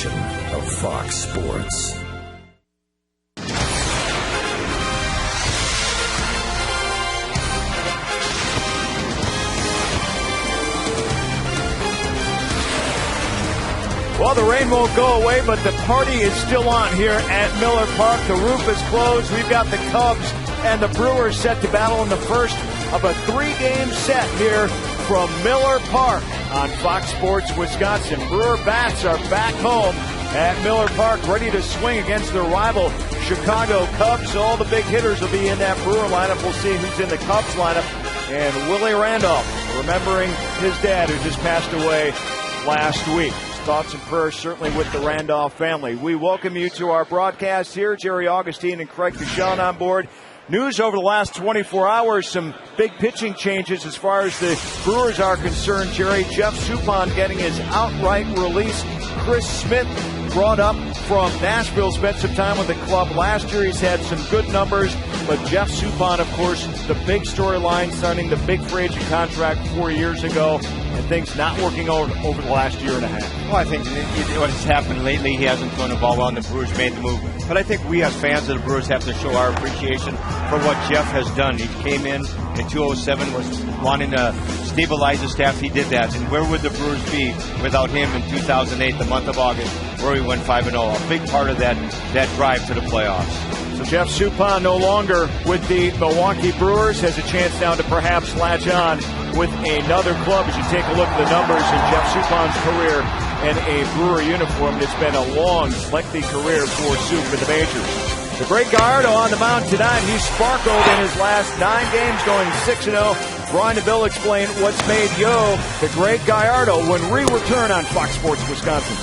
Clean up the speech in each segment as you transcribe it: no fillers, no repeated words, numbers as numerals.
edition of Fox Sports. Well, the rain won't go away, but the party is still on here at Miller Park. The roof is closed. We've got the Cubs and the Brewers set to battle in the first of a 3-game set here from Miller Park on Fox Sports Wisconsin. Brewer bats are back home at Miller Park, ready to swing against their rival Chicago Cubs. All the big hitters will be in that Brewer lineup. We'll see who's in the Cubs lineup. And Willie Randolph, remembering his dad who just passed away last week. Thoughts and prayers certainly with the Randolph family. We welcome you to our broadcast here. Jerry Augustine and Craig Michelle on board. News over the last 24 hours, some big pitching changes as far as the Brewers are concerned, Jerry. Jeff Suppan getting his outright release. Chris Smith brought up from Nashville, spent some time with the club last year. He's had some good numbers, but Jeff Suppan, of course, the big storyline, signing the big free agent contract 4 years ago, and things not working over the last year and a half. Well, I think what has happened lately, he hasn't thrown the ball well, and the Brewers made the move. But I think we as fans of the Brewers have to show our appreciation for what Jeff has done. He came in 2007, was wanting to stabilize the staff. He did that. And where would the Brewers be without him in 2008, the month of August, where we went 5-0? A big part of that drive to the playoffs. So Jeff Suppan no longer with the Milwaukee Brewers, has a chance now to perhaps latch on with another club. As you take a look at the numbers in Jeff Suppan's career in a Brewer uniform, it's been a long, lengthy career for Sup in the majors. The great Gallardo on the mound tonight. He sparkled in his last 9 games, going 6-0. Brian DeVille explained what's made Yo the great Gallardo when we return on Fox Sports Wisconsin.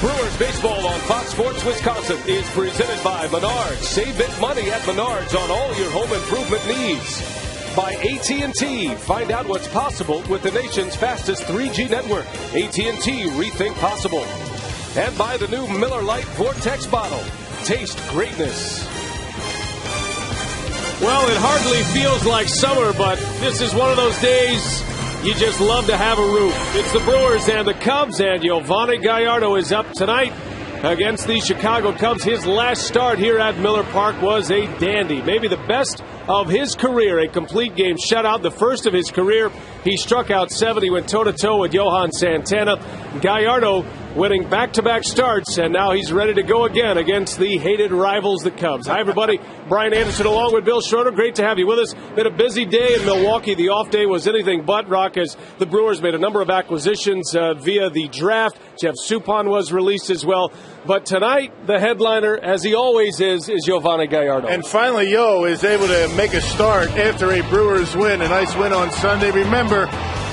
Brewers baseball on Fox Sports Wisconsin is presented by Menards. Save big money at Menards on all your home improvement needs. By AT&T. Find out what's possible with the nation's fastest 3G network. AT&T Rethink Possible. And by the new Miller Lite Vortex bottle. Taste greatness. Well, it hardly feels like summer, but this is one of those days you just love to have a roof. It's the Brewers and the Cubs, and Yovani Gallardo is up tonight against the Chicago Cubs. His last start here at Miller Park was a dandy, maybe the best of his career, a complete game shutout, the first of his career. He struck out 7. He went toe-to-toe with Johan Santana. Gallardo winning back-to-back starts, and now he's ready to go again against the hated rivals, the Cubs. Hi, everybody. Brian Anderson along with Bill Schroeder. Great to have you with us. Been a busy day in Milwaukee. The off day was anything but, Rock, as the Brewers made a number of acquisitions via the draft. Jeff Suppan was released as well. But tonight, the headliner, as he always is Giovanni Gallardo. And finally, Yo is able to make a start after a Brewers win. A nice win on Sunday. Remember,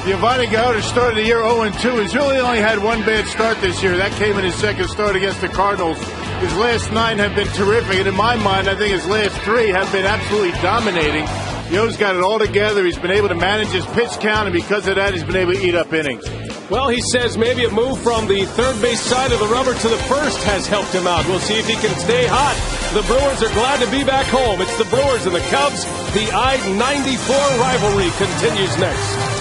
Giovanni Gallardo started the year 0-2. He's really only had one bad start this year. That came in his second start against the Cardinals. His last 9 have been terrific. And in my mind, I think his last 3 have been absolutely dominating. Yo's got it all together. He's been able to manage his pitch count, and because of that, he's been able to eat up innings. Well, he says maybe a move from the third base side of the rubber to the first has helped him out. We'll see if he can stay hot. The Brewers are glad to be back home. It's the Brewers and the Cubs. The I-94 rivalry continues next.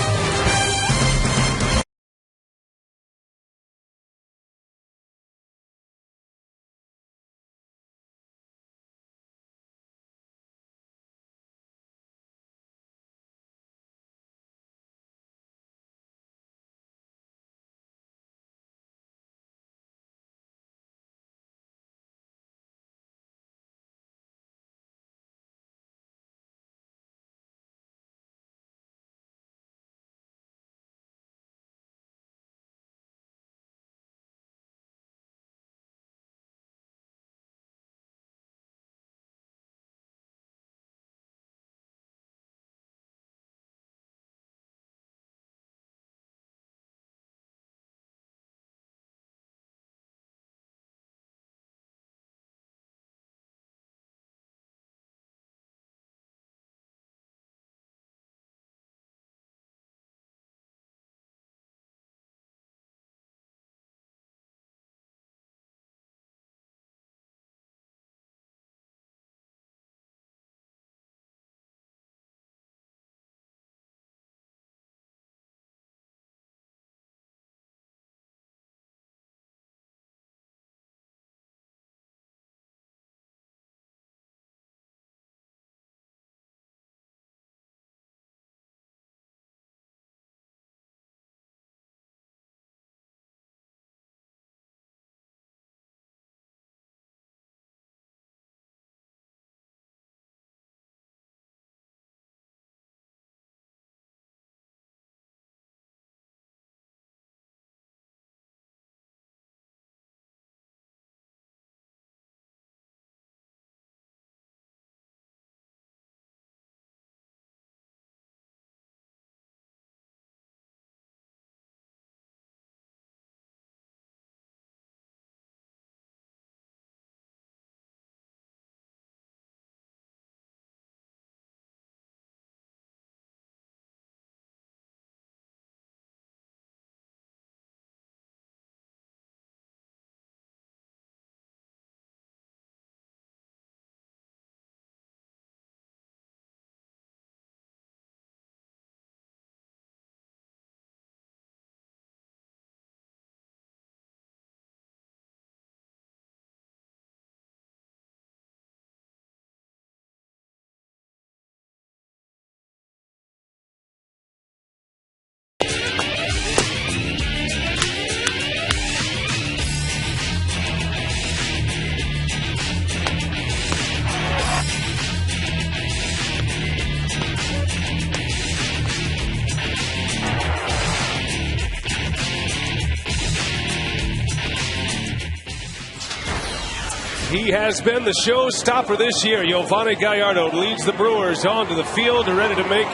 He has been the showstopper this year. Giovanni Gallardo leads the Brewers onto the field, ready to make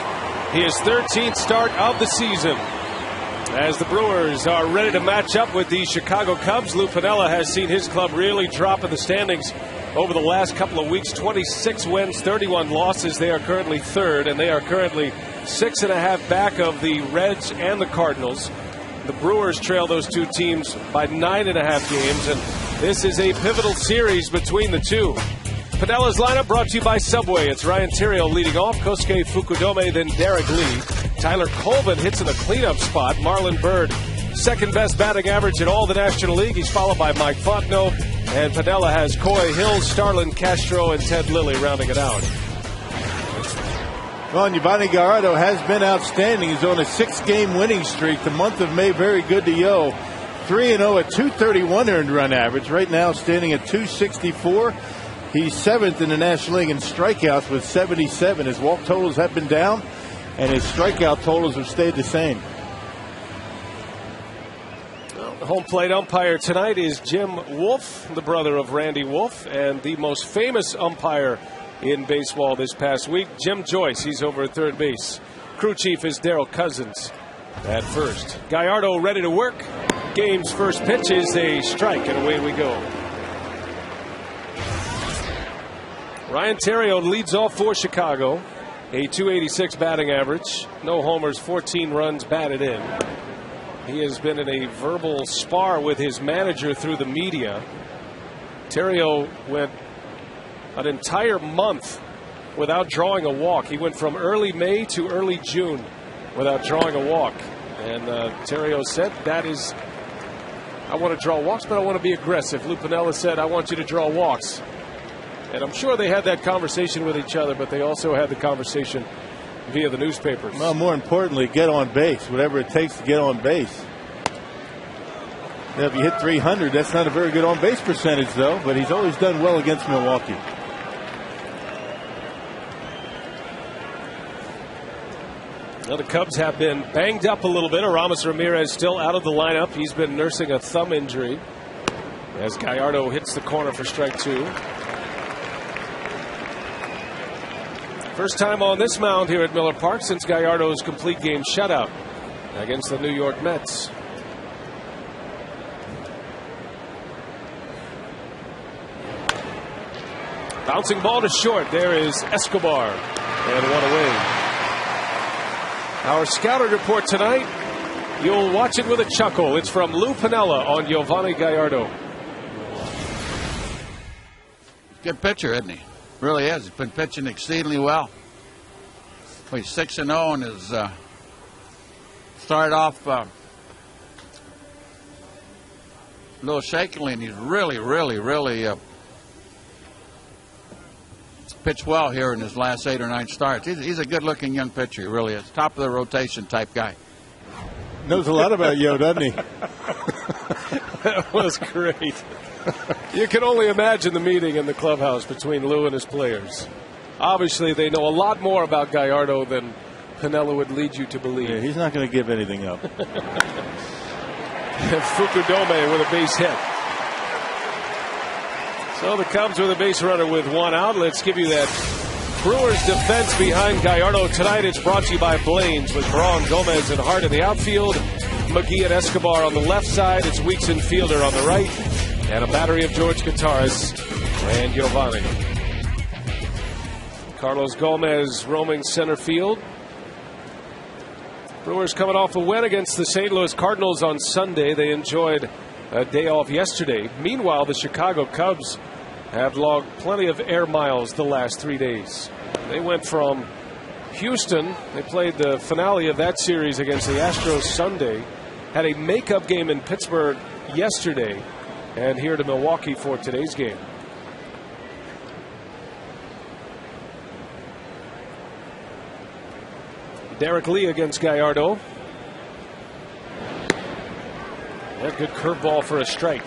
his 13th start of the season. As the Brewers are ready to match up with the Chicago Cubs, Lou Piniella has seen his club really drop in the standings over the last couple of weeks. 26 wins, 31 losses. They are currently third, and they are currently 6.5 back of the Reds and the Cardinals. The Brewers trail those two teams by 9.5 games, and this is a pivotal series between the two. Pinella's lineup brought to you by Subway. It's Ryan Theriot leading off, Kosuke Fukudome, then Derek Lee. Tyler Colvin hits in the cleanup spot. Marlon Byrd, second best batting average in all the National League. He's followed by Mike Fontenot, and Piniella has Coy Hill, Starlin Castro, and Ted Lilly rounding it out. Well, Giovanni Gallardo has been outstanding. He's on a 6-game winning streak. The month of May, very good to Yo. 3-0 at 231 earned run average. Right now standing at 264. He's 7th in the National League in strikeouts with 77. His walk totals have been down, and his strikeout totals have stayed the same. The home plate umpire tonight is Jim Wolf, the brother of Randy Wolf, and the most famous umpire in baseball this past week, Jim Joyce. He's over at third base. Crew chief is Darryl Cousins at first. Gallardo ready to work. Game's first pitch is a strike, and away we go. Ryan Theriot leads off for Chicago. A .286 batting average. No homers, 14 runs batted in. He has been in a verbal spar with his manager through the media. Theriot went an entire month without drawing a walk. He went from early May to early June without drawing a walk. And Theriot said, that is, I want to draw walks, but I want to be aggressive. Lou Piniella said, I want you to draw walks. And I'm sure they had that conversation with each other, but they also had the conversation via the newspapers. Well, more importantly, get on base, whatever it takes to get on base. Now, if you hit 300, that's not a very good on base percentage, though, but he's always done well against Milwaukee. Now, the Cubs have been banged up a little bit. Aramis Ramirez still out of the lineup. He's been nursing a thumb injury as Gallardo hits the corner for strike 2. First time on this mound here at Miller Park since Gallardo's complete game shutout against the New York Mets. Bouncing ball to short. There is Escobar, and one away. Our scouting report tonight, you'll watch it with a chuckle. It's from Lou Piniella on Giovanni Gallardo. Good pitcher, isn't he? Really is. He's been pitching exceedingly well. He's 6-0 and has started off a little shakily, and he's really pitched well here in his last 8 or 9 starts. He's a good-looking young pitcher. He really is. Top of the rotation type guy. Knows a lot about Yo, doesn't he? That was great. You can only imagine the meeting in the clubhouse between Lou and his players. Obviously, they know a lot more about Gallardo than Piniella would lead you to believe. Yeah, he's not going to give anything up. Fukudome with a base hit. So the Cubs with a base runner with 1 out. Let's give you that Brewers defense behind Gallardo tonight. It's brought to you by Blaine's with Braun, Gomez, and Hart in the outfield. McGee and Escobar on the left side. It's Weeks and Fielder on the right. And a battery of George guitarists and Giovanni. Carlos Gomez roaming center field. Brewers coming off a win against the St. Louis Cardinals on Sunday. They enjoyed a day off yesterday. Meanwhile, the Chicago Cubs have logged plenty of air miles the last 3 days. They went from Houston. They played the finale of that series against the Astros Sunday. Had a makeup game in Pittsburgh yesterday. And here to Milwaukee for today's game. Derek Lee against Gallardo. A good curveball for a strike.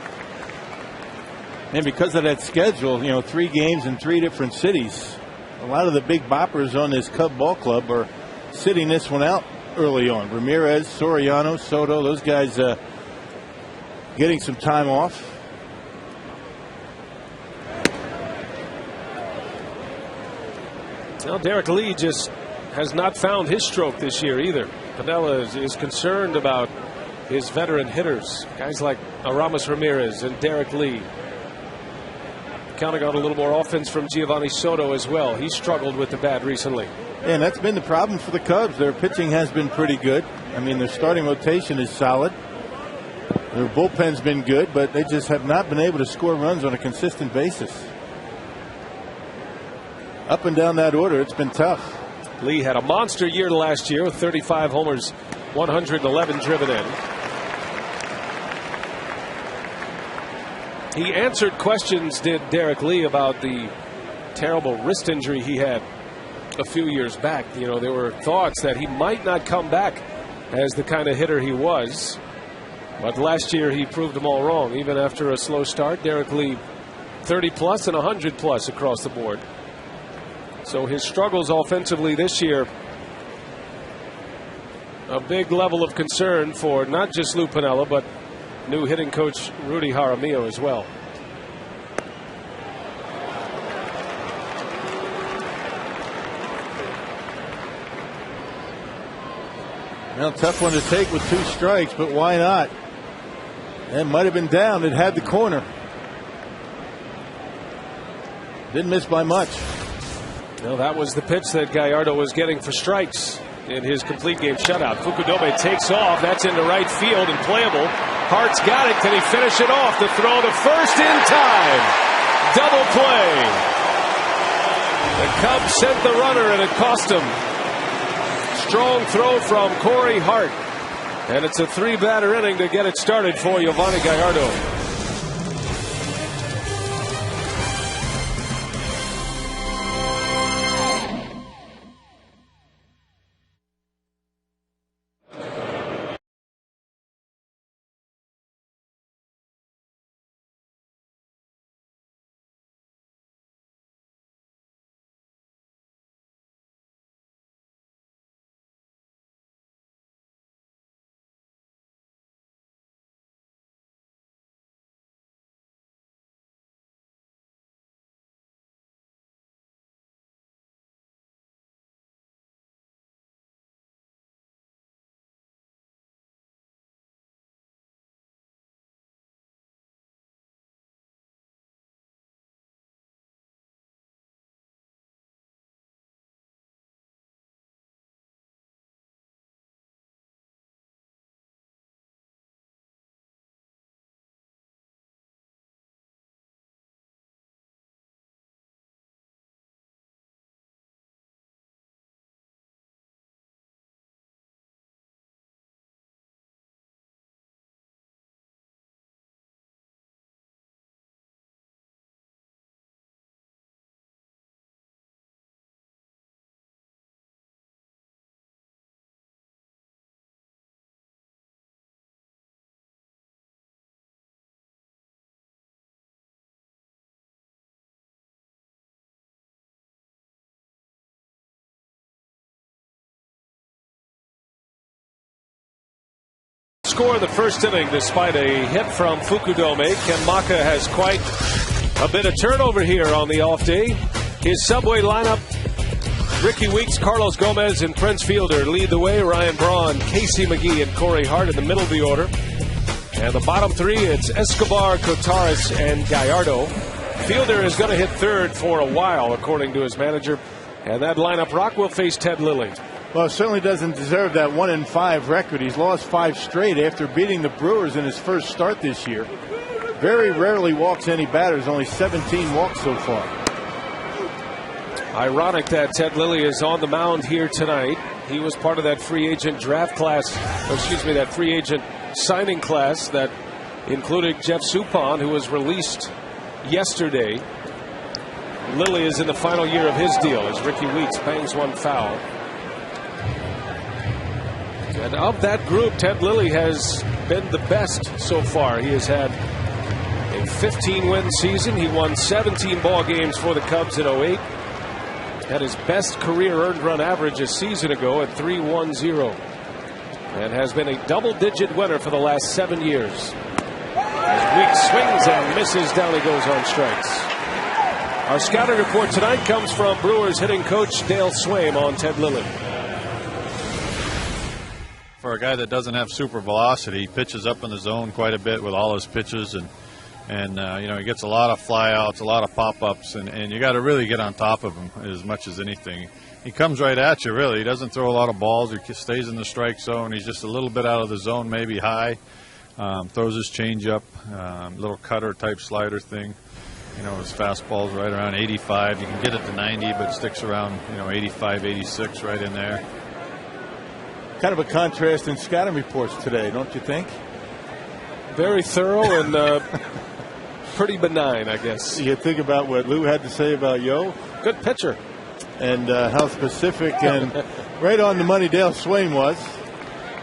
And because of that schedule, 3 games in 3 different cities, a lot of the big boppers on this Cub ball club are sitting this one out early on. Ramirez, Soriano, Soto, those guys getting some time off. Well, Derek Lee just has not found his stroke this year either. Piniella is concerned about his veteran hitters, guys like Aramis Ramirez and Derek Lee. Counting on a little more offense from Giovanni Soto as well. He struggled with the bat recently. Yeah, and that's been the problem for the Cubs. Their pitching has been pretty good. I mean, their starting rotation is solid. Their bullpen's been good, but they just have not been able to score runs on a consistent basis. Up and down that order, it's been tough. Lee had a monster year last year with 35 homers, 111 driven in. He answered questions, did Derek Lee, about the terrible wrist injury he had a few years back. There were thoughts that he might not come back as the kind of hitter he was. But last year he proved them all wrong. Even after a slow start, Derek Lee 30+ and 100+ across the board. So his struggles offensively this year, a big level of concern for not just Lou Piniella, but new hitting coach Rudy Jaramillo as well. Well, tough one to take with 2 strikes, but why not? It might have been down. It had the corner. Didn't miss by much. No, that was the pitch that Gallardo was getting for strikes in his complete game shutout. Fukudome takes off. That's into right field and playable. Hart's got it. Can he finish it off? The throw to first in time. Double play. The Cubs sent the runner and it cost him. Strong throw from Cory Hart. And it's a 3-batter inning to get it started for Yovani Gallardo. Score in the first inning despite a hit from Fukudome. Ken Maka has quite a bit of turnover here on the off day. His Subway lineup: Ricky Weeks, Carlos Gomez, and Prince Fielder lead the way. Ryan Braun, Casey McGee, and Cory Hart in the middle of the order. And the bottom 3, it's Escobar, Cotares, and Gallardo. Fielder is going to hit third for a while, according to his manager. And that lineup, Rock, will face Ted Lilly. Well, it certainly doesn't deserve that 1-5 record. He's lost 5 straight after beating the Brewers in his first start this year. Very rarely walks any batters, only 17 walks so far. Ironic that Ted Lilly is on the mound here tonight. He was part of that free agent draft class, that free agent signing class that included Jeff Suppan, who was released yesterday. Lilly is in the final year of his deal as Ricky Weeks bangs one foul. And of that group, Ted Lilly has been the best so far. He has had a 15-win season. He won 17 ball games for the Cubs in 2008. Had his best career earned run average a season ago at 3.10. And has been a double-digit winner for the last 7 years. As Weeks swings and misses, down he goes on strikes. Our scouting report tonight comes from Brewers hitting coach Dale Swaim on Ted Lilly. For a guy that doesn't have super velocity, he pitches up in the zone quite a bit with all his pitches, and he gets a lot of flyouts, a lot of pop-ups, and you got to really get on top of him as much as anything. He comes right at you, really. He doesn't throw a lot of balls. He stays in the strike zone. He's just a little bit out of the zone, maybe high. Throws his changeup, little cutter type slider thing. His fastball's right around 85. You can get it to 90, but it sticks around 85, 86 right in there. Kind of a contrast in scouting reports today, don't you think? Very thorough and pretty benign, I guess. You think about what Lou had to say about Yo. Good pitcher. And how specific and right on the money Dale Swaim was.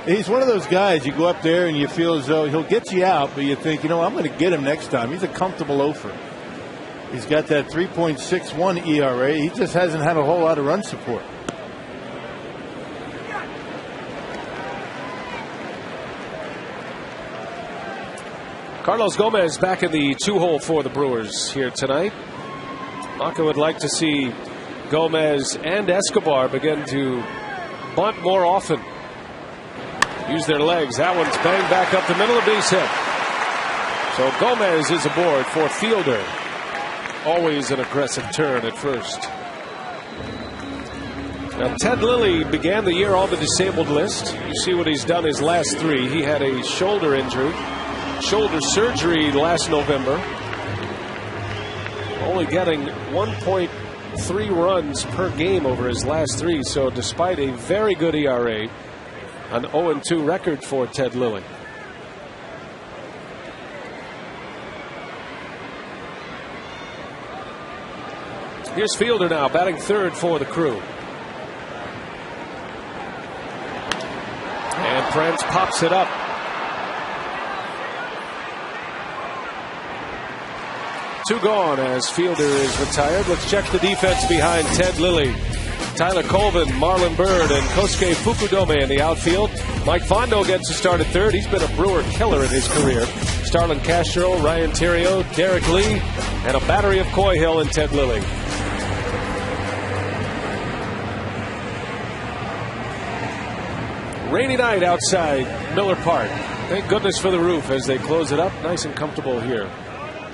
He's one of those guys, you go up there and you feel as though he'll get you out, but you think, I'm going to get him next time. He's a comfortable loafer. He's got that 3.61 ERA. He just hasn't had a whole lot of run support. Carlos Gomez back in the 2-hole for the Brewers here tonight. Maka would like to see Gomez and Escobar begin to bunt more often. Use their legs. That one's banged back up the middle, of base hit. So Gomez is aboard for Fielder. Always an aggressive turn at first. Now Ted Lilly began the year on the disabled list. You see what he's done his last 3. He had a shoulder injury, shoulder surgery last November. Only getting 1.3 runs per game over his last 3. So despite a very good ERA, an 0-2 record for Ted Lilly. Here's Fielder now, batting third for the Crew. And Prince pops it up. Two gone as Fielder is retired. Let's check the defense behind Ted Lilly. Tyler Colvin, Marlon Byrd, and Kosuke Fukudome in the outfield. Mike Fondo gets a start at third. He's been a Brewer killer in his career. Starlin Castro, Ryan Theriot, Derek Lee, and a battery of Coy Hill and Ted Lilly. Rainy night outside Miller Park. Thank goodness for the roof as they close it up. Nice and comfortable here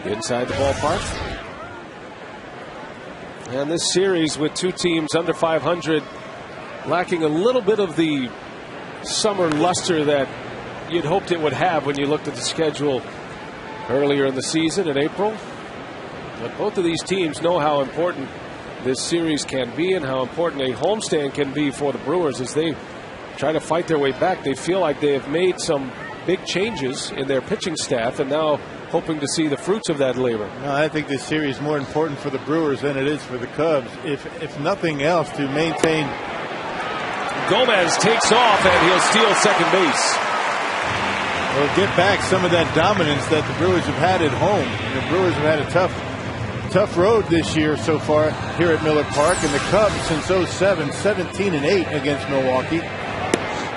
inside the ballpark. And this series with 2 teams under 500 lacking a little bit of the summer luster that you'd hoped it would have when you looked at the schedule earlier in the season in April. But both of these teams know how important this series can be and how important a homestand can be for the Brewers as they try to fight their way back. They feel like they have made some big changes in their pitching staff and now hoping to see the fruits of that labor. No, I think this series is more important for the Brewers than it is for the Cubs. If nothing else, to maintain. Gomez takes off and he'll steal second base. Well, get back some of that dominance that the Brewers have had at home. The Brewers have had a tough road this year so far here at Miller Park, and the Cubs since 2007, 17-8 against Milwaukee.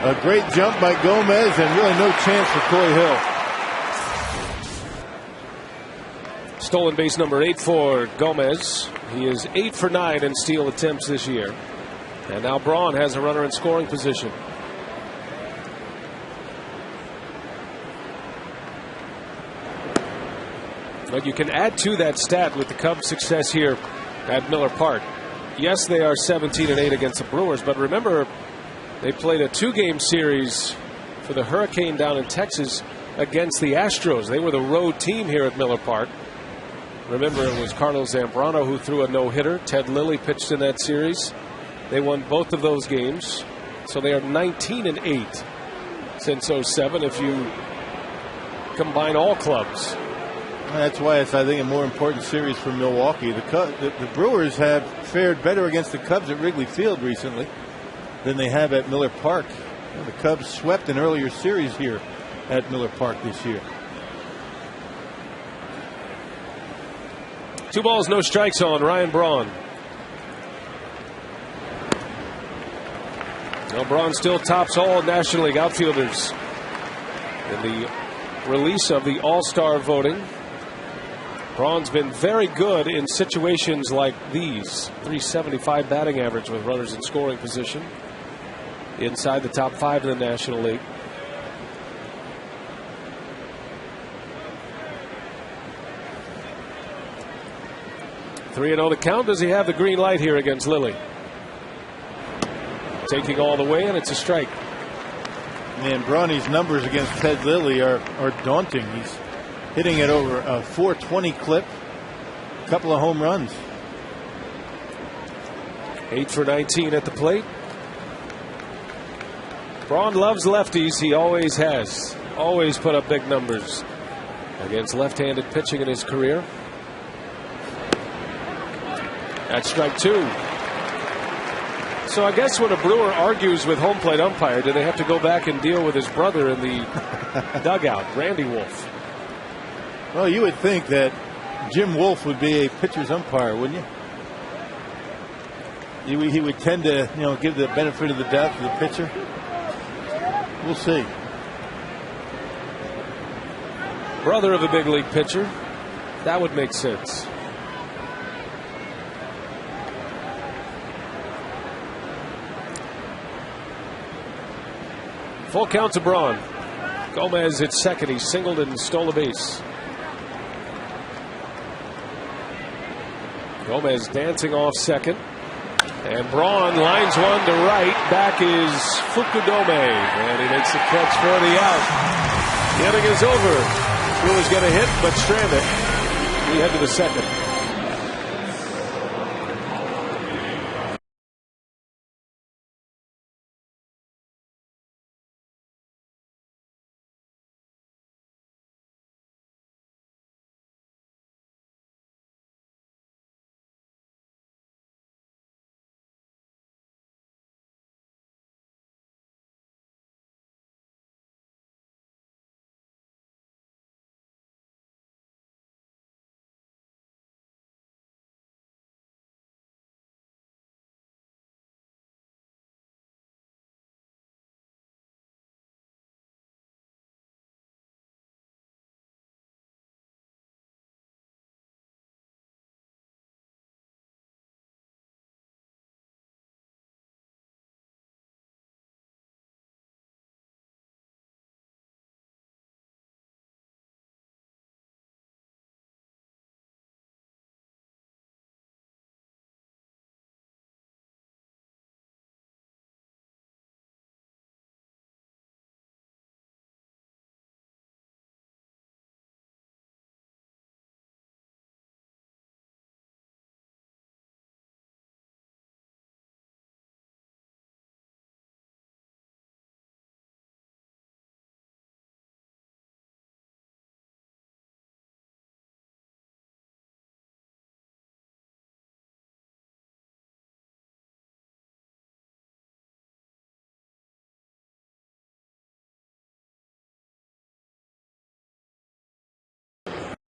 A great jump by Gomez and really no chance for Coy Hill. Stolen base number 8 for Gomez. He is 8 for 9 in steal attempts this year. And now Braun has a runner in scoring position. But you can add to that stat with the Cubs' success here at Miller Park. Yes, they are 17-8 against the Brewers, but remember, they played a 2-game series for the Hurricane down in Texas against the Astros. They were the road team here at Miller Park. Remember, it was Carlos Zambrano who threw a no-hitter. Ted Lilly pitched in that series. They won both of those games. So they are 19-8 since 2007 if you combine all clubs. That's why it's, I think, a more important series for Milwaukee. The Brewers have fared better against the Cubs at Wrigley Field recently than they have at Miller Park. The Cubs swept an earlier series here at Miller Park this year. 2 balls, no strikes on Ryan Braun. Now Braun still tops all National League outfielders in the release of the All-Star voting. Braun's been very good in situations like these. 375 batting average with runners in scoring position. Inside the top 5 in the National League. Three and 0 the count. Does he have the green light here against Lilly? Taking all the way, and it's a strike. Man, Brawny's numbers against Ted Lilly are daunting. He's hitting at over a 420 clip. A couple of home runs. 8 for 19 at the plate. Braun loves lefties. He always has. Always put up big numbers against left-handed pitching in his career. That's strike 2. So I guess when a Brewer argues with home plate umpire, do they have to go back and deal with his brother in the dugout, Randy Wolf? Well, you would think that Jim Wolf would be a pitcher's umpire, wouldn't you? He would tend to, give the benefit of the doubt to the pitcher. We'll see. Brother of a big league pitcher. That would make sense. Full count to Braun. Gomez at second. He singled and stole a base. Gomez dancing off second. And Braun lines one to right. Back is Fukudome. And he makes the catch for the out. The inning is over. Brewers get a hit, but strand it. We head to the second.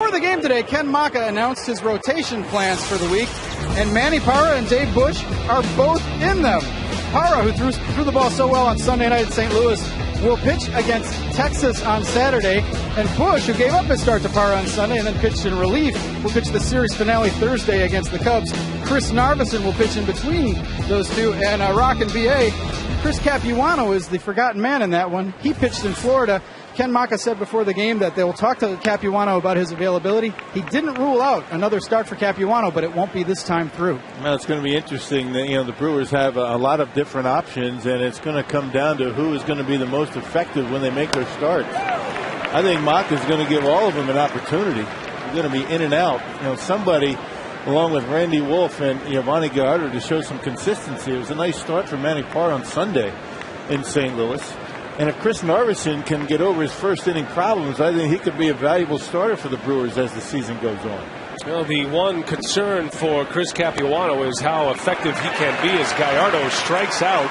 Before the game today, Ken Maka announced his rotation plans for the week, and Manny Parra and Dave Bush are both in them. Parra, who threw the ball so well on Sunday night at St. Louis, will pitch against Texas on Saturday, and Bush, who gave up his start to Parra on Sunday and then pitched in relief, will pitch the series finale Thursday against the Cubs. Chris Narveson will pitch in between those two, and Rock and BA. Chris Capuano is the forgotten man in that one. He pitched in Florida. Ken Maka said before the game that they will talk to Capuano about his availability. He didn't rule out another start for Capuano, but it won't be this time through. Well, it's going to be interesting that the Brewers have a lot of different options, and it's going to come down to who is going to be the most effective when they make their starts. I think Maka is going to give all of them an opportunity. They're going to be in and out. Somebody, along with Randy Wolf and Giovanni Gallardo, to show some consistency. It was a nice start for Manny Parra on Sunday in St. Louis. And if Chris Narveson can get over his first inning problems, I think he could be a valuable starter for the Brewers as the season goes on. Well, the one concern for Chris Capuano is how effective he can be as Gallardo strikes out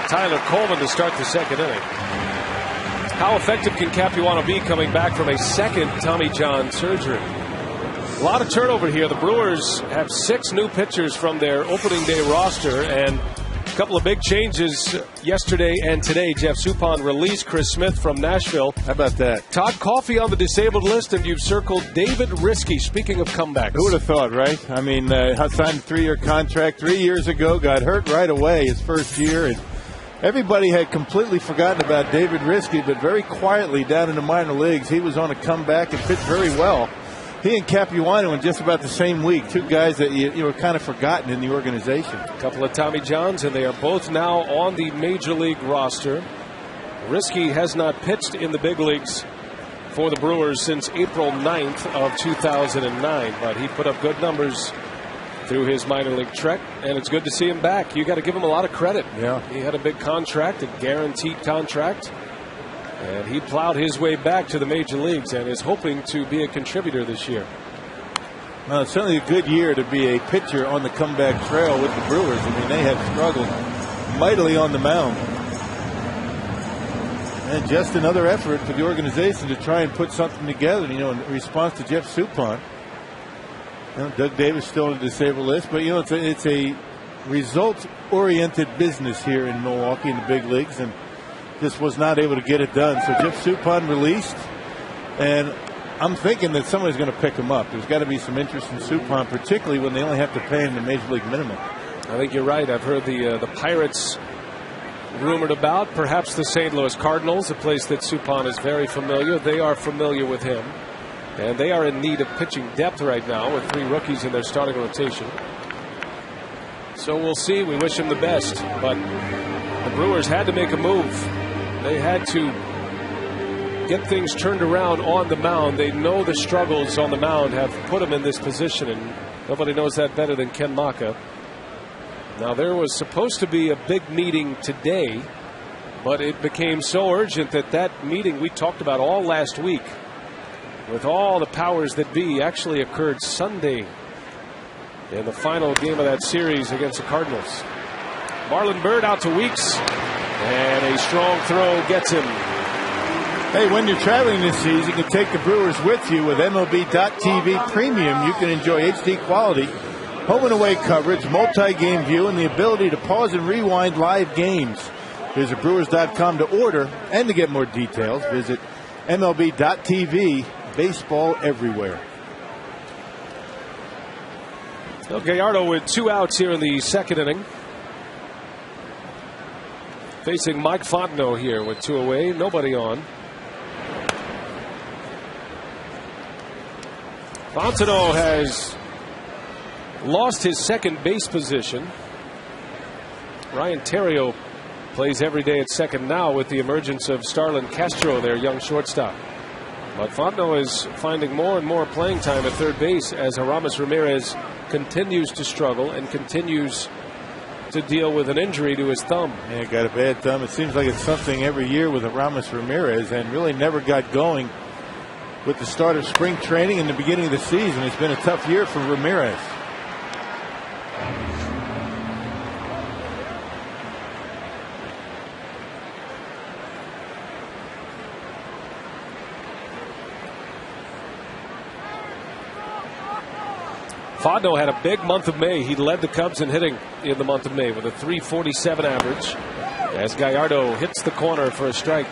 Tyler Coleman to start the second inning. How effective can Capuano be coming back from a second Tommy John surgery? A lot of turnover here. The Brewers have 6 new pitchers from their opening day roster, and a couple of big changes yesterday and today. Jeff Suppan released Chris Smith from Nashville. How about that? Todd Coffey on the disabled list, and you've circled David Risky. Speaking of comebacks. Who would have thought, right? I mean, signed a 3-year contract 3 years ago, got hurt right away his first year, and everybody had completely forgotten about David Risky, but very quietly down in the minor leagues, he was on a comeback and pitched very well. He and Capuano in just about the same week, 2 guys that you were kind of forgotten in the organization. A couple of Tommy Johns, and they are both now on the major league roster. Risky has not pitched in the big leagues for the Brewers since April 9th of 2009, but he put up good numbers through his minor league trek, and it's good to see him back. You got to give him a lot of credit. Yeah. He had a big contract, a guaranteed contract, and he plowed his way back to the major leagues and is hoping to be a contributor this year. Well, it's certainly a good year to be a pitcher on the comeback trail with the Brewers. I mean, they have struggled mightily on the mound. And just another effort for the organization to try and put something together, in response to Jeff Suppan. Doug Davis still on the disabled list, but it's a results-oriented business here in Milwaukee in the big leagues, and just was not able to get it done. So Jeff Suppan released, and I'm thinking that somebody's going to pick him up. There's got to be some interest in Suppan, particularly when they only have to pay him the major league minimum. I think you're right. I've heard the Pirates rumored about, perhaps the St. Louis Cardinals, a place that Suppan is very familiar. They are familiar with him, and they are in need of pitching depth right now with 3 rookies in their starting rotation. So we'll see. We wish him the best, but the Brewers had to make a move. They had to get things turned around on the mound. They know the struggles on the mound have put them in this position, and nobody knows that better than Ken Maka. Now, there was supposed to be a big meeting today, but it became so urgent that meeting we talked about all last week with all the powers that be actually occurred Sunday in the final game of that series against the Cardinals. Marlon Byrd out to Weeks, and a strong throw gets him. Hey, when you're traveling this season, you can take the Brewers with you with MLB.TV Premium. You can enjoy HD quality, home and away coverage, multi-game view, and the ability to pause and rewind live games. Visit Brewers.com to order and to get more details. Visit MLB.TV. Baseball everywhere. So Gallardo with 2 outs here in the second inning. Facing Mike Fontenot here with 2 away, nobody on. Fontenot has lost his second base position. Ryan Theriot plays every day at second now with the emergence of Starlin Castro, their young shortstop. But Fontenot is finding more and more playing time at third base as Aramis Ramirez continues to struggle and continues to deal with an injury to his thumb. Yeah, got a bad thumb. It seems like it's something every year with Aramis Ramirez, and really never got going with the start of spring training and the beginning of the season. It's been a tough year for Ramirez. Fontenot had a big month of May. He led the Cubs in hitting in the month of May with a .347 average as Gallardo hits the corner for a strike.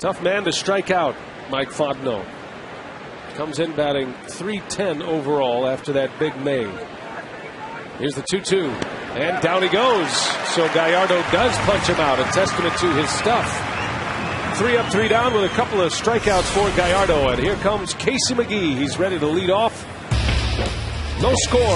Tough man to strike out, Mike Fontenot. Comes in batting .310 overall after that big May. Here's the 2-2, and down he goes. So Gallardo does punch him out, a testament to his stuff. 3 up, 3 down with a couple of strikeouts for Gallardo. And here comes Casey McGee. He's ready to lead off. No score.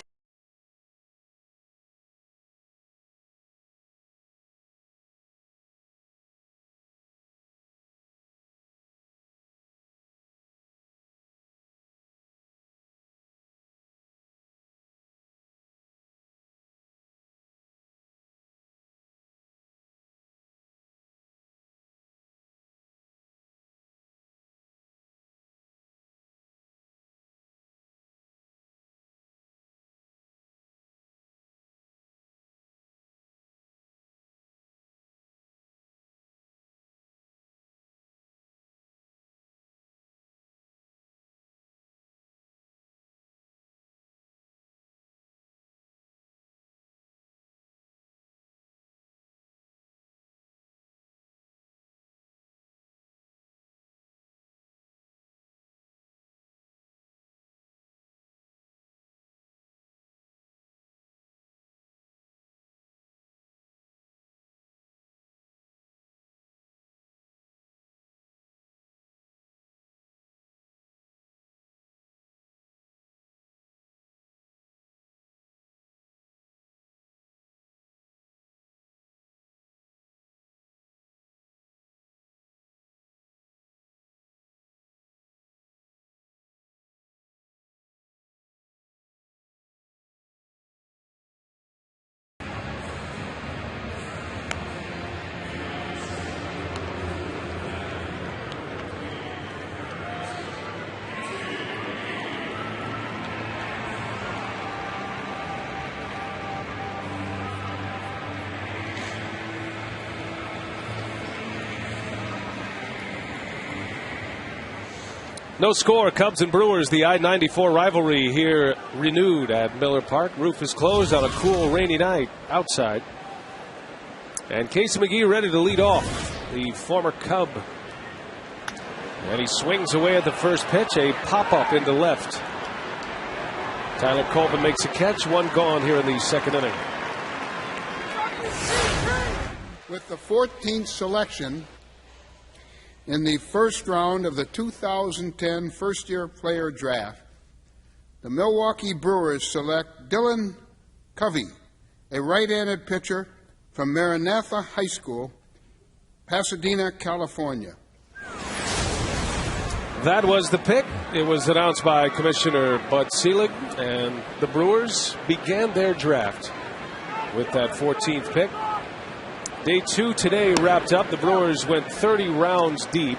No score. Cubs and Brewers, the I-94 rivalry here renewed at Miller Park. Roof is closed on a cool, rainy night outside. And Casey McGee ready to lead off, the former Cub. And he swings away at the first pitch, a pop-up into left. Tyler Colvin makes a catch, one gone here in the second inning. With the 14th selection in the first round of the 2010 first-year player draft, the Milwaukee Brewers select Dylan Covey, a right-handed pitcher from Maranatha High School, Pasadena, California. That was the pick. It was announced by Commissioner Bud Selig, and the Brewers began their draft with that 14th pick. Day 2 today wrapped up. The Brewers went 30 rounds deep,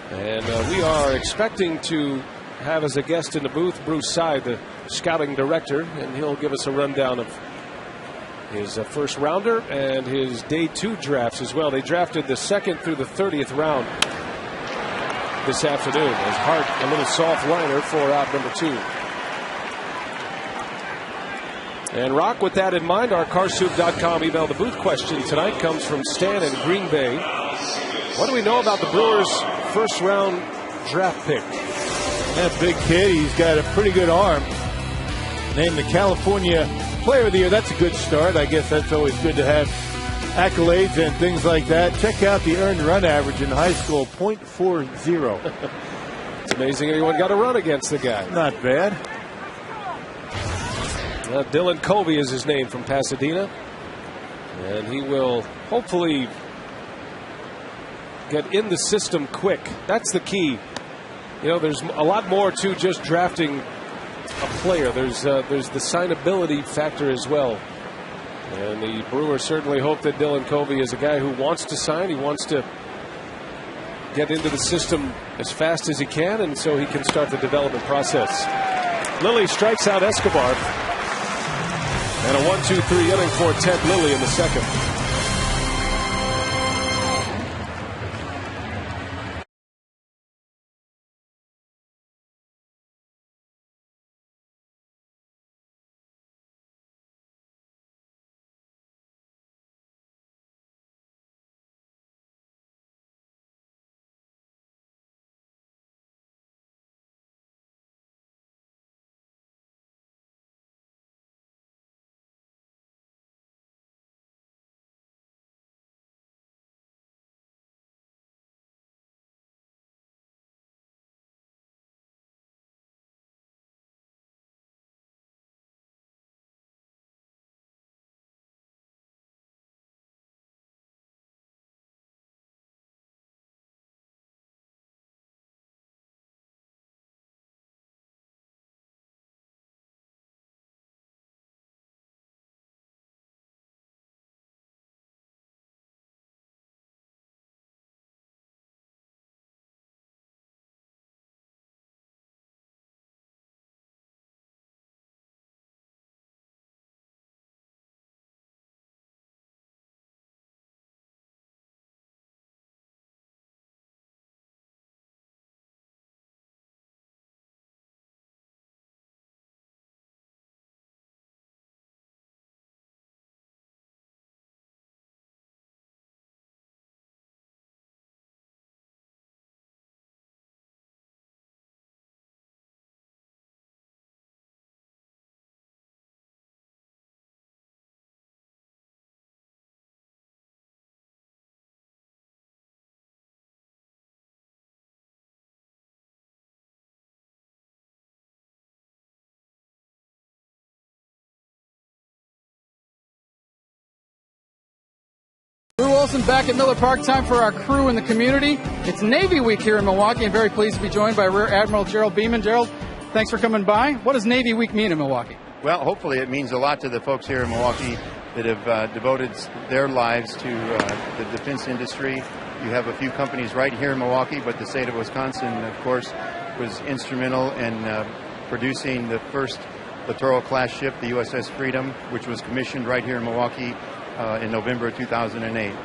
and we are expecting to have as a guest in the booth Bruce Sy, the scouting director, and he'll give us a rundown of his first rounder and his Day 2 drafts as well. They drafted the 2nd through the 30th round this afternoon, as Hart a little soft liner for out number 2. And Rock, with that in mind, our carsoup.com email the booth question tonight comes from Stan in Green Bay. What do we know about the Brewers' first round draft pick? That big kid, he's got a pretty good arm. Named the California Player of the Year. That's a good start. I guess that's always good to have accolades and things like that. Check out the earned run average in high school, .40. It's amazing anyone got a run against the guy. Not bad. Dylan Covey is his name, from Pasadena, and he will hopefully get in the system quick. That's the key. You know, there's a lot more to just drafting a player. There's the signability factor as well. And the Brewers certainly hope that Dylan Covey is a guy who wants to sign. He wants to get into the system as fast as he can, and so he can start the development process. Lilly strikes out Escobar. And a 1-2-3 inning for Ted Lilly in the second. Drew Olson back at Miller Park. Time for our crew in the community. It's Navy Week here in Milwaukee, and very pleased to be joined by Rear Admiral Gerald Beeman. Gerald, thanks for coming by. What does Navy Week mean in Milwaukee? Well, hopefully it means a lot to the folks here in Milwaukee that have devoted their lives to the defense industry. You have a few companies right here in Milwaukee, but the state of Wisconsin, of course, was instrumental in producing the first littoral-class ship, the USS Freedom, which was commissioned right here in Milwaukee in November of 2008.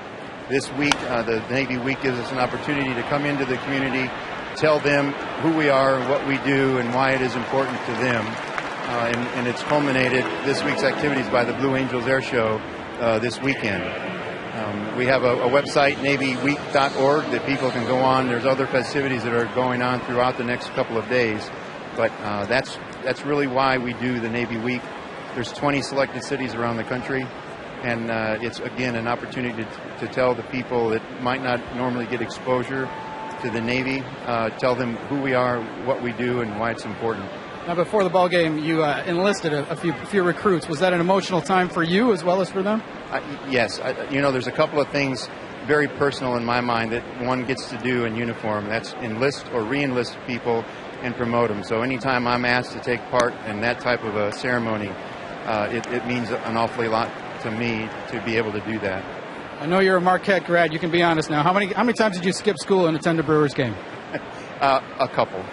This week, the Navy Week gives us an opportunity to come into the community tell them who we are, what we do, and why it is important to them. And it's culminated this week's activities by the Blue Angels Air Show this weekend. We have a website, NavyWeek.org, that people can go on. There's other festivities that are going on throughout the next couple of days. But that's really why we do the Navy Week. There's 20 selected cities around the country. And it's, again, an opportunity to tell the people that might not normally get exposure to the Navy, tell them who we are, what we do, and why it's important. Now, before the ball game, you enlisted a few recruits. Was that an emotional time for you as well as for them? Yes. There's a couple of things very personal in my mind that one gets to do in uniform. That's enlist or re-enlist people and promote them. So anytime I'm asked to take part in that type of a ceremony, it means an awfully lot to me to be able to do that. I know you're a Marquette grad. You can be honest now. How many times did you skip school and attend a Brewers game? A couple.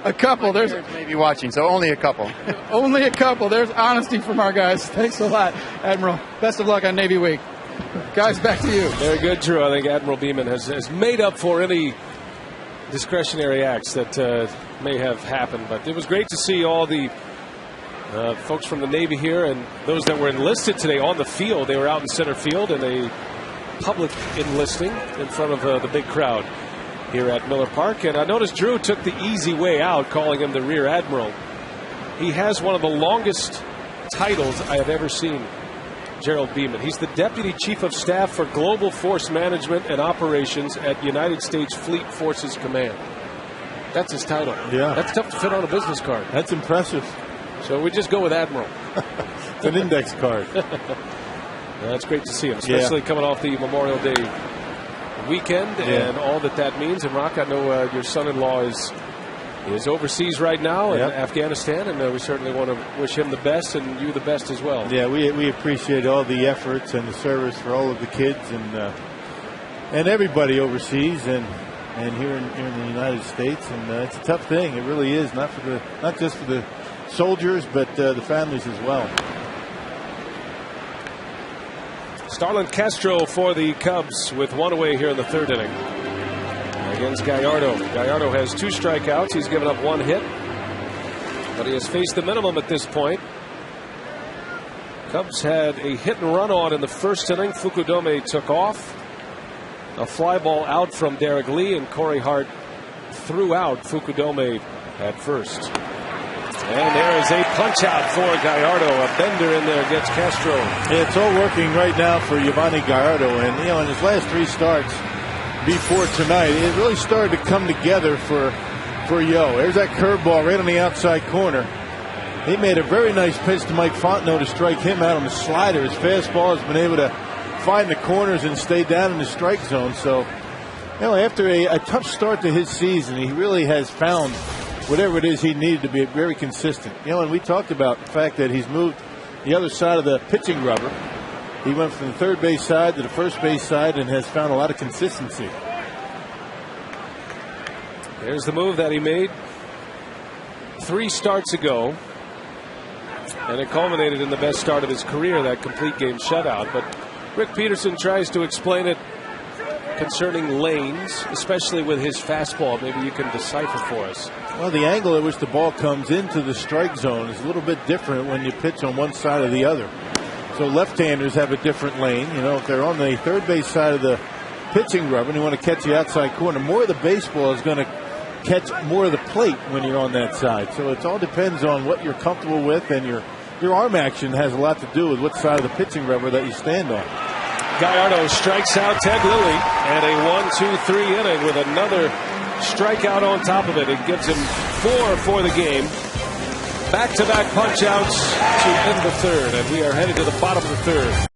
A couple. There's maybe watching, so only a couple. Only a couple. There's honesty from our guys. Thanks a lot, Admiral. Best of luck on Navy Week. Guys, back to you. Very good, Drew. I think Admiral Beeman has made up for any discretionary acts that may have happened. But it was great to see all the folks from the Navy here and those that were enlisted today on the field. They were out in center field in a public enlisting in front of the big crowd here at Miller Park. And I noticed Drew took the easy way out, calling him the Rear Admiral. He has one of the longest titles I have ever seen, Gerald Beeman. He's the Deputy Chief of Staff for Global Force Management and Operations at United States Fleet Forces Command. That's his title. Yeah. That's tough to fit on a business card. That's impressive. So we just go with Admiral. It's an index card. That's great to see him, especially coming off the Memorial Day weekend and all that means. And Rock, I know your son-in-law is overseas right now in Afghanistan, and we certainly want to wish him the best and you the best as well. Yeah, we appreciate all the efforts and the service for all of the kids and everybody overseas and here in the United States. And it's a tough thing. It really is, not just for the soldiers, but the families as well. Starlin Castro for the Cubs with one away here in the third inning against Gallardo. Gallardo has 2 strikeouts. He's given up 1 hit, but he has faced the minimum at this point. Cubs had a hit and run on in the first inning. Fukudome took off. A fly ball out from Derek Lee, and Cory Hart threw out Fukudome at first. And there is a punch out for Gallardo. A bender in there gets Castro. Yeah, it's all working right now for Yovani Gallardo. And, in his last 3 starts before tonight, it really started to come together for Yo. There's that curveball right on the outside corner. He made a very nice pitch to Mike Fontenot to strike him out on the slider. His fastball has been able to find the corners and stay down in the strike zone. So, after a tough start to his season, he really has found whatever it is he needed to be very consistent. And we talked about the fact that he's moved the other side of the pitching rubber. He went from the third base side to the first base side and has found a lot of consistency. There's the move that he made 3 starts ago. And it culminated in the best start of his career, that complete game shutout. But Rick Peterson tries to explain it concerning lanes, especially with his fastball. Maybe you can decipher for us. Well, the angle at which the ball comes into the strike zone is a little bit different when you pitch on one side or the other. So left-handers have a different lane. If they're on the third base side of the pitching rubber and you want to catch the outside corner, more of the baseball is going to catch more of the plate when you're on that side. So it all depends on what you're comfortable with, and your arm action has a lot to do with what side of the pitching rubber that you stand on. Gallardo strikes out Ted Lilly, and a 1-2-3 inning with another strikeout on top of it. It gives him 4 for the game. Back-to-back punch-outs to end the third, and we are headed to the bottom of the third.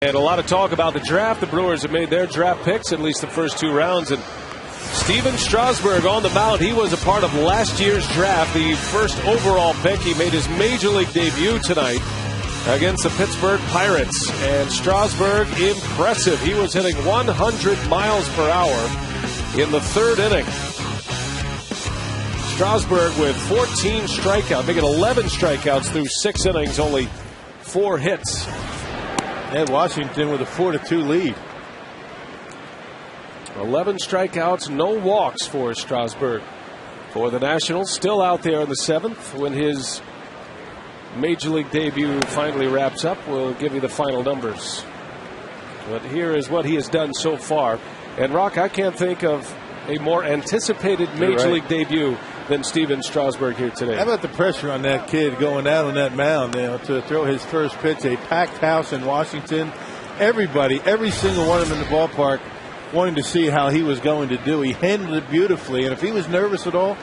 And a lot of talk about the draft. The Brewers have made their draft picks, at least the first 2 rounds. And Steven Strasburg on the mound. He was a part of last year's draft, the first overall pick. He made his major league debut tonight against the Pittsburgh Pirates. And Strasburg, impressive. He was hitting 100 miles per hour in the 3rd inning. Strasburg with 14 strikeouts, making 11 strikeouts through 6 innings, only 4 hits. And Washington with a 4-2 lead. 11 strikeouts, no walks for Strasburg. For the Nationals, still out there in the 7th. When his major league debut finally wraps up, we'll give you the final numbers. But here is what he has done so far. And Rock, I can't think of a more anticipated major league debut than Steven Strasburg here today. How about the pressure on that kid going out on that mound, to throw his first pitch? A packed house in Washington. Everybody, every single one of them in the ballpark wanting to see how he was going to do. He handled it beautifully. And if he was nervous at all,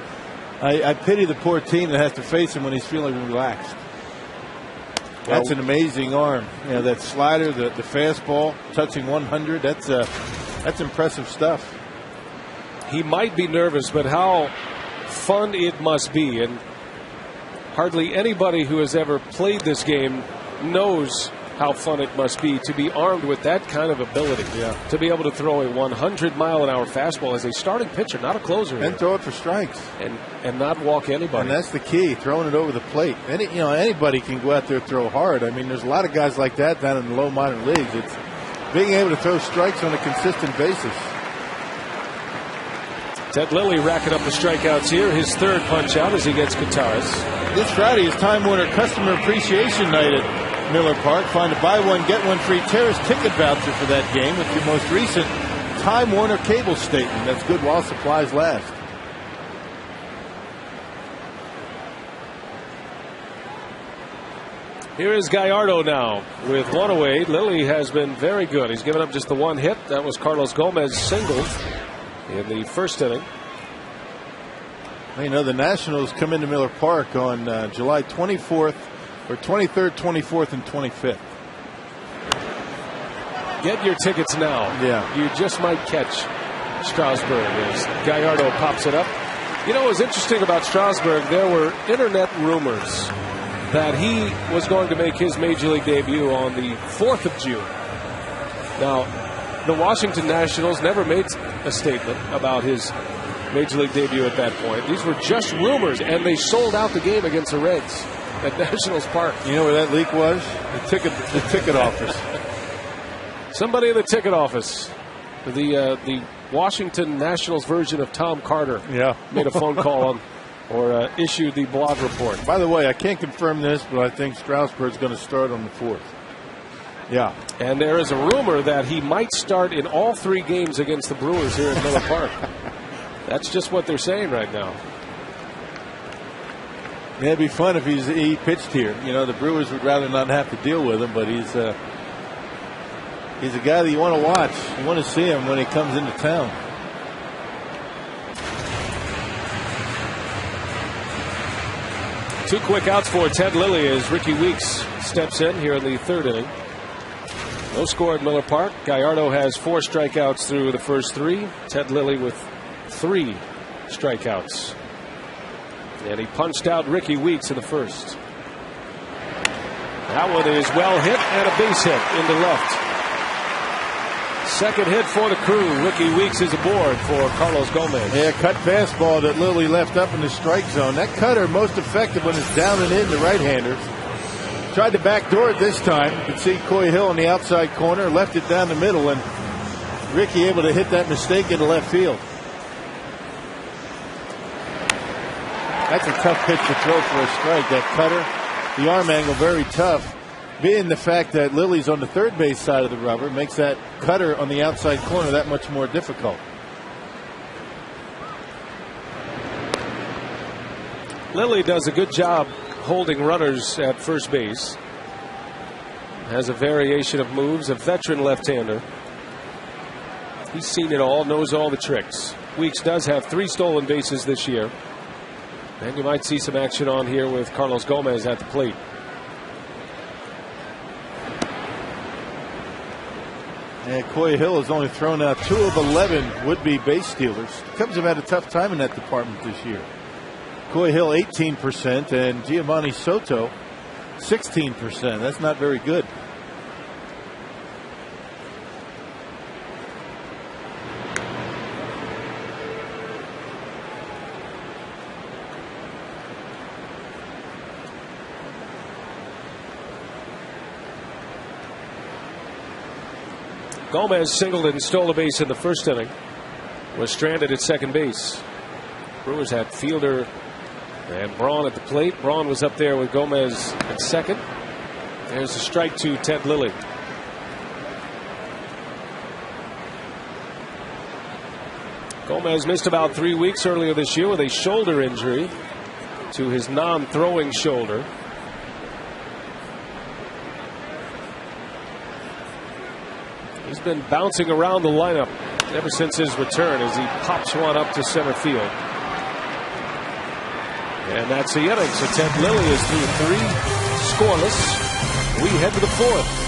I pity the poor team that has to face him when he's feeling relaxed. That's an amazing arm. That slider, the fastball, touching 100, that's impressive stuff. He might be nervous, but how fun it must be. And hardly anybody who has ever played this game knows how fun it must be to be armed with that kind of ability. To be able to throw a 100-mile-an-hour fastball as a starting pitcher, not a closer. And throw it for strikes. And not walk anybody. And that's the key, throwing it over the plate. Anybody can go out there and throw hard. I mean, there's a lot of guys like that down in the low minor leagues. It's being able to throw strikes on a consistent basis. Ted Lilly racking up the strikeouts here. His 3rd punch out as he gets Guitaras. This Friday is Time Warner Customer Appreciation Night at Miller Park. Find a buy one, get one free Terrace ticket voucher for that game with your most recent Time Warner cable statement. That's good while supplies last. Here is Gallardo now with 1 away. Lilly has been very good. He's given up just the 1 hit. That was Carlos Gomez singled in the 1st inning. The Nationals come into Miller Park on July 24th, or 23rd, 24th, and 25th. Get your tickets now. Yeah. You just might catch Strasburg as Gallardo pops it up. What was interesting about Strasburg, there were internet rumors that he was going to make his major league debut on the 4th of June. Now, the Washington Nationals never made a statement about his major league debut at that point. These were just rumors, and they sold out the game against the Reds at Nationals Park. You know where that leak was? The ticket office. Somebody in the ticket office. The Washington Nationals version of Tom Carter made a phone call on or issued the blog report. By the way, I can't confirm this, but I think Strasburg's going to start on the 4th. Yeah. And there is a rumor that he might start in all 3 games against the Brewers here at Miller Park. That's just what they're saying right now. Yeah, it'd be fun if he pitched here. The Brewers would rather not have to deal with him, but he's a guy that you want to watch. You want to see him when he comes into town. Two quick outs for Ted Lilly as Ricky Weeks steps in here in the 3rd inning. No score at Miller Park. Gallardo has 4 strikeouts through the first 3. Ted Lilly with 3 strikeouts. And he punched out Ricky Weeks in the 1st. That one is well hit and a base hit into left. 2nd hit for the Crew. Ricky Weeks is aboard for Carlos Gomez. Yeah, cut fastball that Lilly left up in the strike zone. That cutter most effective when it's down and in the right-handers. Tried to backdoor it this time. You can see Coy Hill on the outside corner, left it down the middle, and Ricky able to hit that mistake into left field. That's a tough pitch to throw for a strike. That cutter, the arm angle, very tough. Being the fact that Lilly's on the 3rd base side of the rubber makes that cutter on the outside corner that much more difficult. Lilly does a good job holding runners at first base. Has a variation of moves, a veteran left-hander. He's seen it all, knows all the tricks. Weeks does have 3 stolen bases this year. And you might see some action on here with Carlos Gomez at the plate. And Cory Hill has only thrown out 2 of 11 would-be base stealers. The Cubs have had a tough time in that department this year. Cory Hill 18% and Giovanni Soto 16%. That's not very good. Gomez singled and stole a base in the first inning. Was stranded at second base. Brewers had Fielder and Braun at the plate. Braun was up there with Gomez at second. There's a strike to Ted Lilly. Gomez missed about 3 weeks earlier this year with a shoulder injury to his non-throwing shoulder. He's been bouncing around the lineup ever since his return as he pops one up to center field. And that's the inning. So Ted Lilly is through 3 scoreless. We head to the 4th.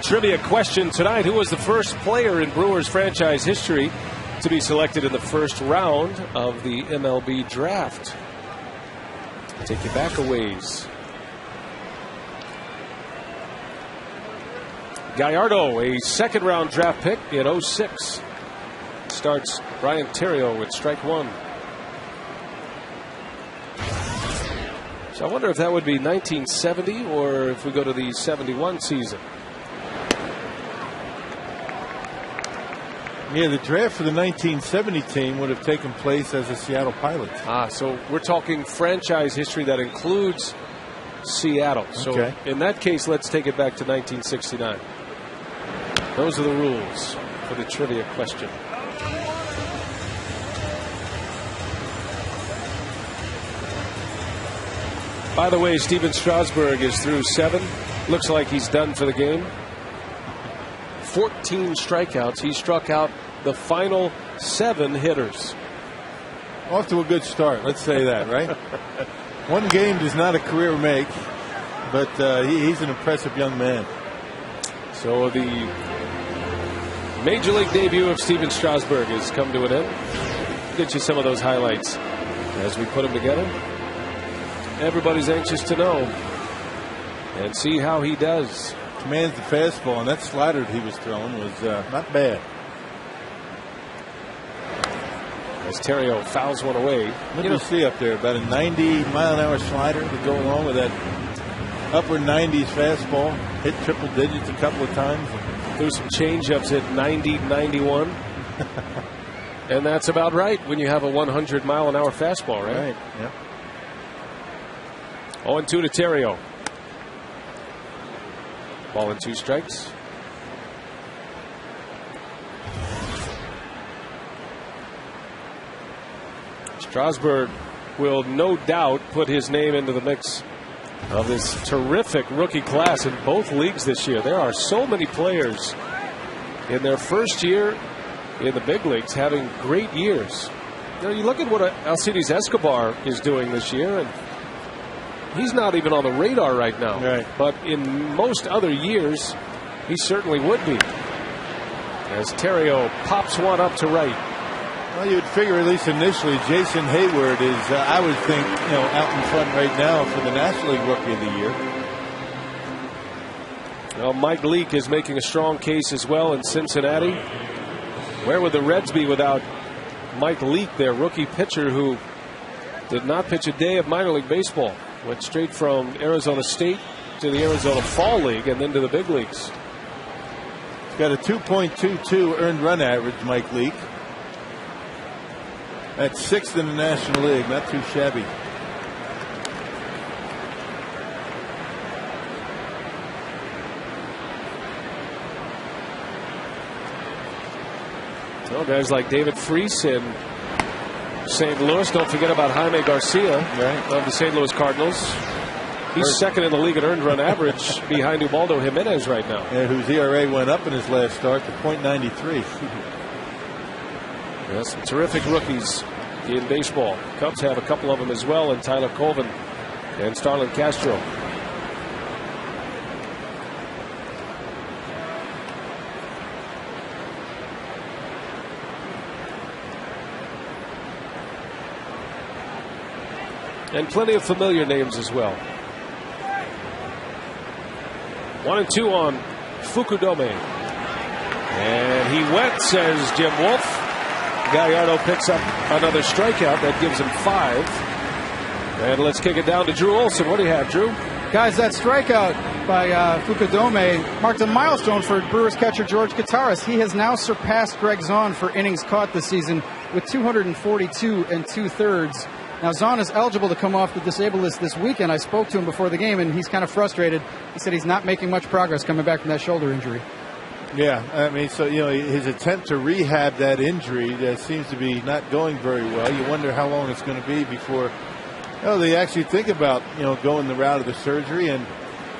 Trivia question tonight. Who was the first player in Brewers franchise history to be selected in the first round of the MLB draft? Take you back a ways. Gallardo, a second round draft pick in 06. Starts Brian Terrio with strike 1. So I wonder if that would be 1970 or if we go to the 71 season. Yeah, the draft for the 1970 team would have taken place as a Seattle Pilots. So we're talking franchise history that includes Seattle. So okay. In that case, let's take it back to 1969. Those are the rules for the trivia question. By the way, Steven Strasburg is through 7. Looks like he's done for the game. 14 strikeouts. He struck out the final 7 hitters. Off to a good start. Let's say that, right? One game does not a career make, but he's an impressive young man. So the major league debut of Steven Strasburg has come to an end. Get you some of those highlights as we put them together. Everybody's anxious to know and see how he does. Commands the fastball, and that slider that he was throwing was not bad. As Terrio fouls one away. What do you see up there? About a 90-mile-an-hour slider to go along with that upper 90s fastball. Hit triple digits a couple of times. Threw some changeups at 90, 91. And that's about right when you have a 100-mile-an-hour fastball, right? Right, yeah. 0-2 to Terrio. Ball and 2 strikes. Strasburg will no doubt put his name into the mix of this terrific rookie class in both leagues this year. There are so many players in their first year in the big leagues having great years. You know, you look at what Alcides Escobar is doing this year, and he's not even on the radar right now. Right. But in most other years, he certainly would be. As Terrio pops one up to right. Well, you would figure, at least initially, Jason Hayward is, I would think, out in front right now for the National League Rookie of the Year. Well, Mike Leake is making a strong case as well in Cincinnati. Where would the Reds be without Mike Leake, their rookie pitcher who did not pitch a day of minor league baseball? Went straight from Arizona State to the Arizona Fall League and then to the big leagues. He's got a 2.22 earned run average, Mike Leake. That's 6th in the National League, not too shabby. Well, guys like David Freese in St. Louis. Don't forget about Jaime Garcia of the St. Louis Cardinals. He's second in the league at earned run average behind Ubaldo Jimenez right now. Yeah, whose ERA went up in his last start to .93. Yeah, some terrific rookies in baseball. Cubs have a couple of them as well, and Tyler Colvin and Starlin Castro. And plenty of familiar names as well. 1-2 on Fukudome. And he went, says Jim Wolf. Gallardo picks up another strikeout. That gives him 5. And let's kick it down to Drew Olson. What do you have, Drew? Guys, that strikeout by Fukudome marked a milestone for Brewers catcher George Gataris. He has now surpassed Greg Zahn for innings caught this season with 242 2/3. Now, Zahn is eligible to come off the disabled list this weekend. I spoke to him before the game, and he's kind of frustrated. He said he's not making much progress coming back from that shoulder injury. Yeah, I mean, so, his attempt to rehab that injury seems to be not going very well. You wonder how long it's going to be before they actually think about, going the route of the surgery. And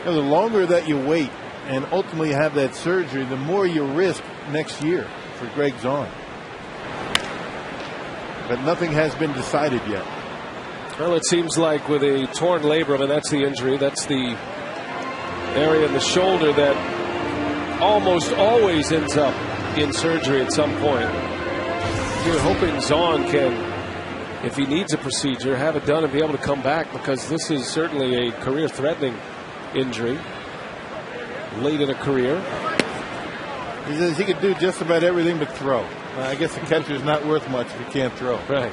the longer that you wait and ultimately have that surgery, the more you risk next year for Greg Zahn. But nothing has been decided yet. Well, it seems like with a torn labrum, and that's the injury, that's the area in the shoulder that almost always ends up in surgery at some point. You're hoping Zahn can, if he needs a procedure, have it done and be able to come back, because this is certainly a career-threatening injury late in a career. He says he could do just about everything but throw. I guess the catcher's not worth much if he can't throw. Right.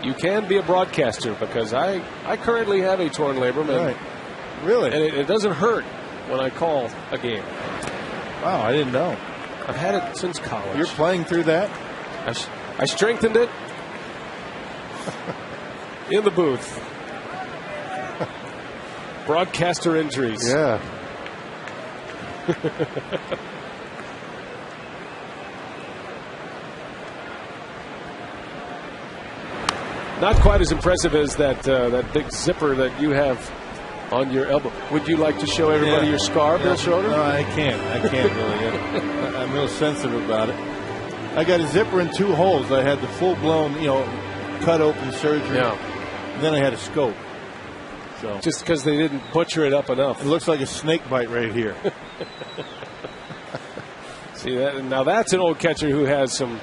You can be a broadcaster, because I currently have a torn labrum. Right. Really? And it doesn't hurt when I call a game. Wow, I didn't know. I've had it since college. You're playing through that? I strengthened it in the booth. Broadcaster injuries. Yeah. Not quite as impressive as that big zipper that you have on your elbow. Would you like to show everybody your scar, Bill Schroeder? No, I can't. I can't really. I'm real sensitive about it. I got a zipper in 2 holes. I had the full-blown, cut open surgery. Yeah. And then I had a scope. So just because they didn't butcher it up enough. It looks like a snake bite right here. See that? Now that's an old catcher who has some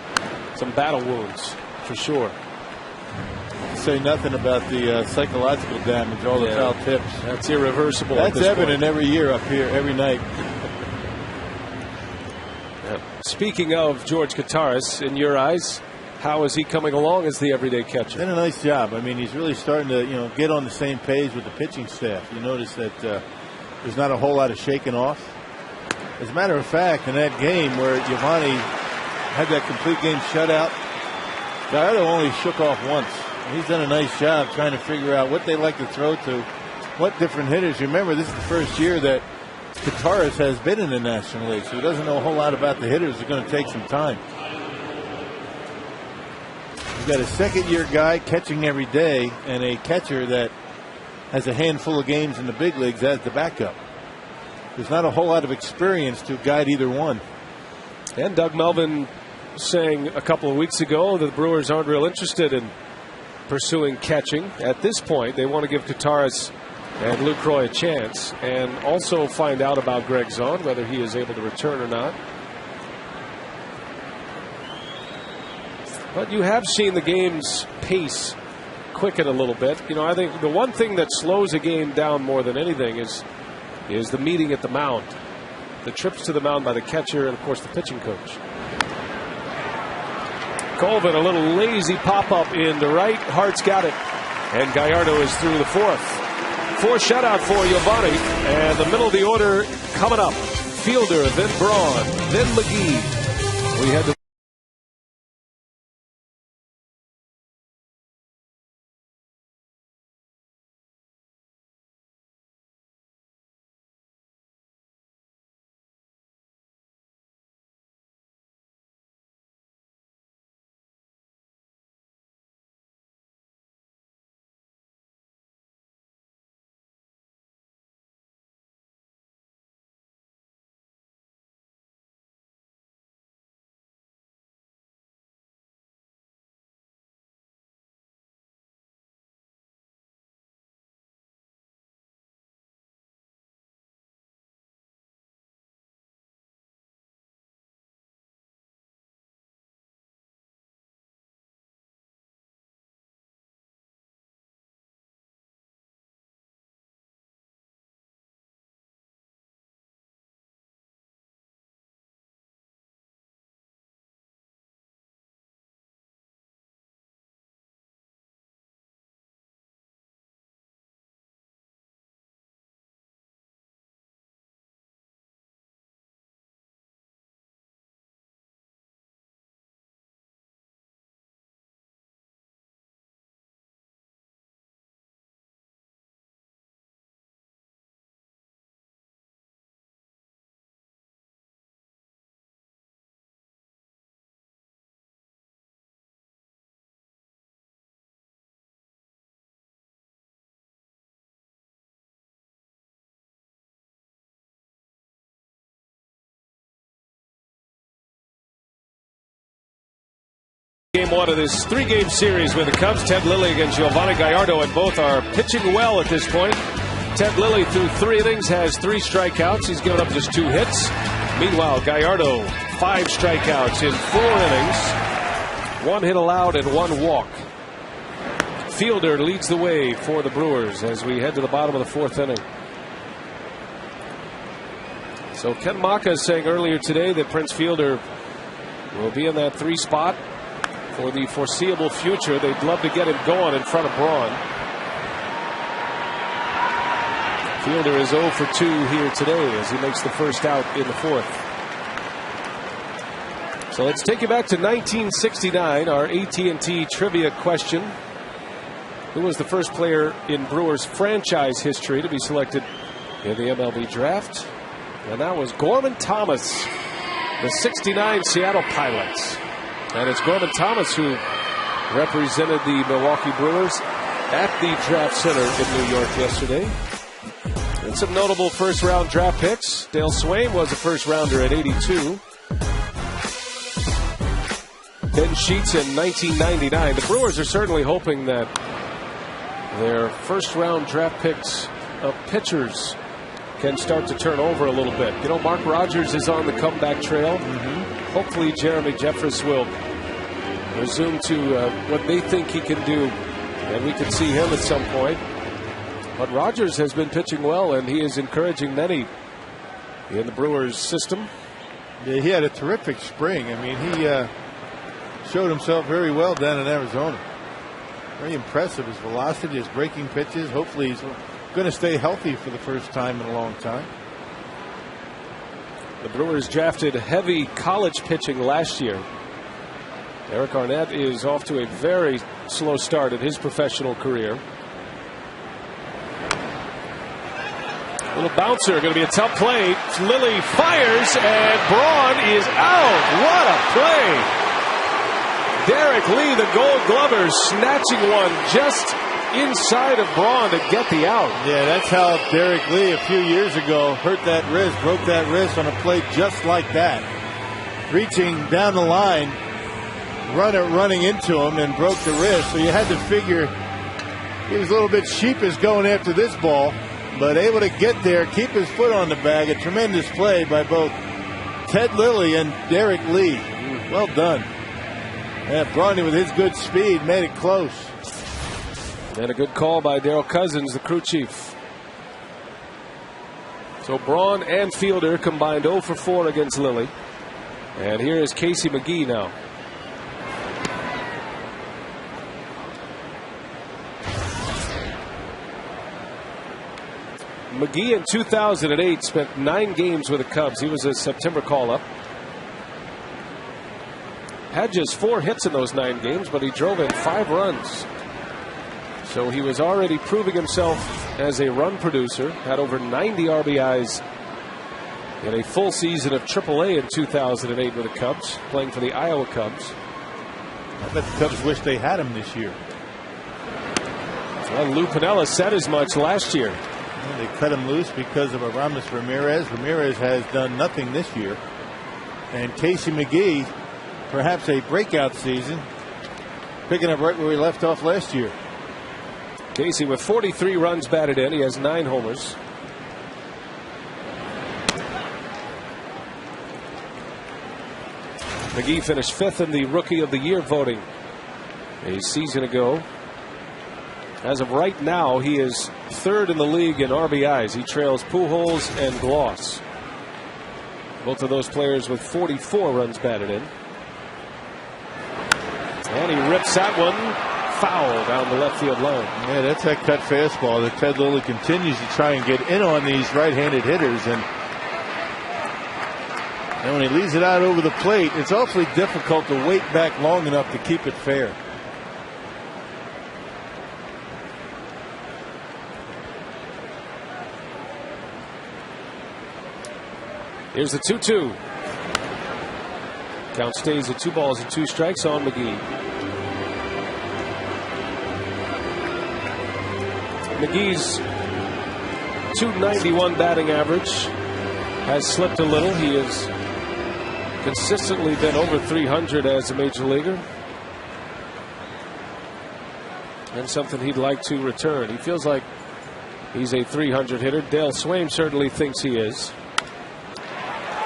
battle wounds for sure. Say nothing about the psychological damage, all the foul tips. That's irreversible. That's evident every year up here, every night. Speaking of George Gataris, in your eyes, how is he coming along as the everyday catcher? Did a nice job. I mean, he's really starting to get on the same page with the pitching staff. You notice that there's not a whole lot of shaking off. As a matter of fact, in that game where Giovanni had that complete game shutout, Gallardo only shook off once. He's done a nice job trying to figure out what they like to throw to what different hitters. You remember, this is the first year that Contreras has been in the National League, so he doesn't know a whole lot about the hitters. It's going to take some time. You've got a second-year guy catching every day and a catcher that has a handful of games in the big leagues as the backup. There's not a whole lot of experience to guide either one. And Doug Melvin saying a couple of weeks ago that the Brewers aren't real interested in pursuing catching at this point. They want to give Contreras and Lucroy a chance, and also find out about Greg Zahn, whether he is able to return or not. But you have seen the game's pace quicken a little bit. You know, I think the one thing that slows a game down more than anything is the meeting at the mound, the trips to the mound by the catcher, and of course the pitching coach. Colvin, a little lazy pop-up into right. Hart's got it, and Gallardo is through the fourth. 4 shutout for Giovanni, and the middle of the order coming up. Fielder, then Braun, then McGee. We had the game one of this 3-game series with the Cubs. Ted Lilly against Giovanni Gallardo, and both are pitching well at this point. Ted Lilly, through 3 innings, has 3 strikeouts. He's given up just 2 hits. Meanwhile, Gallardo, 5 strikeouts in 4 innings. 1 hit allowed and 1 walk. Fielder leads the way for the Brewers as we head to the bottom of the 4th inning. So Ken Maka is saying earlier today that Prince Fielder will be in that 3 spot for the foreseeable future. They'd love to get him going in front of Braun. Fielder is 0 for 2 here today as he makes the first out in the 4th. So let's take you back to 1969, our AT&T trivia question. Who was the first player in Brewers franchise history to be selected in the MLB draft? And that was Gorman Thomas, the '69 Seattle Pilots. And it's Gorman Thomas who represented the Milwaukee Brewers at the Draft Center in New York yesterday. And some notable first-round draft picks. Dale Swain was a first-rounder at 82. Ben Sheets in 1999. The Brewers are certainly hoping that their first-round draft picks of pitchers can start to turn over a little bit. You know, Mark Rogers is on the comeback trail. Hopefully Jeremy Jeffress will resume to what they think he can do, and we can see him at some point. But Rogers has been pitching well, and he is encouraging many in the Brewers system. Yeah, he had a terrific spring. I mean, he showed himself very well down in Arizona. Very impressive. His velocity, his breaking pitches. Hopefully he's going to stay healthy for the first time in a long time. The Brewers drafted heavy college pitching last year. Eric Arnett is off to a very slow start in his professional career. Little bouncer, going to be a tough play. Lilly fires, and Braun is out. What a play! Derek Lee, the Gold Glover, snatching one just inside of Braun to get the out. Yeah, that's how Derek Lee a few years ago hurt that wrist, broke that wrist on a play just like that. Reaching down the line, runner running into him and broke the wrist. So you had to figure he was a little bit sheepish going after this ball, but able to get there, keep his foot on the bag. A tremendous play by both Ted Lilly and Derek Lee. Well done. Yeah, Bronny with his good speed made it close. And a good call by Darryl Cousins, the crew chief. So Braun and Fielder combined 0 for 4 against Lilly. And here is Casey McGee now. McGee in 2008 spent 9 games with the Cubs. He was a September call-up. Had just 4 hits in those 9 games, but he drove in 5 runs. So he was already proving himself as a run producer. Had over 90 RBIs in a full season of AAA in 2008 with the Cubs, playing for the Iowa Cubs. I bet the Cubs wish they had him this year. Well, Lou Piniella said as much last year. They cut him loose because of Aramis Ramirez. Ramirez has done nothing this year. And Casey McGee, perhaps a breakout season, picking up right where he left off last year. Casey with 43 runs batted in. He has 9 homers. McGee finished 5th in the Rookie of the Year voting a season ago. As of right now, he is 3rd in the league in RBIs. He trails Pujols and Gloss. Both of those players with 44 runs batted in. And he rips that one foul down the left field line. Yeah, that's that cut fastball that Ted Lilly continues to try and get in on these right-handed hitters. And when he leaves it out over the plate, it's awfully difficult to wait back long enough to keep it fair. Here's the 2-2. Count stays at 2 balls and 2 strikes on McGee. McGee's .291 batting average has slipped a little. He has consistently been over 300 as a major leaguer, and something he'd like to return. He feels like he's a 300 hitter. Dale Swaim certainly thinks he is,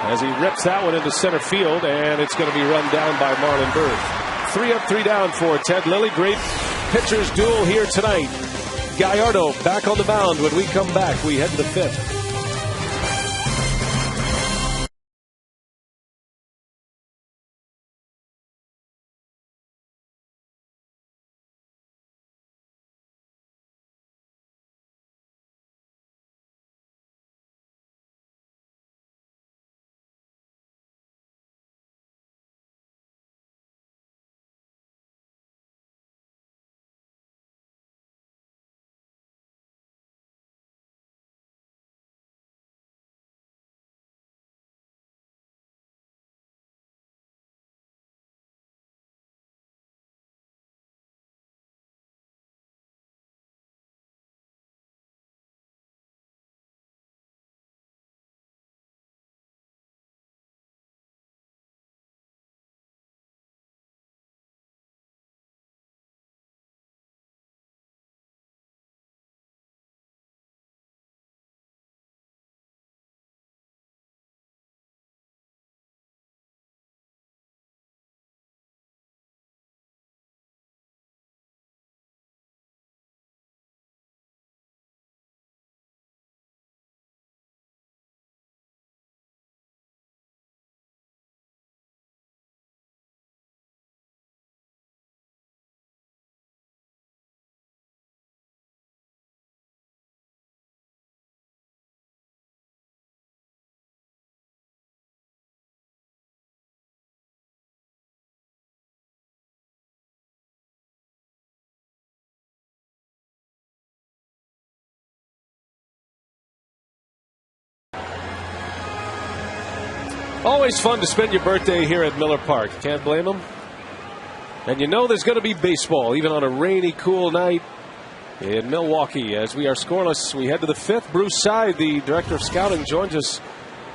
as he rips that one into center field, and it's going to be run down by Marlon Byrd. 3 up, 3 down for Ted Lilly. Great pitchers duel here tonight. Gallardo back on the mound. When we come back, we head to the 5th. Always fun to spend your birthday here at Miller Park. Can't blame them. And you know there's going to be baseball, even on a rainy, cool night in Milwaukee. As we are scoreless, we head to the fifth. Bruce Side, the director of scouting, joins us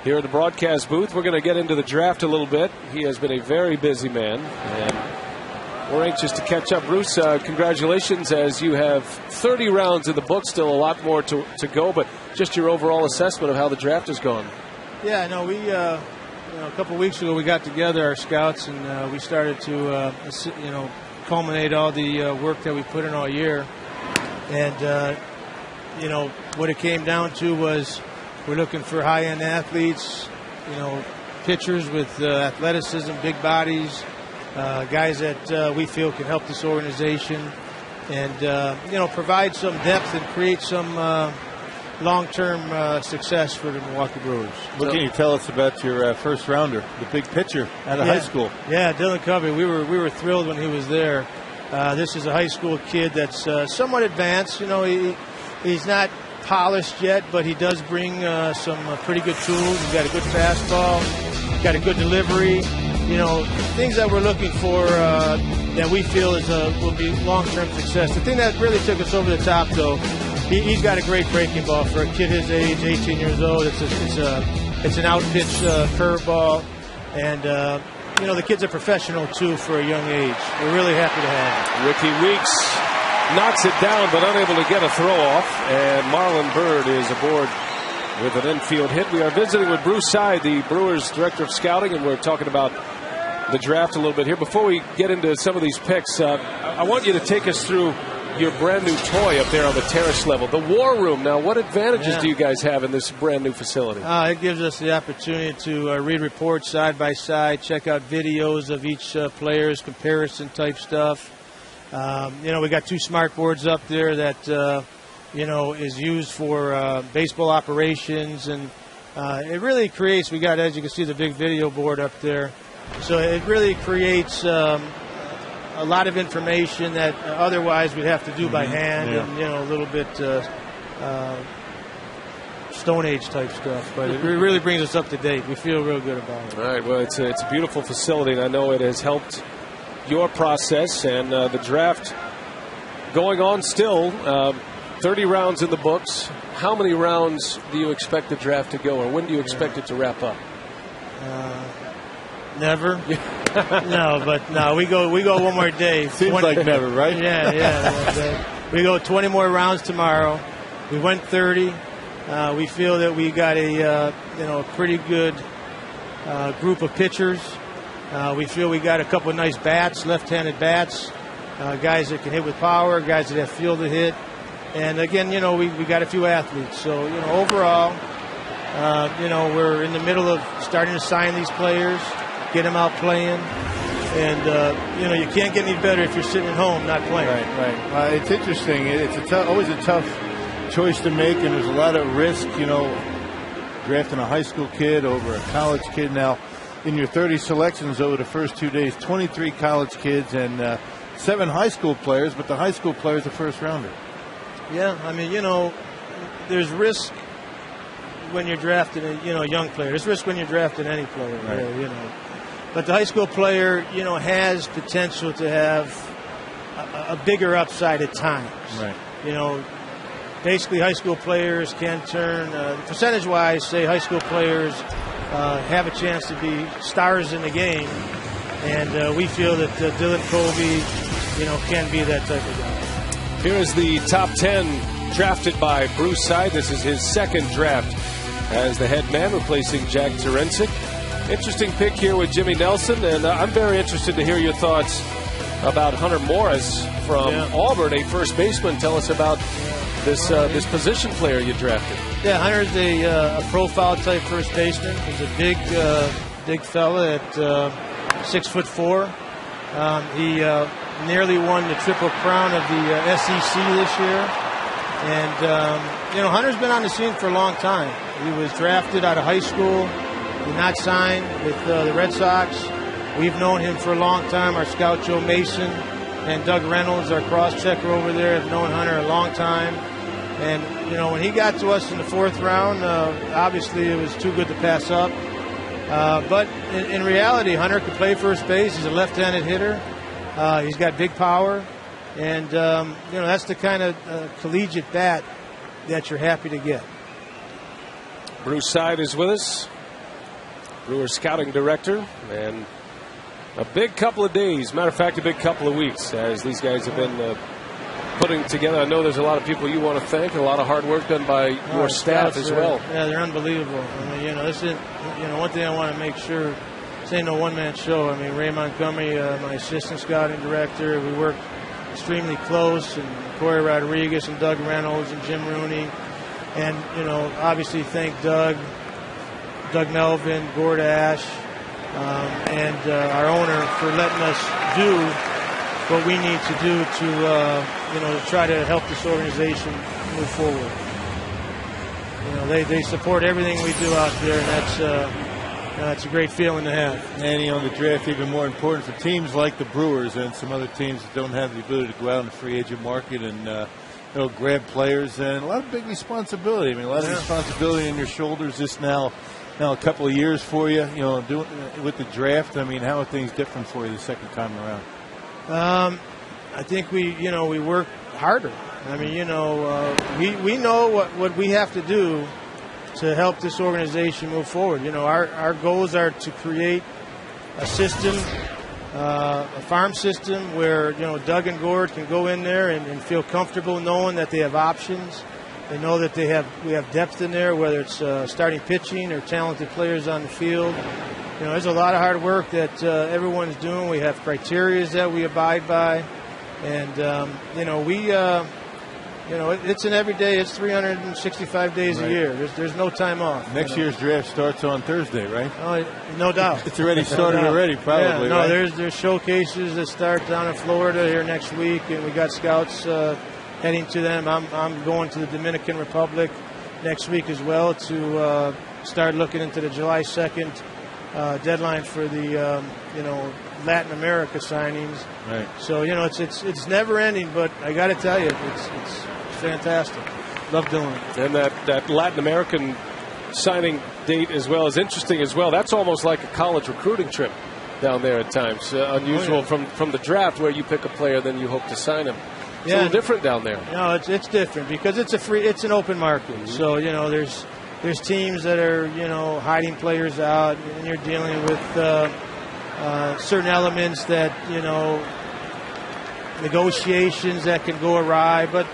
here at the broadcast booth. We're going to get into the draft a little bit. He has been a very busy man, and we're anxious to catch up. Bruce, congratulations, as you have 30 rounds in the book, still a lot more to go, but just your overall assessment of how the draft has gone. Yeah, no, we, a couple of weeks ago we got together, our scouts, and we started to, culminate all the work that we put in all year. And, what it came down to was we're looking for high-end athletes, pitchers with athleticism, big bodies, guys that we feel can help this organization and, provide some depth and create some long-term success for the Milwaukee Brewers. What can you tell us about your first rounder, the big pitcher out of high school? Yeah, Dylan Covey. We were thrilled when he was there. This is a high school kid that's somewhat advanced. He's not polished yet, but he does bring some pretty good tools. He's got a good fastball, got a good delivery. Things that we're looking for that we feel will be long-term success. The thing that really took us over the top, though, he's got a great breaking ball for a kid his age, 18 years old. It's an out-pitch curveball, and the kid's a professional too for a young age. We're really happy to have him. Ricky Weeks knocks it down, but unable to get a throw off, and Marlon Byrd is aboard with an infield hit. We are visiting with Bruce Side, the Brewers director of scouting, and we're talking about the draft a little bit here. Before we get into some of these picks, I want you to take us through your brand new toy up there on the terrace level, the War Room. Now, what advantages do you guys have in this brand new facility? It gives us the opportunity to read reports side by side, check out videos of each player's comparison type stuff. We got 2 smart boards up there that is used for baseball operations, and it really creates. We got, as you can see, the big video board up there, so it really creates a lot of information that otherwise we'd have to do by hand, and a little bit Stone Age type stuff. But it really brings us up to date. We feel real good about it. All right. Well, it's a beautiful facility, and I know it has helped your process and the draft going on still. 30 rounds in the books. How many rounds do you expect the draft to go, or when do you expect it to wrap up? Never. No, we go one more day. Seems like never, right? Yeah. We go 20 more rounds tomorrow. We went 30. We feel that we got a pretty good group of pitchers. We feel we got a couple of nice bats, left-handed bats, guys that can hit with power, guys that have feel to hit. And again, we got a few athletes. So, overall, we're in the middle of starting to sign these players, get them out playing. And, you can't get any better if you're sitting at home not playing. Right. It's interesting. It's always a tough choice to make, and there's a lot of risk, drafting a high school kid over a college kid. Now, in your 30 selections over the first 2 days, 23 college kids and 7 high school players, but the high school player is the first rounder. Yeah, I mean, there's risk when you're drafting a young player. There's risk when you're drafting any player, really, But the high school player, has potential to have a bigger upside at times. Right. Basically high school players can turn, percentage-wise, say high school players have a chance to be stars in the game. And we feel that Dylan Covey, can be that type of guy. Here is the top 10 drafted by Bruce Side. This is his second draft as the head man, replacing Jack Terensic. Interesting pick here with Jimmy Nelson, and I'm very interested to hear your thoughts about Hunter Morris from Auburn, a first baseman. Tell us about this position player you drafted. Yeah, Hunter's a profile type first baseman. He's a big fella at 6'4". He nearly won the Triple Crown of the SEC this year. And, Hunter's been on the scene for a long time. He was drafted out of high school, did not sign with the Red Sox. We've known him for a long time. Our scout Joe Mason and Doug Reynolds, our cross-checker over there, have known Hunter a long time. And, when he got to us in the 4th round, obviously it was too good to pass up. But in reality, Hunter can play first base. He's a left-handed hitter. He's got big power. And, that's the kind of collegiate bat that you're happy to get. Bruce Side is with us, Brewers scouting director, and a big couple of days, matter of fact, a big couple of weeks, as these guys have been putting together. I know there's a lot of people you want to thank, a lot of hard work done by your staff as well. Yeah, they're unbelievable. I mean, this isn't, one thing I want to make sure, this ain't no one-man show. I mean, Ray Montgomery, my assistant scouting director, we work extremely close, and Corey Rodriguez and Doug Reynolds and Jim Rooney. And, obviously thank Doug Melvin, Gord Ash, and our owner for letting us do what we need to do to try to help this organization move forward. They support everything we do out there, and that's a great feeling to have. And the draft even more important for teams like the Brewers and some other teams that don't have the ability to go out in the free agent market and grab players, and a lot of big responsibility. I mean, a lot of responsibility on your shoulders. This now a couple of years for you. Doing with the draft. I mean, how are things different for you the second time around? I think we work harder. I mean, we know what we have to do to help this organization move forward. Our goals are to create a system, a farm system where, Doug and Gord can go in there and feel comfortable knowing that they have options. They know that we have depth in there, whether it's starting pitching or talented players on the field. There's a lot of hard work that everyone's doing. We have criteria that we abide by. And, it's an everyday. It's 365 days a year. There's no time off. Next year's draft starts on Thursday, right? Oh, no doubt. It's already started already, probably. Yeah, right? There's showcases that start down in Florida here next week, and we got scouts heading to them. I'm going to the Dominican Republic next week as well to start looking into the July 2nd deadline for the Latin America signings. Right. So it's never ending, but I got to tell you, it's fantastic. Love doing it. And that Latin American signing date as well is interesting as well. That's almost like a college recruiting trip down there at times. Unusual from the draft where you pick a player, then you hope to sign him. It's a little different down there. No, it's different because it's an open market. Mm-hmm. So there's teams that are hiding players out, and you're dealing with certain elements that negotiations that can go awry. But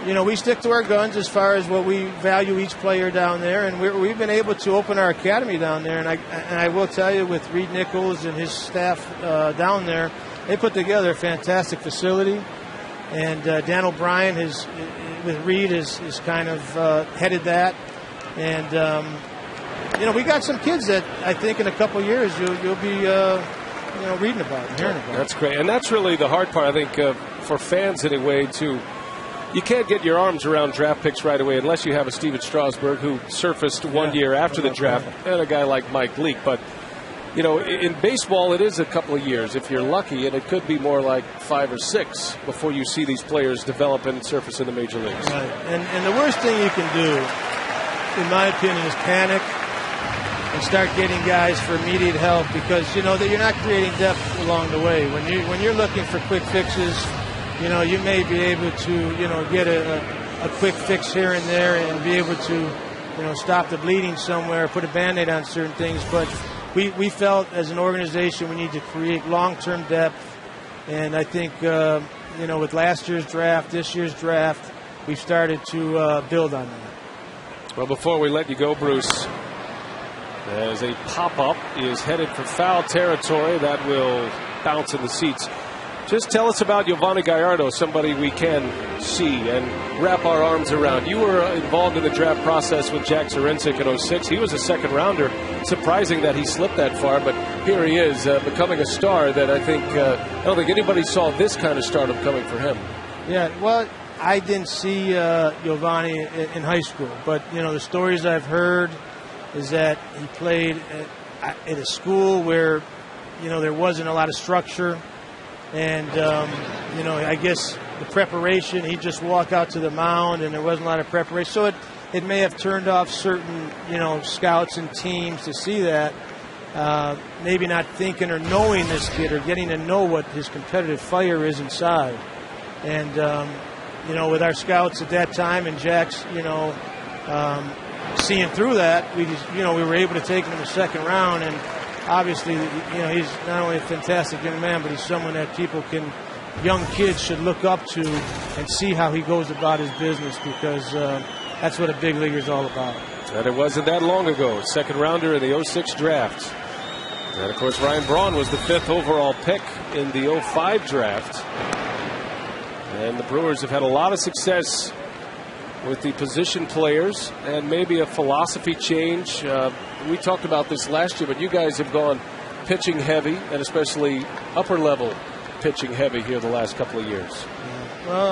we stick to our guns as far as what we value each player down there, and we've been able to open our academy down there. And I will tell you, with Reed Nichols and his staff down there, they put together a fantastic facility. And Dan O'Brien with Reed is kind of headed that. And we got some kids that I think in a couple of years you'll be reading about and hearing about. That's great, and that's really the hard part, I think, for fans anyway. You can't get your arms around draft picks right away unless you have a Steven Strasburg who surfaced one year after the draft, and a guy like Mike Leake. But in baseball, it is a couple of years if you're lucky, and it could be more like 5 or 6 before you see these players develop and surface in the major leagues. Right. And the worst thing you can do, in my opinion, is panic and start getting guys for immediate help because that you're not creating depth along the way. When you're looking for quick fixes, you may be able to get a quick fix here and there and be able to stop the bleeding somewhere, put a Band-Aid on certain things. But we felt as an organization we need to create long-term depth, and I think with last year's draft, this year's draft, we've started to build on that. Well, before we let you go, Bruce, as a pop-up is headed for foul territory, that will bounce in the seats. Just tell us about Giovanni Gallardo, somebody we can see and wrap our arms around. You were involved in the draft process with Jack Zarincic in 06. He was a second rounder. Surprising that he slipped that far, but here he is becoming a star that I don't think anybody saw this kind of stardom coming for him. Yeah, well, I didn't see Giovanni in high school, but the stories I've heard is that he played at a school where there wasn't a lot of structure. And, I guess the preparation, he'd just walk out to the mound and there wasn't a lot of preparation. So it it may have turned off certain, scouts and teams to see that. Maybe not thinking or knowing this kid or getting to know what his competitive fire is inside. And, with our scouts at that time and Jack's, seeing through that, we were able to take him in the second round. And obviously, he's not only a fantastic young man, but he's someone that young kids should look up to and see how he goes about his business, because that's what a big leaguer is all about. And it wasn't that long ago, second rounder in the 06 draft. And of course, Ryan Braun was the 5th overall pick in the 05 draft. And the Brewers have had a lot of success with the position players and maybe a philosophy change. We talked about this last year, but you guys have gone pitching heavy, and especially upper level pitching heavy here the last couple of years. Well,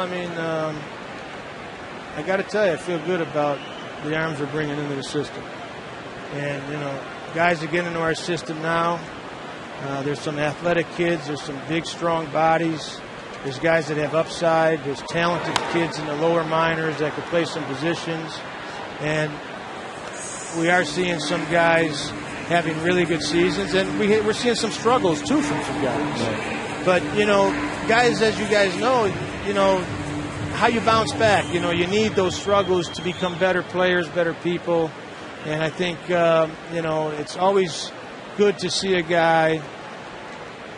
I got to tell you, I feel good about the arms we're bringing into the system. And, guys are getting into our system now. There's some athletic kids. There's some big, strong bodies. There's guys that have upside. There's talented kids in the lower minors that could play some positions. And we are seeing some guys having really good seasons. And we're seeing some struggles, too, from some guys. Right. But, guys, as you guys know, how you bounce back. You need those struggles to become better players, better people. And I think, it's always good to see a guy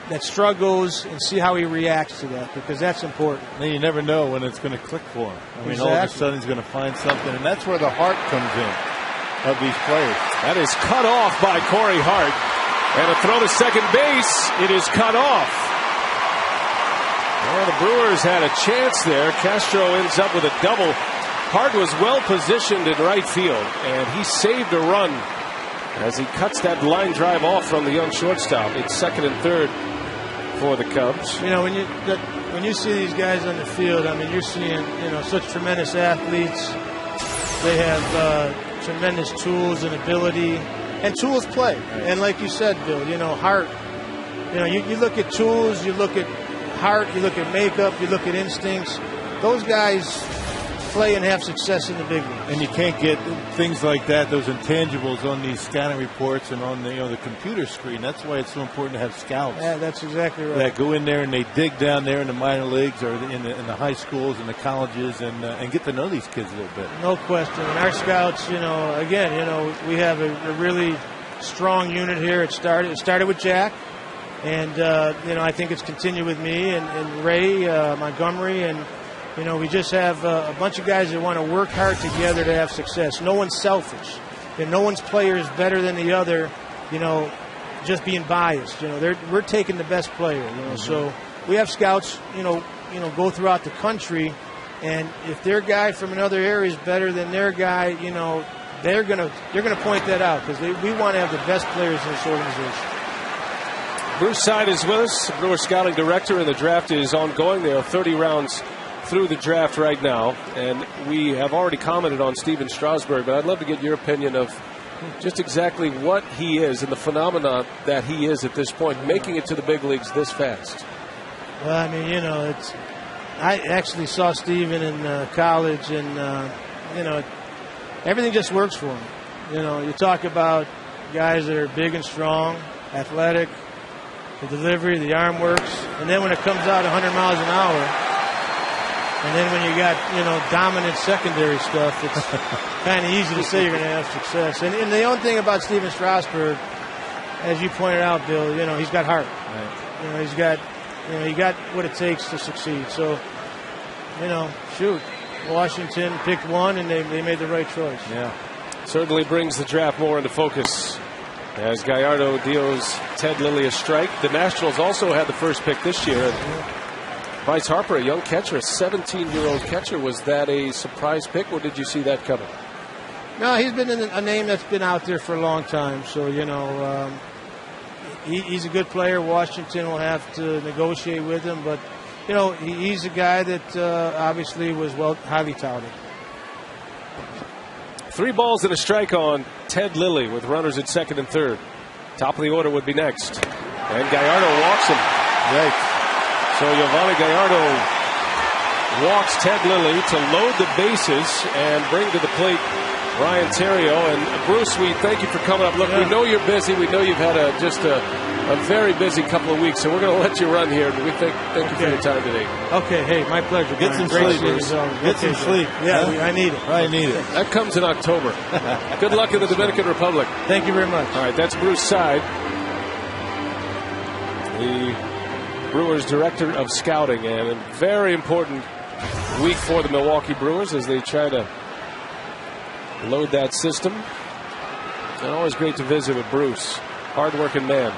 that struggles and see how he reacts to that, because that's important. And you never know when it's going to click for him. Exactly. All of a sudden he's going to find something, and that's where the heart comes in of these players. That is cut off by Cory Hart. And a throw to second base. It is cut off. Well, the Brewers had a chance there. Castro ends up with a double. Hart was well positioned in right field, and he saved a run as he cuts that line drive off from the young shortstop. It's second and third for the Cubs. When you see these guys on the field, you're seeing such tremendous athletes. They have tremendous tools and ability, and tools play. And like you said, Bill, Hart. You look at tools, you look at heart, you look at makeup, you look at instincts. Those guys play and have success in the big leagues. And you can't get things like that, those intangibles, on these scouting reports and on the computer screen. That's why it's so important to have scouts. Yeah, that's exactly right. That go in there and they dig down there in the minor leagues or in the high schools and the colleges and get to know these kids a little bit. No question. And our scouts, we have a really strong unit here. It started with Jack. And, I think it's continued with me and Ray Montgomery. And, we just have a bunch of guys that want to work hard together to have success. No one's selfish. And no one's player is better than the other, just being biased. We're taking the best player, Mm-hmm. So we have scouts, go throughout the country. And if their guy from another area is better than their guy, they're gonna point that out, because we want to have the best players in this organization. Bruce Side is with us, Brewer scouting director, and the draft is ongoing. There are 30 rounds through the draft right now, and we have already commented on Steven Strasburg, but I'd love to get your opinion of just exactly what he is and the phenomenon that he is at this point, making it to the big leagues this fast. Well, I actually saw Steven in college, and everything just works for him. You talk about guys that are big and strong, athletic, the delivery, the arm works, and then when it comes out 100 miles an hour, and then when you got, dominant secondary stuff, it's kind of easy to say you're going to have success. And the only thing about Steven Strasburg, as you pointed out, Bill, he's got heart. Right. He got what it takes to succeed. So, Washington picked one, and they made the right choice. Yeah. Certainly brings the draft more into focus as Gallardo deals Ted Lilly a strike. The Nationals also had the first pick this year. Bryce Harper, a young catcher, a 17-year-old catcher. Was that a surprise pick, or did you see that coming? No, he's been a name that's been out there for a long time. So, he's a good player. Washington will have to negotiate with him. But, he's a guy that obviously was highly touted. 3 balls and a strike on Ted Lilly with runners at second and third. Top of the order would be next. And Gallardo walks him. Right. So Yovani Gallardo walks Ted Lilly to load the bases and bring to the plate Ryan Theriot. And Bruce, we thank you for coming up. Look, we know you're busy. We know you've had a very busy couple of weeks, so we're going to let you run here. We thank you for your time today. Okay, hey, my pleasure. Get some sleep. Get some sleep. Yeah, I need it. I need it. That comes in October. Good luck in the Dominican Republic. Thank you very much. All right, that's Bruce Side, the Brewers Director of Scouting, and a very important week for the Milwaukee Brewers as they try to load that system. And always great to visit with Bruce, hard-working man.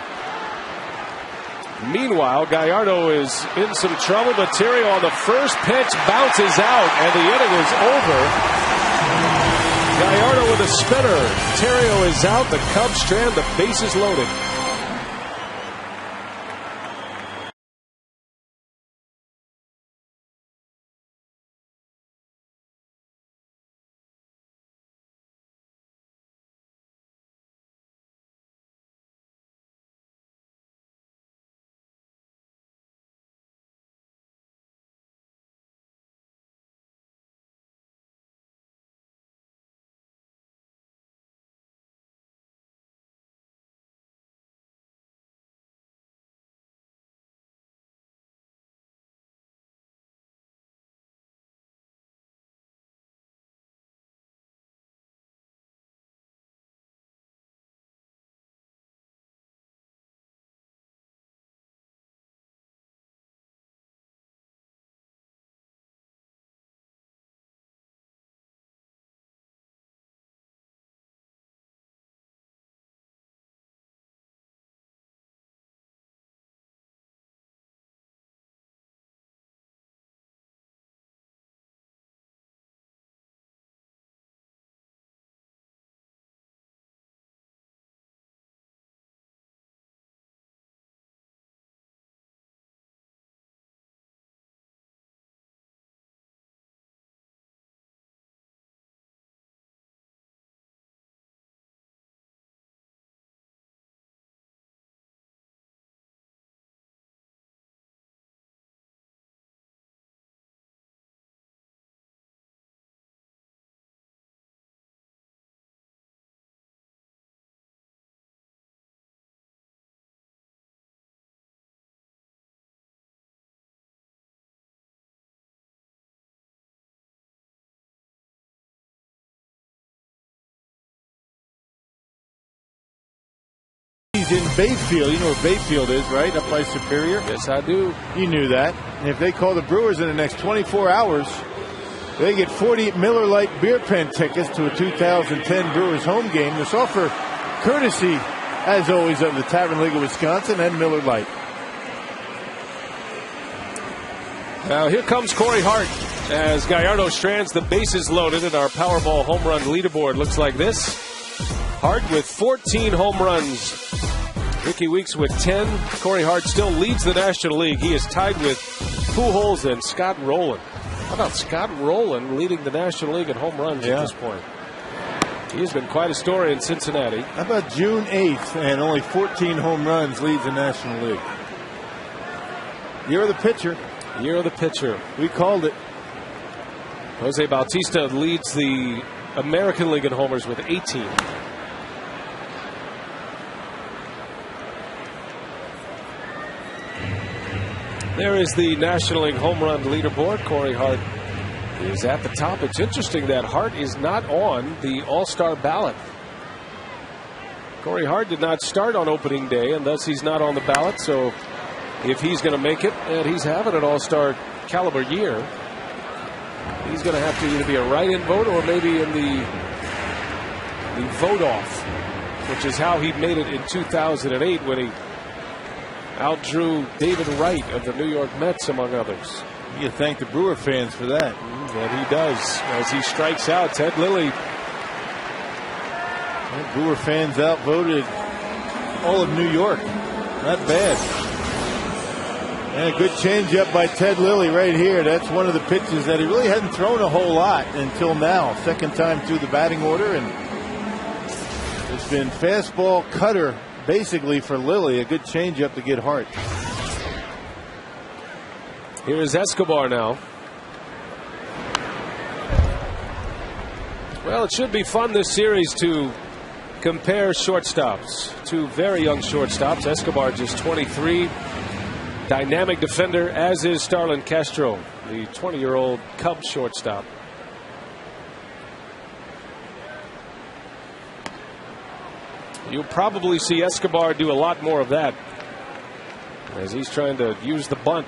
Meanwhile, Gallardo is in some trouble, but Theriot on the first pitch bounces out, and the inning is over. Gallardo with a spinner. Theriot is out. The Cubs strand. The bases loaded. In Bayfield, you know where Bayfield is, right? Up by Superior. Yes, I do. You knew that. And if they call the Brewers in the next 24 hours, they get 40 Miller Lite beer pen tickets to a 2010 Brewers home game. This offer courtesy, as always, of the Tavern League of Wisconsin and Miller Lite. Now here comes Cory Hart as Gallardo strands the bases loaded, and our Powerball home run leaderboard looks like this. Hart with 14 home runs. Ricky Weeks with 10. Cory Hart still leads the National League. He is tied with Pujols and Scott Rowland. How about Scott Rowland leading the National League in home runs at this point? He has been quite a story in Cincinnati. How about June 8th and only 14 home runs leads the National League? Year of the pitcher. Year of the pitcher. We called it. Jose Bautista leads the American League in homers with 18. There is the National League home run leaderboard. Cory Hart is at the top. It's interesting that Hart is not on the All-Star ballot. Cory Hart did not start on opening day, and thus he's not on the ballot. So if he's going to make it, and he's having an All-Star caliber year, he's going to have to either be a write-in vote or maybe in the vote-off, which is how he made it in 2008 when he outdrew David Wright of the New York Mets, among others. You thank the Brewer fans for that. And he does, as he strikes out Ted Lilly. Well, Brewer fans outvoted all of New York. Not bad. And a good changeup by Ted Lilly right here. That's one of the pitches that he really hadn't thrown a whole lot until now. Second time through the batting order, and it's been fastball cutter basically for Lilly. A good changeup to get Hart. Here is Escobar now. Well, it should be fun this series to compare shortstops. Two very young shortstops. Escobar just 23. Dynamic defender, as is Starlin Castro, the 20-year-old Cubs shortstop. You'll probably see Escobar do a lot more of that as he's trying to use the bunt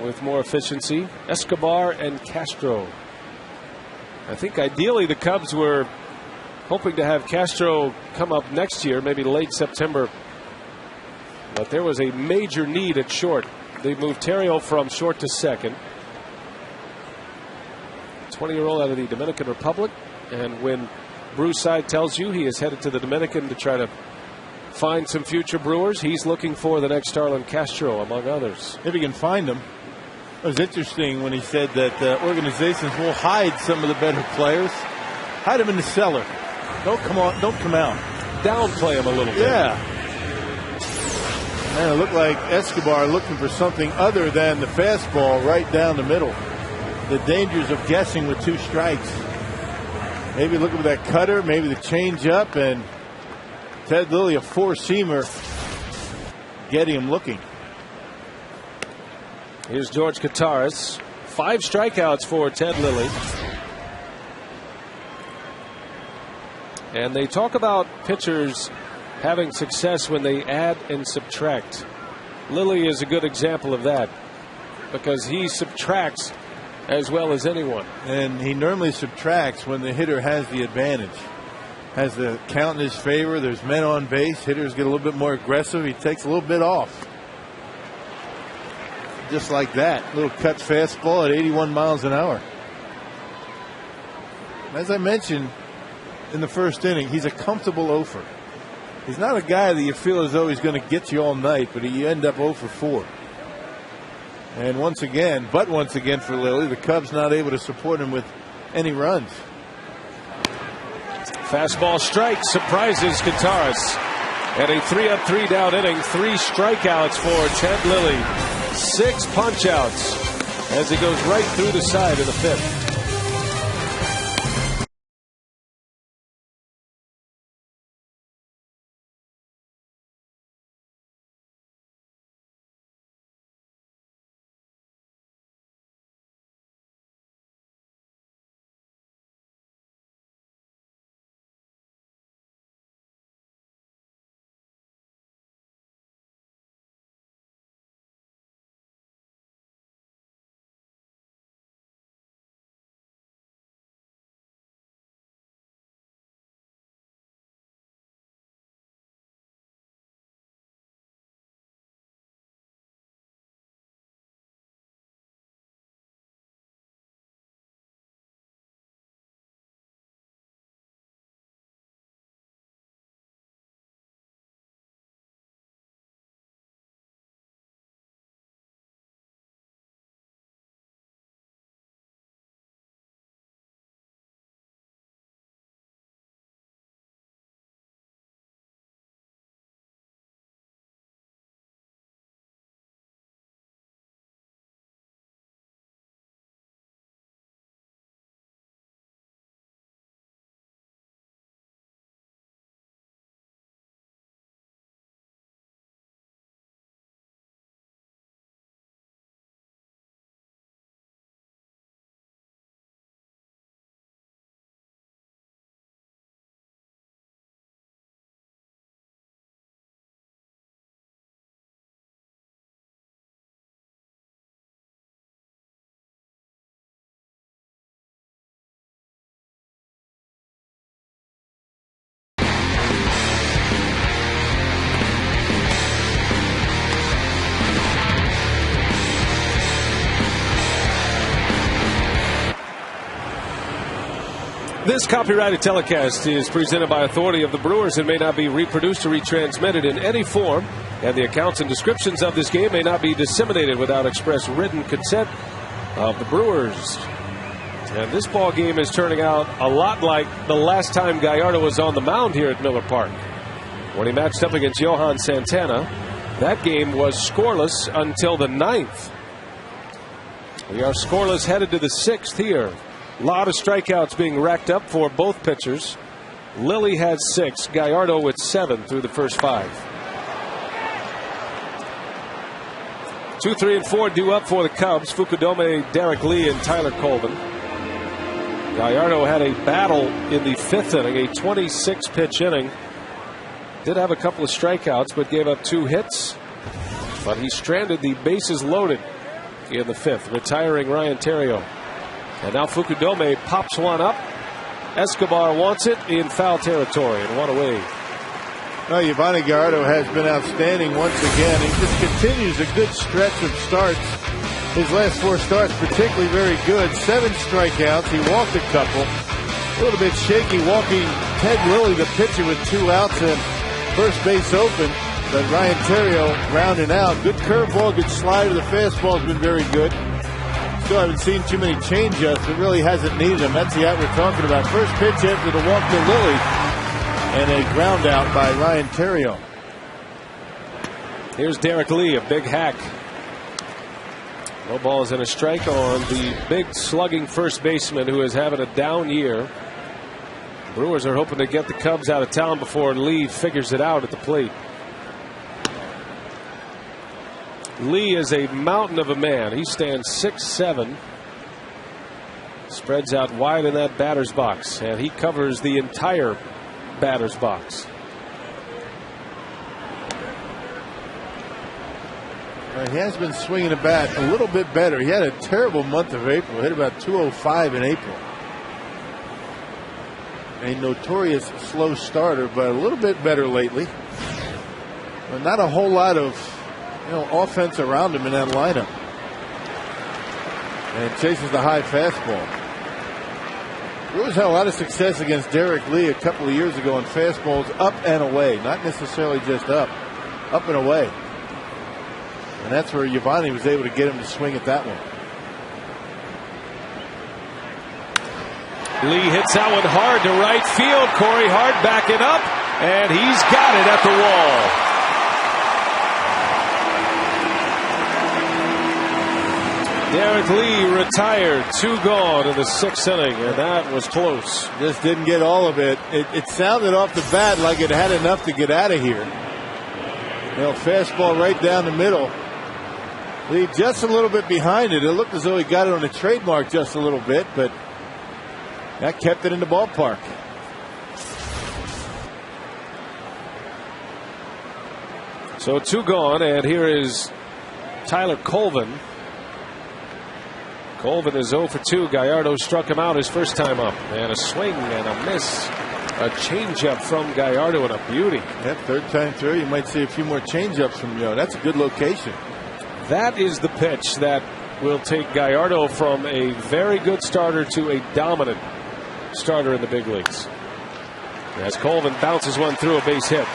with more efficiency. Escobar and Castro. I think ideally the Cubs were hoping to have Castro come up next year, maybe late September. But there was a major need at short. They moved Terrio from short to second. 20-year-old out of the Dominican Republic. And when Brew side tells you he is headed to the Dominican to try to find some future Brewers, he's looking for the next Starlin Castro, among others. If he can find them. It was interesting when he said that organizations will hide some of the better players. Hide them in the cellar. Don't come out. Downplay them a little bit. Yeah. Man, it looked like Escobar looking for something other than the fastball right down the middle. The dangers of guessing with 2 strikes. Maybe looking for that cutter, maybe the changeup, and Ted Lilly, a 4-seamer, getting him looking. Here's George Kataris. 5 strikeouts for Ted Lilly. And they talk about pitchers having success when they add and subtract. Lilly is a good example of that because he subtracts as well as anyone. And he normally subtracts when the hitter has the advantage. Has the count in his favor. There's men on base. Hitters get a little bit more aggressive. He takes a little bit off. Just like that. Little cut fastball at 81 miles an hour. As I mentioned in the first inning, he's a comfortable offer. He's not a guy that you feel as though he's going to get you all night, but you end up 0 for 4. And once again for Lilly, the Cubs not able to support him with any runs. Fastball strike surprises Kataris. And a 3-up, 3-down inning, 3 strikeouts for Ted Lilly. 6 punch-outs as he goes right through the side of the 5th. This copyrighted telecast is presented by authority of the Brewers and may not be reproduced or retransmitted in any form, and the accounts and descriptions of this game may not be disseminated without express written consent of the Brewers. And this ball game is turning out a lot like the last time Gallardo was on the mound here at Miller Park. When he matched up against Johan Santana, that game was scoreless until the 9th. We are scoreless headed to the 6th here A lot of strikeouts being racked up for both pitchers. Lilly had 6, Gallardo with 7 through the first 5. 2, 3, and 4 due up for the Cubs. Fukudome, Derek Lee, and Tyler Colvin. Gallardo had a battle in the 5th inning, a 26-pitch inning. Did have a couple of strikeouts, but gave up 2 hits. But he stranded the bases loaded in the 5th, retiring Ryan Theriot. And now Fukudome pops one up. Escobar wants it in foul territory and 1 away. Well, Yovani Gallardo has been outstanding once again. He just continues a good stretch of starts. His last 4 starts particularly very good. 7 strikeouts. He walked a couple. A little bit shaky walking Ted Lilly, the pitcher, with 2 outs and first base open. But Ryan Theriot rounding out. Good curveball, good slider. The fastball's been very good. Still haven't seen too many changeups. It really hasn't needed them. That's the out we're talking about. First pitch after the walk to Lilly. And a ground out by Ryan Theriot. Here's Derek Lee, a big hack. No balls and a strike on the big slugging first baseman who is having a down year. Brewers are hoping to get the Cubs out of town before Lee figures it out at the plate. Lee is a mountain of a man. He stands 6'7". Spreads out wide in that batter's box, and he covers the entire batter's box. He has been swinging the bat a little bit better. He had a terrible month of April. Hit about 205 in April. A notorious slow starter, but a little bit better lately. But not a whole lot of offense around him in that lineup. And chases the high fastball. Brewers had a lot of success against Derek Lee a couple of years ago on fastballs up and away. Not necessarily just up and away. And that's where Yovani was able to get him to swing at that one. Lee hits that one hard to right field. Cory Hart backing up, and he's got it at the wall. Derek Lee retired, 2 gone in the 6th inning, and that was close. Just didn't get all of it. It sounded off the bat like it had enough to get out of here. Fastball right down the middle. Lee just a little bit behind it. It looked as though he got it on the trademark just a little bit, but that kept it in the ballpark. So 2 gone, and here is Tyler Colvin. Colvin is 0 for 2. Gallardo struck him out his first time up. And a swing and a miss. A changeup from Gallardo and a beauty. That 3rd time through, you might see a few more changeups from That's a good location. That is the pitch that will take Gallardo from a very good starter to a dominant starter in the big leagues. As Colvin bounces one through a base hit.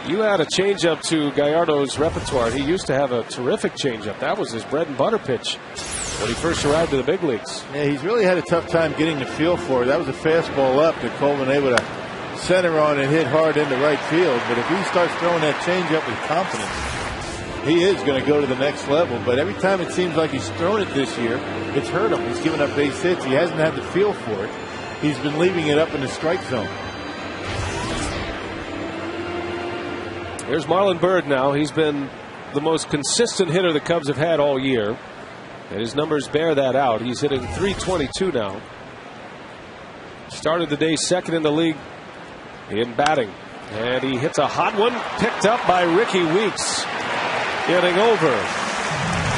You add a changeup to Gallardo's repertoire. He used to have a terrific changeup. That was his bread and butter pitch when he first arrived to the big leagues. Yeah, he's really had a tough time getting the feel for it. That was a fastball up that Colvin able to center on and hit hard into right field. But if he starts throwing that changeup with confidence, he is going to go to the next level. But every time it seems like he's thrown it this year, it's hurt him. He's given up base hits. He hasn't had the feel for it. He's been leaving it up in the strike zone. Here's Marlon Byrd now. He's been the most consistent hitter the Cubs have had all year. And his numbers bear that out. He's hitting .322 now. Started the day 2nd in the league in batting. And he hits a hot one, picked up by Ricky Weeks. Inning over.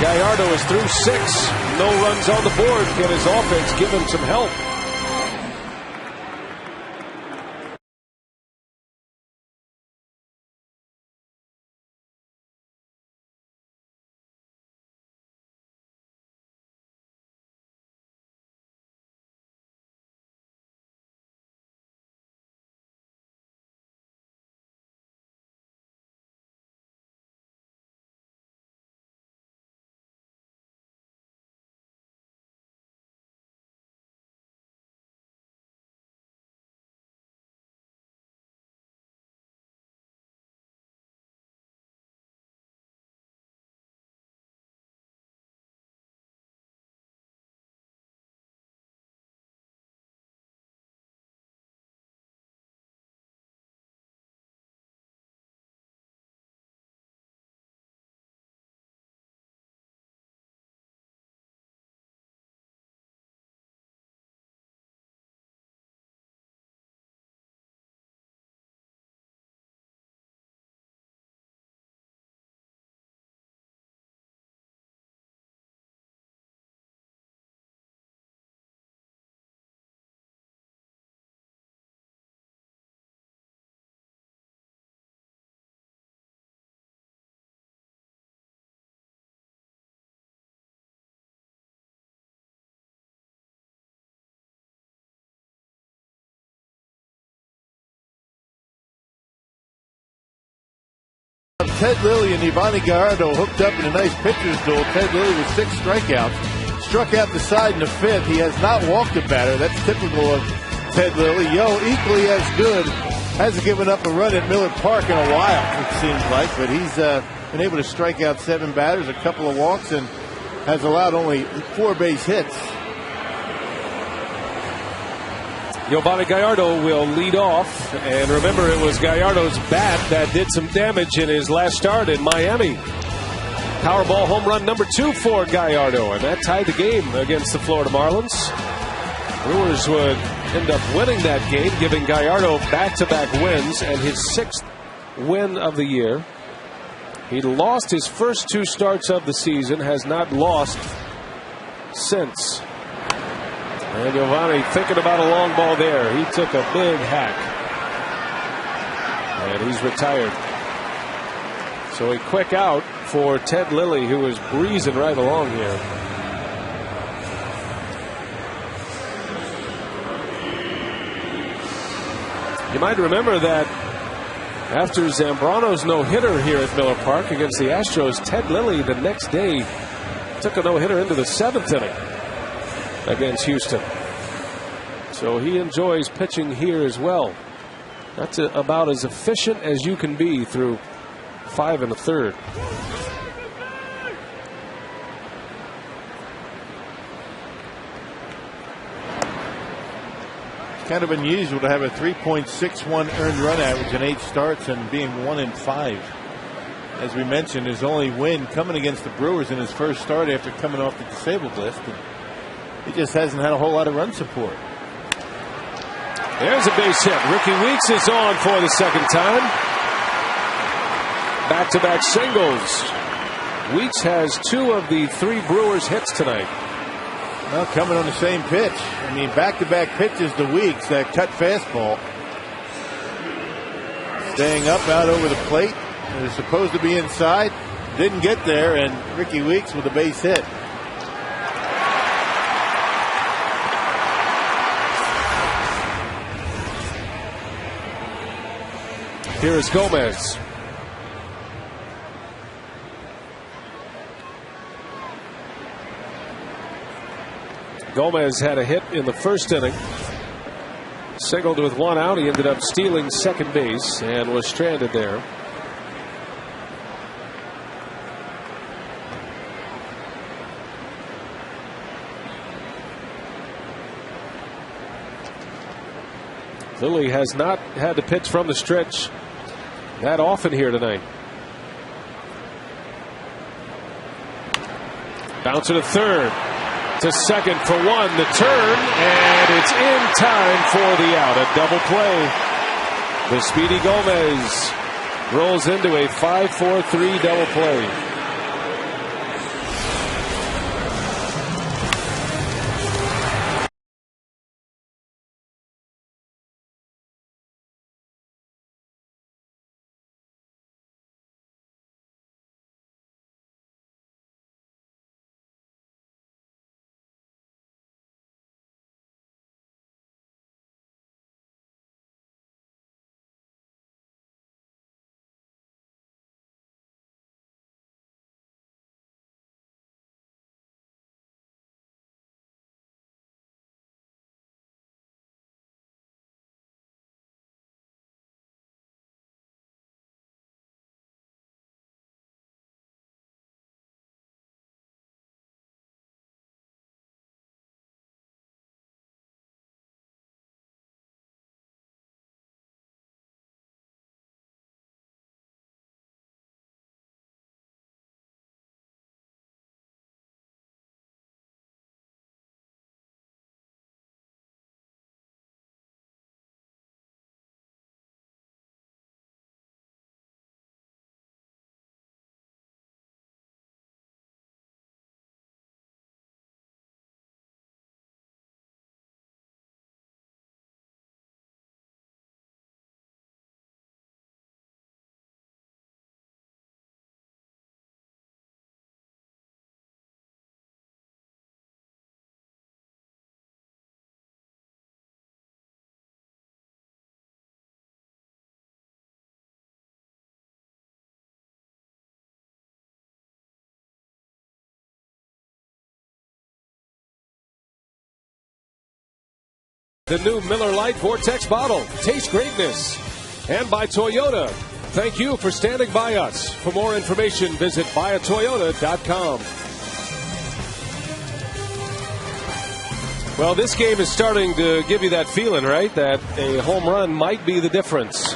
Gallardo is through 6. No runs on the board. Can his offense give him some help? Ted Lilly and Giovanni Gallardo hooked up in a nice pitcher's duel. Ted Lilly with 6 strikeouts. Struck out the side in the 5th. He has not walked a batter. That's typical of Ted Lilly. Yo, equally as good. Hasn't given up a run at Miller Park in a while, it seems like. But he's been able to strike out 7 batters, a couple of walks, and has allowed only 4 base hits. Giovanni Gallardo will lead off. And remember, it was Gallardo's bat that did some damage in his last start in Miami. Powerball home run number 2 for Gallardo, and that tied the game against the Florida Marlins. Brewers would end up winning that game, giving Gallardo back-to-back wins and his 6th win of the year. He lost his first 2 starts of the season, has not lost since. And Giovanni thinking about a long ball there. He took a big hack. And he's retired. So a quick out for Ted Lilly, who is breezing right along here. You might remember that after Zambrano's no-hitter here at Miller Park against the Astros, Ted Lilly the next day took a no-hitter into the 7th inning against Houston. So he enjoys pitching here as well. That's about as efficient as you can be through 5 1/3. It's kind of unusual to have a 3.61 earned run average in 8 starts and being 1-5. As we mentioned, his only win coming against the Brewers in his first start after coming off the disabled list. He just hasn't had a whole lot of run support. There's a base hit. Ricky Weeks is on for the 2nd time. Back-to-back singles. Weeks has 2 of the 3 Brewers hits tonight. Well, coming on the same pitch. I mean, back-to-back pitches to Weeks. That cut fastball. Staying up out over the plate. It was supposed to be inside. Didn't get there, and Ricky Weeks with a base hit. Here is Gomez. Gomez had a hit in the 1st inning. Singled with 1 out. He ended up stealing second base and was stranded there. Lilly has not had to pitch from the stretch that often here tonight. Bouncer to third, to second for 1, the turn, and it's in time for the out. A double play. The speedy Gomez rolls into a 5-4-3 double play. The new Miller Lite Vortex bottle. Taste greatness. And by Toyota. Thank you for standing by us. For more information, visit buyatoyota.com. Well, this game is starting to give you that feeling, right? That a home run might be the difference.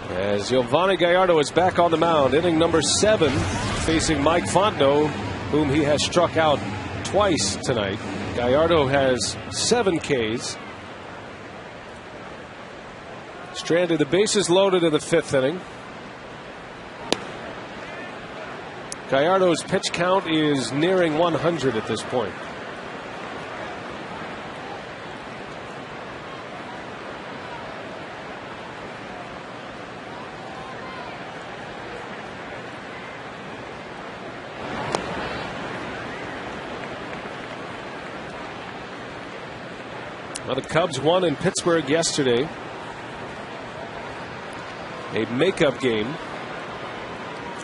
As Giovanni Gallardo is back on the mound, inning number 7, facing Mike Fontenot, whom he has struck out twice tonight. Gallardo has 7 Ks. Stranded, the bases loaded in the 5th inning. Gallardo's pitch count is nearing 100 at this point. Well, the Cubs won in Pittsburgh yesterday. A makeup game.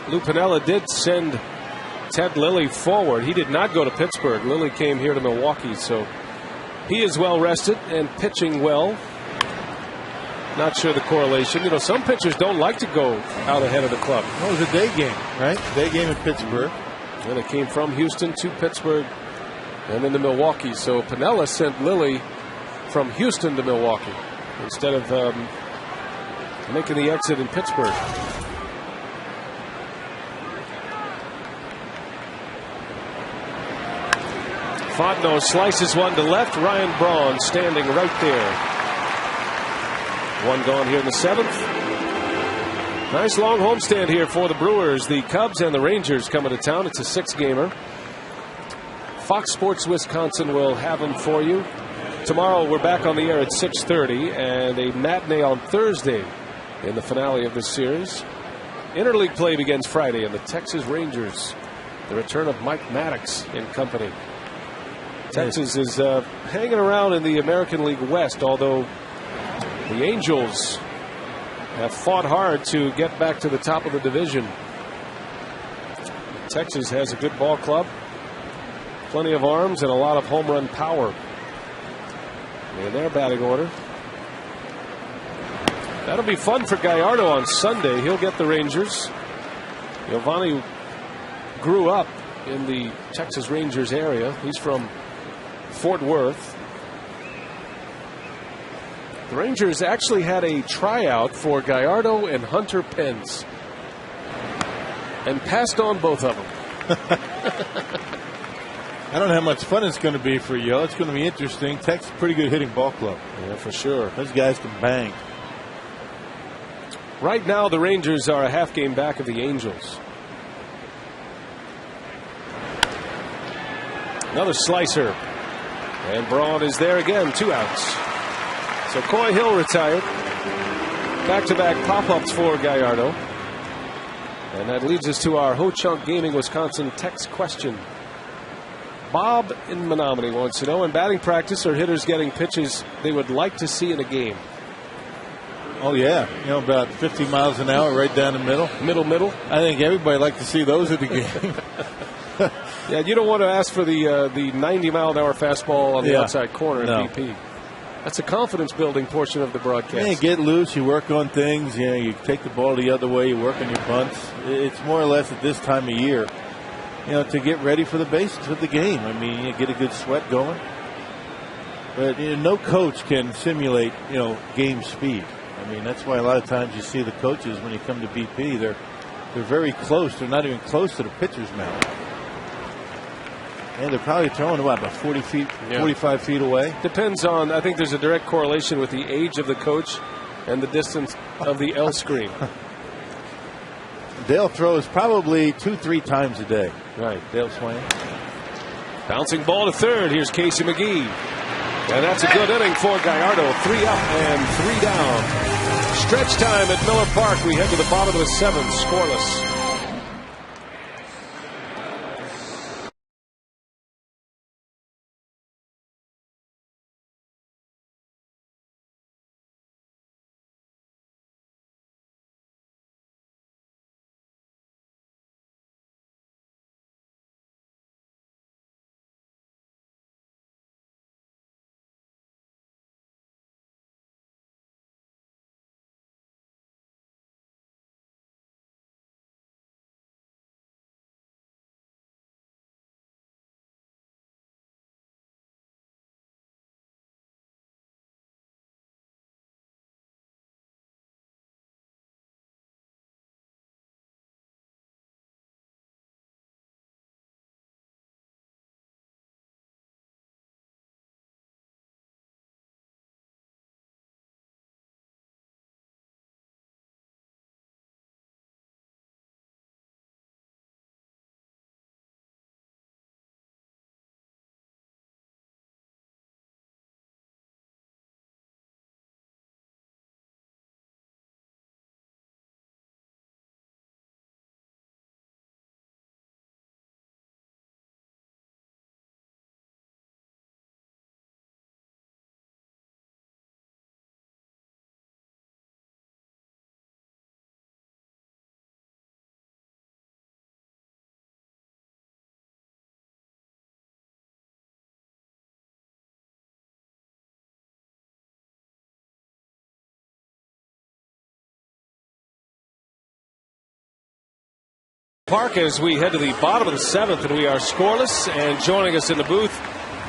Lou Piniella did send Ted Lilly forward. He did not go to Pittsburgh. Lilly came here to Milwaukee, so he is well rested and pitching well. Not sure the correlation. You know, some pitchers don't like to go out ahead of the club. Well, it was a day game, right? Day game in Pittsburgh. And it came from Houston to Pittsburgh and then to Milwaukee. So Piniella sent Lilly from Houston to Milwaukee instead of making the exit in Pittsburgh. Fontenot slices one to left. Ryan Braun standing right there. One gone here in the 7th. Nice long homestand here for the Brewers. The Cubs and the Rangers coming to town. It's a 6-gamer. Fox Sports Wisconsin will have them for you. Tomorrow we're back on the air at 6:30 and a matinee on Thursday in the finale of this series. Interleague play begins Friday and the Texas Rangers. The return of Mike Maddox and company. Texas is hanging around in the American League West, although the Angels have fought hard to get back to the top of the division. Texas has a good ball club, plenty of arms, and a lot of home run power in their batting order. That'll be fun for Gallardo on Sunday. He'll get the Rangers. Giovanni grew up in the Texas Rangers area. He's from Fort Worth. The Rangers actually had a tryout for Gallardo and Hunter Pence and passed on both of them. I don't know how much fun it's going to be for you. It's going to be interesting. Texas, pretty good hitting ball club. Yeah, for sure. Those guys can bang. Right now, the Rangers are a half game back of the Angels. Another slicer. And Braun is there again. 2 outs. So Coy Hill retired. Back-to-back pop-ups for Gallardo. And that leads us to our Ho Chunk Gaming Wisconsin text question. Bob in Menominee wants to know, in batting practice, are hitters getting pitches they would like to see in a game? Oh, yeah. You know, about 50 miles an hour right down the middle. Middle. I think everybody like to see those at the game. Yeah, you don't want to ask for the 90-mile-an-hour fastball on the outside corner in BP. That's a confidence-building portion of the broadcast. Yeah, you get loose, you work on things, you take the ball the other way, you work on your bunts. It's more or less at this time of year, to get ready for the basics of the game. I mean, you get a good sweat going. But no coach can simulate, game speed. I mean, that's why a lot of times you see the coaches, when you come to BP, they're very close. They're not even close to the pitcher's mound. And they're probably throwing about 40 feet, 45 feet away. Depends on, I think there's a direct correlation with the age of the coach and the distance of the L screen. Dale throws probably 2-3 times a day. Right, Dale Swain. Bouncing ball to third. Here's Casey McGee. And that's a good inning for Gallardo. 3 up and 3 down. Stretch time at Miller Park. We head to the bottom of the 7th, scoreless. Park as we head to the bottom of the 7th, and we are scoreless. And joining us in the booth,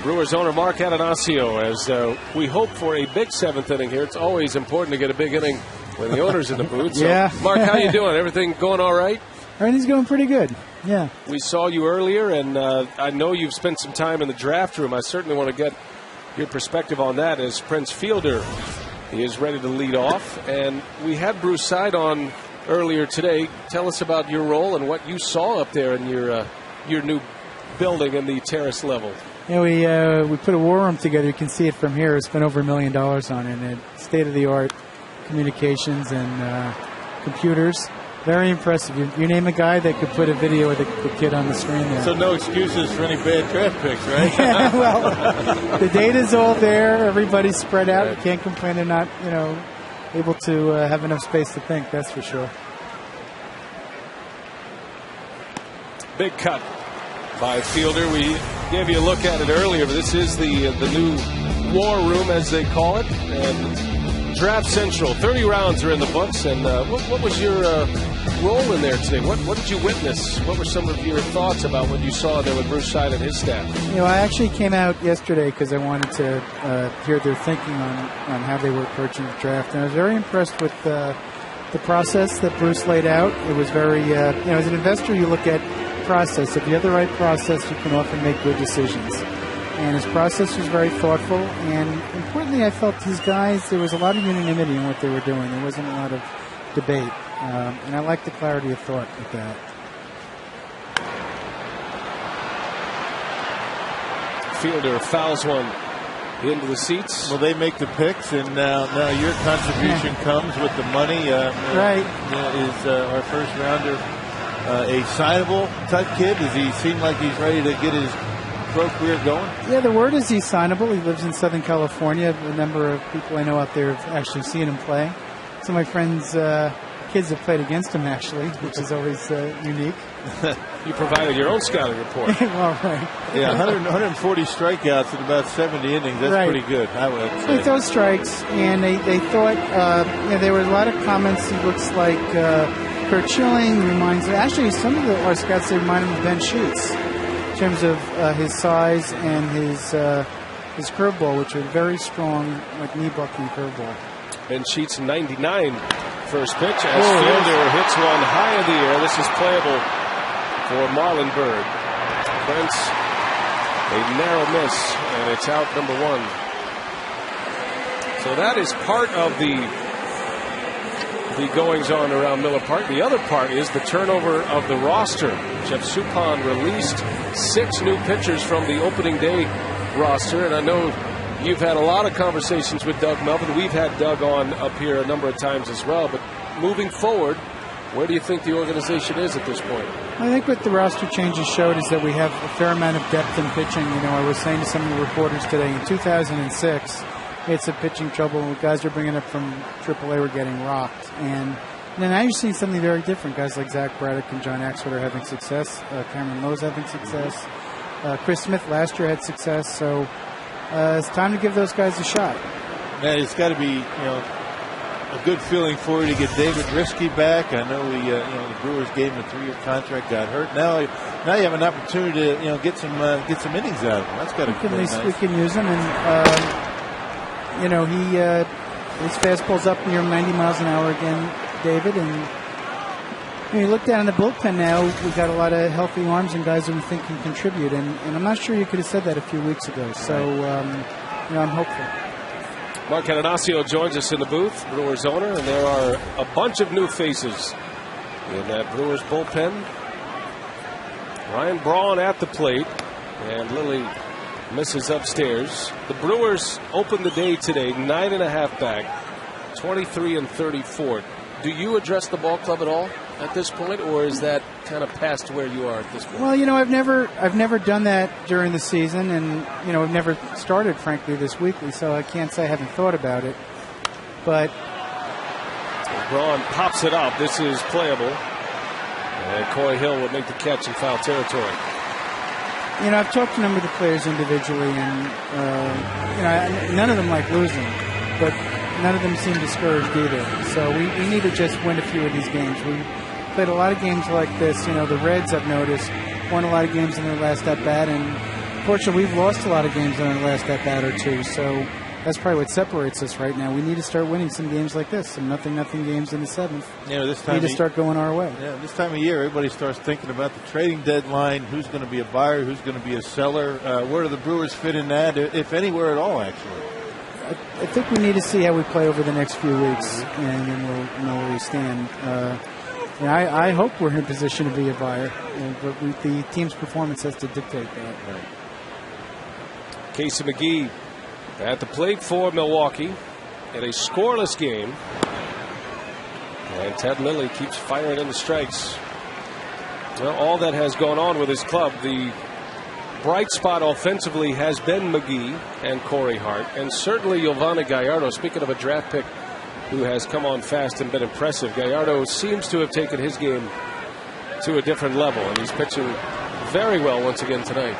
Brewers owner Mark Attanasio, as we hope for a big 7th inning here. It's always important to get a big inning when the owner's in the booth. So, yeah. Mark, how you doing? Everything going all right? Everything's going pretty good. Yeah. We saw you earlier, and I know you've spent some time in the draft room. I certainly want to get your perspective on that as Prince Fielder is ready to lead off. And we had Bruce Side on earlier today. Tell us about your role and what you saw up there in your new building in the terrace level. Yeah, we put a war room together. You can see it from here. Spent over $1 million on it. And state-of-the-art communications and computers. Very impressive. You name a guy that could put a video of the kid on the screen there. So no excuses for any bad draft picks, right? Yeah, well, the data's all there. Everybody's spread out. You can't complain they're not, able to have enough space to think. That's for sure. Big cut by Fielder. We gave you a look at it earlier, but this is the new war room, as they call it. And Draft Central, 30 rounds are in the books. And what was your role in there today? What did you witness? What were some of your thoughts about what you saw there with Bruce Side and his staff? I actually came out yesterday because I wanted to hear their thinking on how they were approaching the draft. And I was very impressed with the process that Bruce laid out. It was very, as an investor, you look at process. If you have the right process, you can often make good decisions. And his process was very thoughtful. And importantly, I felt his guys, there was a lot of unanimity in what they were doing. There wasn't a lot of debate. And I like the clarity of thought with that. Fielder fouls one into the seats. Well, they make the picks, and now your contribution comes with the money. Right. Is our first rounder a signable type kid? Does he seem like he's ready to get his pro career going? Yeah, the word is he's signable. He lives in Southern California. A number of people I know out there have actually seen him play. Some of my friends' kids have played against him, actually, which is always unique. You provided your own scouting report. Well, right. Yeah, 140 strikeouts in about 70 innings. That's pretty good, I would say. They throw strikes, and they thought, there were a lot of comments. He looks like Kurt Schilling, actually, some of our scouts say remind him of Ben Sheets in terms of his size and his curveball, which are very strong, like knee-bucking curveball. Ben Sheets 99 first pitch as Fielder hits one high in the air. This is playable for Marlon Byrd. Prince, a narrow miss, and it's out number 1. So that is part of the goings-on around Miller Park. The other part is the turnover of the roster. Jeff Suppan released 6 new pitchers from the opening day roster, and I know you've had a lot of conversations with Doug Melvin. We've had Doug on up here a number of times as well. But moving forward, where do you think the organization is at this point? I think what the roster changes showed is that we have a fair amount of depth in pitching. I was saying to some of the reporters today, in 2006, it's a pitching trouble. Guys are bringing up from AAA were getting rocked. And now you're seeing something very different. Guys like Zach Braddock and John Axford are having success. Cameron Lowe's having success. Chris Smith last year had success. So it's time to give those guys a shot. Yeah, it's got to be, a good feeling for you to get David Risky back. I know the Brewers gave him a 3-year contract, got hurt. Now you have an opportunity to get some innings out of him. That's got to be nice. We can use him, and his fastball's up near 90 miles an hour again, David. And you look down in the bullpen now, we've got a lot of healthy arms and guys that we think can contribute. And I'm not sure you could have said that a few weeks ago. So, I'm hopeful. Mark Attanasio joins us in the booth, Brewers owner, and there are a bunch of new faces in that Brewers bullpen. Ryan Braun at the plate, and Lily misses upstairs. The Brewers opened the day today 9.5 back, 23-34. Do you address the ball club at all at this point, or is that kind of past where you are at this point? Well, I've never done that during the season, and I've never started, frankly, this weekly, so I can't say I haven't thought about it. But Braun pops it up. This is playable, and Cory Hill will make the catch in foul territory. I've talked to a number of the players individually, and none of them like losing, but none of them seem discouraged either. So we need to just win a few of these games. played a lot of games like this. You know, the Reds, I've noticed, won a lot of games in their last at-bat, and fortunately we've lost a lot of games in our last at-bat or two, so that's probably what separates us right now. We need to start winning some games like this, some nothing games in the seventh. You know, this time we need to start going our way. Yeah, this time of year, everybody starts thinking about the trading deadline, who's going to be a buyer, who's going to be a seller. Where do the Brewers fit in that, if anywhere at all, actually? I think we need to see how we play over the next few weeks, and then we'll know where we stand. I hope we're in a position to be a buyer, but the team's performance has to dictate that. Right. Casey McGee at the plate for Milwaukee in a scoreless game. And Ted Lilly keeps firing in the strikes. Well, all that has gone on with his club, the bright spot offensively has been McGee and Cory Hart, and certainly Yovani Gallardo, speaking of a draft pick who has come on fast and been impressive. Gallardo seems to have taken his game to a different level, and he's pitching very well once again tonight.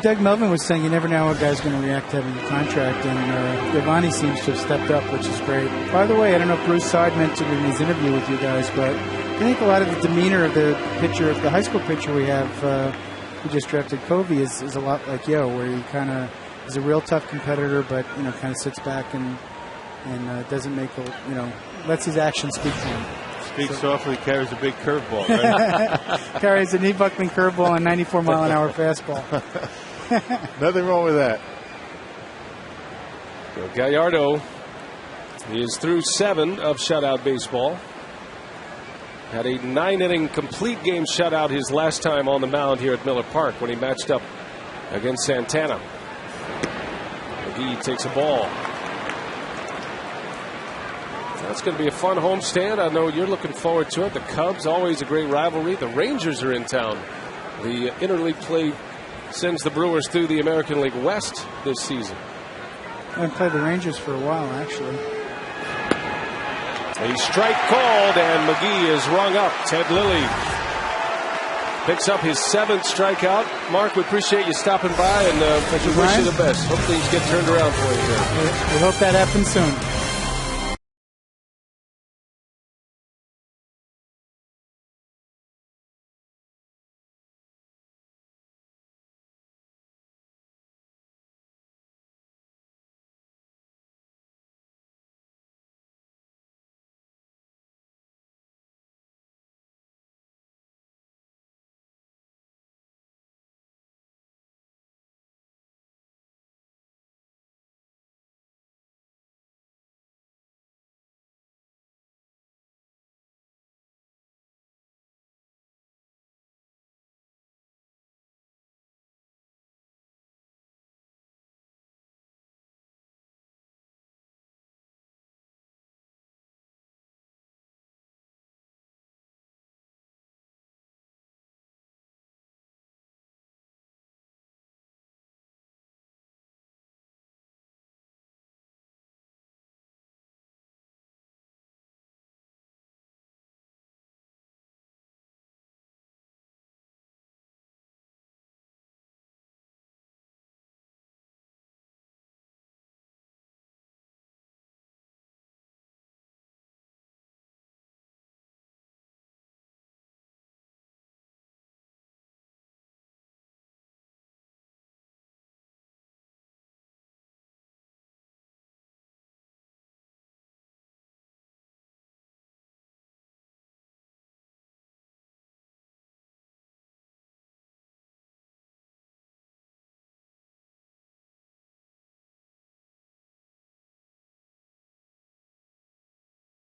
Doug Melvin was saying you never know how a guy's going to react to having a contract, and Yovani seems to have stepped up, which is great. By the way, I don't know if Bruce Side mentioned in his interview with you guys, but I think a lot of the demeanor of the pitcher, of the high school pitcher we have, who just drafted Covey, is a lot like Yo, where he kind of is a real tough competitor, but kind of sits back and doesn't make lets his actions speak for him. Speaks softly, carries a big curveball, right? Carries a knee buckling curveball and 94-mile-an-hour fastball. Nothing wrong with that. So Gallardo is through 7 of shutout baseball. Had a 9-inning complete game shutout his last time on the mound here at Miller Park when he matched up against Santana. McGee takes a ball. That's going to be a fun homestand. I know you're looking forward to it. The Cubs, always a great rivalry. The Rangers are in town. The interleague play sends the Brewers through the American League West this season. I haven't played the Rangers for a while, actually. A strike called, and McGee is rung up. Ted Lilly picks up his 7th strikeout. Mark, we appreciate you stopping by, and we wish you the best. Hope things get turned around for you here. We hope that happens soon.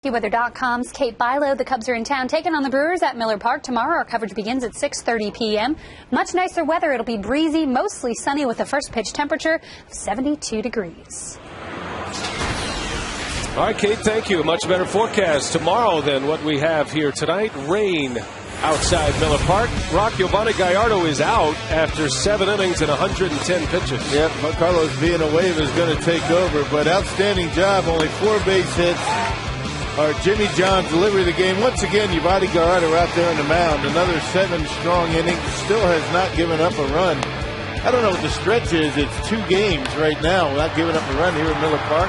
Weather.com's Kate Bilo. The Cubs are in town taking on the Brewers at Miller Park tomorrow. Our coverage begins at 6:30 p.m. Much nicer weather. It'll be breezy, mostly sunny with a first pitch temperature of 72 degrees. All right, Kate, thank you. A much better forecast tomorrow than what we have here tonight. Rain outside Miller Park. Yovani Gallardo is out after 7 innings and 110 pitches. Yep, Carlos Villanueva is going to take over, but outstanding job. Only 4 base hits. Our Jimmy John delivery of the game. Once again, Yovani Gallardo out there on the mound. Another 7 strong innings. Still has not given up a run. I don't know what the stretch is. It's 2 games right now without giving up a run here at Miller Park.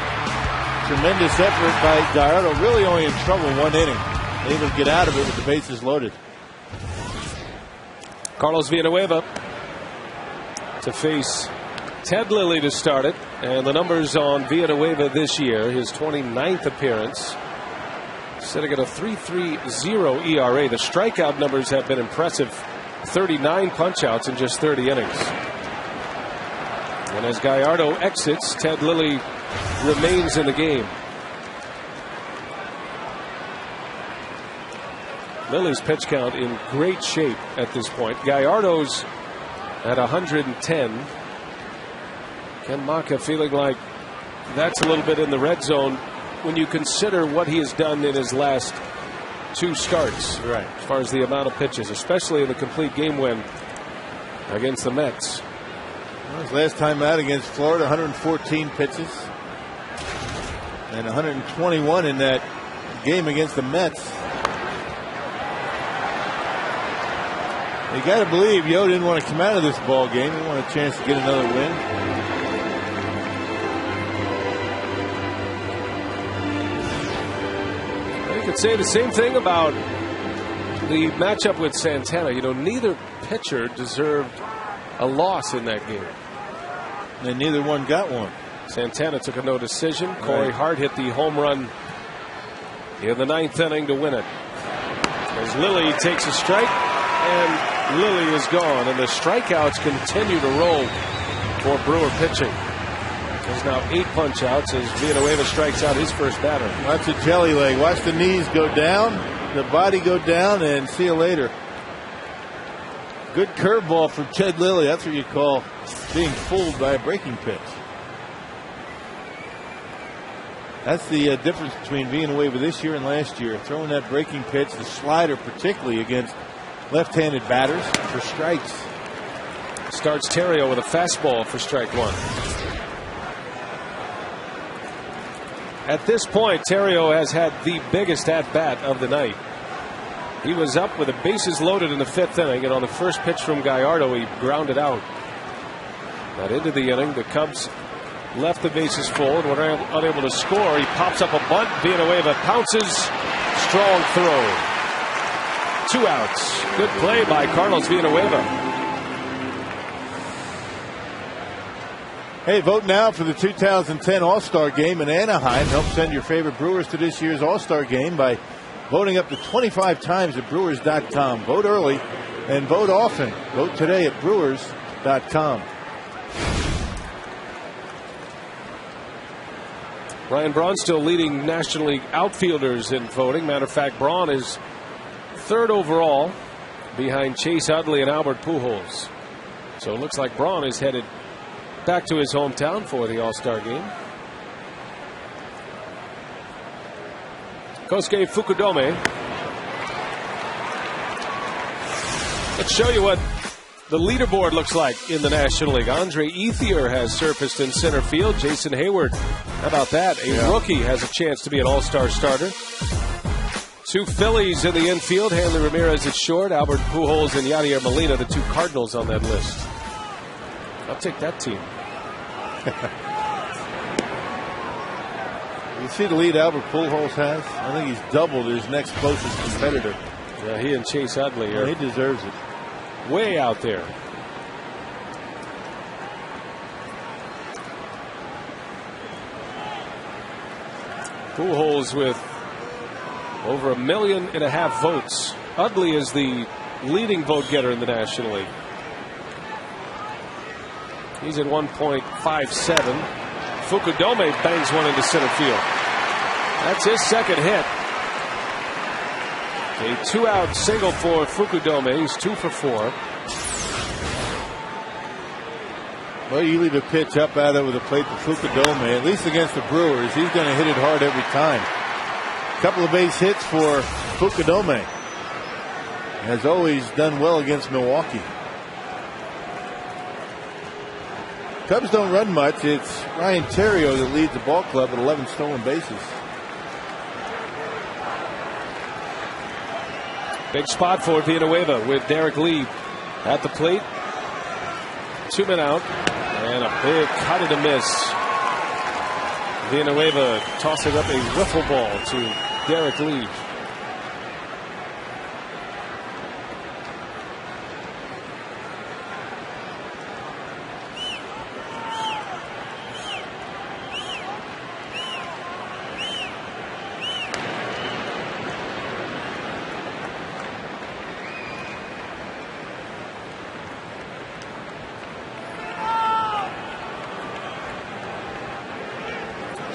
Tremendous effort by Gallardo. Really only in trouble 1 inning. able to get out of it with the bases loaded. Carlos Villanueva to face Ted Lilly to start it. And the numbers on Villanueva this year, his 29th appearance, sitting at a 3.30 ERA. The strikeout numbers have been impressive. 39 punch-outs in just 30 innings. And as Gallardo exits, Ted Lilly remains in the game. Lilly's pitch count in great shape at this point. Gallardo's at 110. Ken Maka feeling like that's a little bit in the red zone when you consider what he has done in his last 2 starts. Right. As far as the amount of pitches, especially in the complete game win against the Mets. Well, his last time out against Florida, 114 pitches. And 121 in that game against the Mets. You got to believe Yo didn't want to come out of this ball game. He wanted a chance to get another win. You could say the same thing about the matchup with Santana. You know, neither pitcher deserved a loss in that game. And neither one got one. Santana took a no decision. Cory Hart hit the home run in the 9th inning to win it. As Lilly takes a strike, and Lilly is gone, and the strikeouts continue to roll for Brewer pitching. There's now 8 punch-outs as Villanueva strikes out his first batter. That's a jelly leg. Watch the knees go down, the body go down, and see you later. Good curveball from Ted Lilly. That's what you call being fooled by a breaking pitch. That's the difference between Villanueva this year and last year. Throwing that breaking pitch, the slider particularly against left-handed batters for strikes. Starts Terrio with a fastball for strike 1. At this point, Terrio has had the biggest at-bat of the night. He was up with the bases loaded in the 5th inning, and on the first pitch from Gallardo, he grounded out. That into the inning, the Cubs left the bases full and were unable to score. He pops up a bunt. Villanueva pounces. Strong throw. 2 outs. Good play by Carlos Villanueva. Hey, vote now for the 2010 All-Star Game in Anaheim. Help send your favorite Brewers to this year's All-Star Game by voting up to 25 times at Brewers.com. Vote early and vote often. Vote today at Brewers.com. Ryan Braun still leading National League outfielders in voting. Matter of fact, Braun is 3rd overall behind Chase Utley and Albert Pujols. So it looks like Braun is headed back to his hometown for the All-Star Game. Kosuke Fukudome. Let's show you what the leaderboard looks like in the National League. Andre Ethier has surfaced in center field. Jason Hayward, how about that? A rookie has a chance to be an all-star starter. 2 Phillies in the infield. Hanley Ramirez at short. Albert Pujols and Yadier Molina, the 2 Cardinals on that list. I'll take that team. You see the lead Albert Pujols has? I think he's doubled his next closest competitor. Yeah, he and Chase Utley are. He deserves it. Way out there. Pujols with over 1.5 million votes. Utley is the leading vote getter in the National League. He's at 1.57. Fukudome bangs one into center field. That's his second hit. A 2-out single for Fukudome. He's 2 for 4. Well, you leave a pitch up out over the plate to Fukudome, at least against the Brewers. He's going to hit it hard every time. A couple of base hits for Fukudome. Has always done well against Milwaukee. Cubs don't run much. It's Ryan Terrio that leads the ball club at 11 stolen bases. Big spot for Villanueva with Derek Lee at the plate. 2 men out. And a big cut and a miss. Villanueva tossing up a wiffle ball to Derek Lee.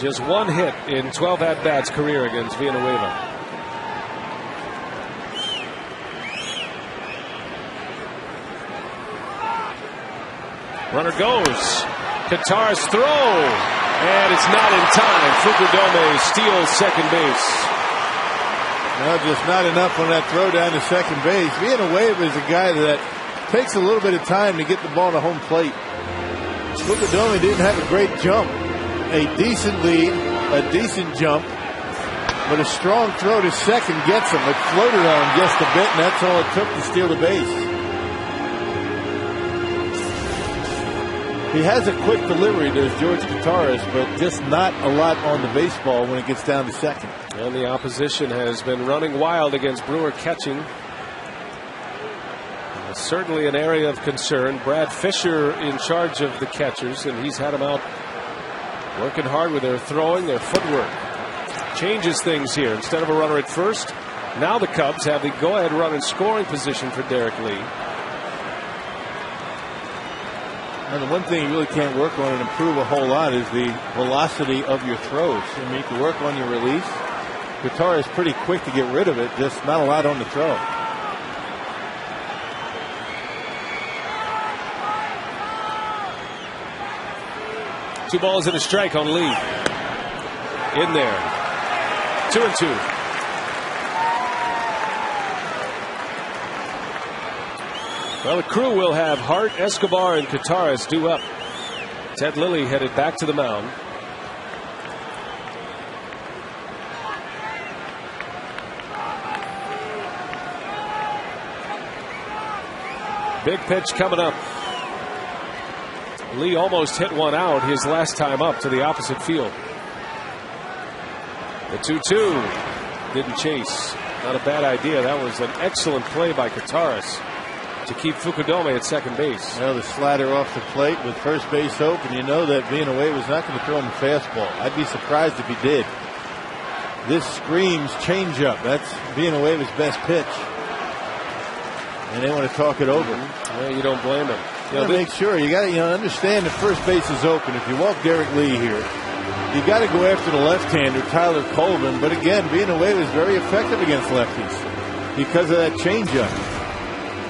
Just one hit in 12 at-bats career against Villanueva. Runner goes. Qatar's throw. And it's not in time. Fukudome steals second base. No, just not enough on that throw down to second base. Villanueva is a guy that takes a little bit of time to get the ball to home plate. Fukudome didn't have a great jump. A decent lead, a decent jump, but a strong throw to second gets him. It floated on him just a bit, and that's all it took to steal the base. He has a quick delivery, there's George Gutaris, but just not a lot on the baseball when it gets down to second. And the opposition has been running wild against Brewer catching. Certainly an area of concern. Brad Fisher in charge of the catchers, and he's had them out working hard with their throwing, their footwork. Changes things here. Instead of a runner at first, now the Cubs have the go-ahead run in scoring position for Derek Lee. And the one thing you really can't work on and improve a whole lot is the velocity of your throws. I mean, you can work on your release. Guitar is pretty quick to get rid of it, just not a lot on the throw. Two balls and a strike on Lee. In there. 2-2. Well, the crew will have Hart, Escobar, and Qataris due up. Ted Lilly headed back to the mound. Big pitch coming up. Lee almost hit one out his last time up to the opposite field. The 2-2 didn't chase. Not a bad idea. That was an excellent play by Qataris to keep Fukudome at second base. Well, the slider off the plate with first base open. You know that Villanueva was not going to throw him a fastball. I'd be surprised if he did. This screams changeup. That's Villanueva's best pitch. And they want to talk it over. Well, you don't blame him. You got to make sure. You got to understand the first base is open. If you walk Derek Lee here, you got to go after the left-hander, Tyler Colvin. But again, Villanueva is very effective against lefties because of that changeup.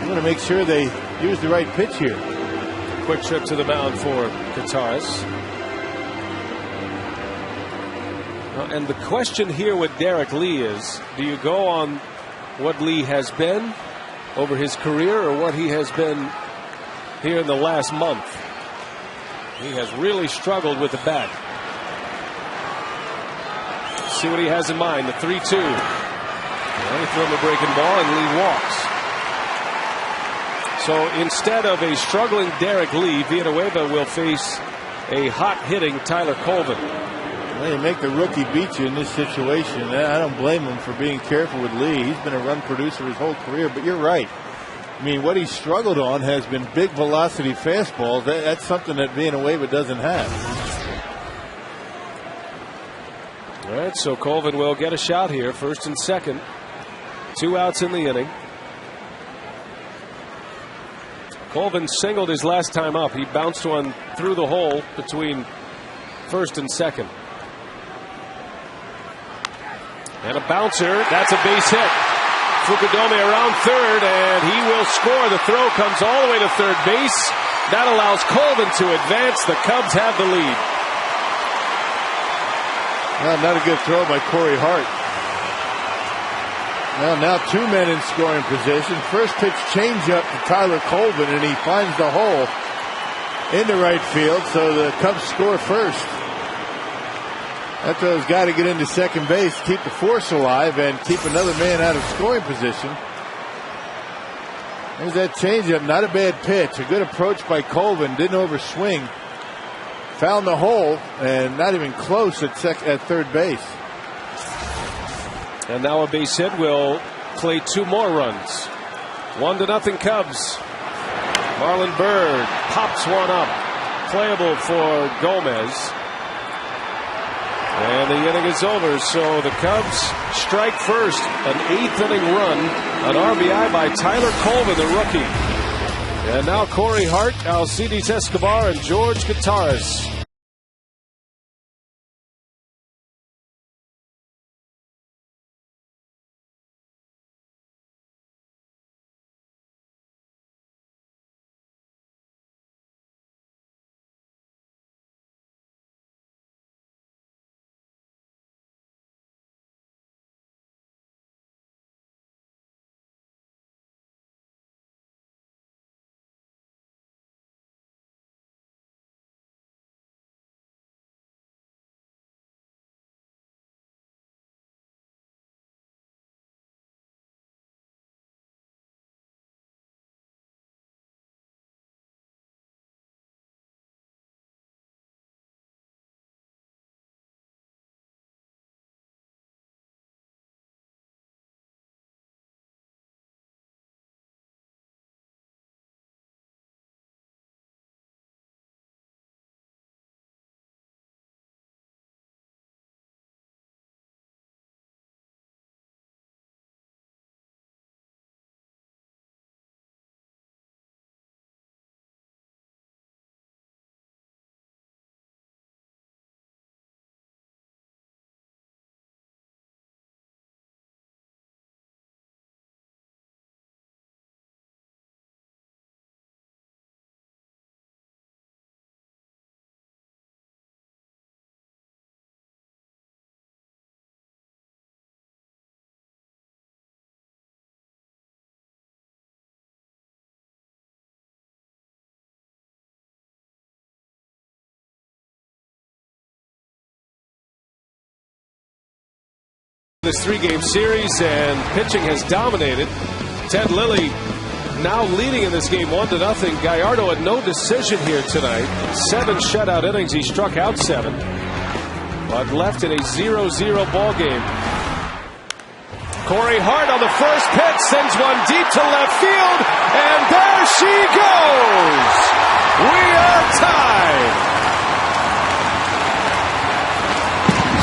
You want to make sure they use the right pitch here. Quick trip to the mound for Qataris. And the question here with Derek Lee is, do you go on what Lee has been over his career or what he has been here in the last month? He has really struggled with the bat. See what he has in mind. The 3-2. Well, he threw him a breaking ball and Lee walks. So instead of a struggling Derek Lee, Villanueva will face a hot-hitting Tyler Colvin. Well, you make the rookie beat you in this situation. I don't blame him for being careful with Lee. He's been a run producer his whole career, but you're right. I mean, what he's struggled on has been big velocity fastballs. That's something that Villanueva doesn't have. All right, so Colvin will get a shot here, first and second. 2 outs in the inning. Colvin singled his last time up. He bounced one through the hole between first and second. And a bouncer. That's a base hit. Fukudome around third, and he will score. The throw comes all the way to third base. That allows Colvin to advance. The Cubs have the lead. Well, not a good throw by Cory Hart. Well, now 2 men in scoring position. First pitch changeup to Tyler Colvin, and he finds the hole into right field, so the Cubs score first. That throw's got to get into second base, keep the force alive, and keep another man out of scoring position. There's that changeup, not a bad pitch. A good approach by Colvin, didn't overswing. Found the hole, and not even close at third base. And now a base hit will play 2 more runs. 1-0 Cubs. Marlon Byrd pops one up. Playable for Gomez. And the inning is over. So the Cubs strike first. An 8th inning run. An RBI by Tyler Colvin, the rookie. And now Cory Hart, Alcides Escobar, and George Gutaris This 3-game series, and pitching has dominated. Ted Lilly now leading in this game 1-0. Gallardo had no decision here tonight. 7 shutout innings. He struck out 7, but left in a 0-0 ball game. Cory Hart on the first pitch sends one deep to left field, and there she goes. We are tied.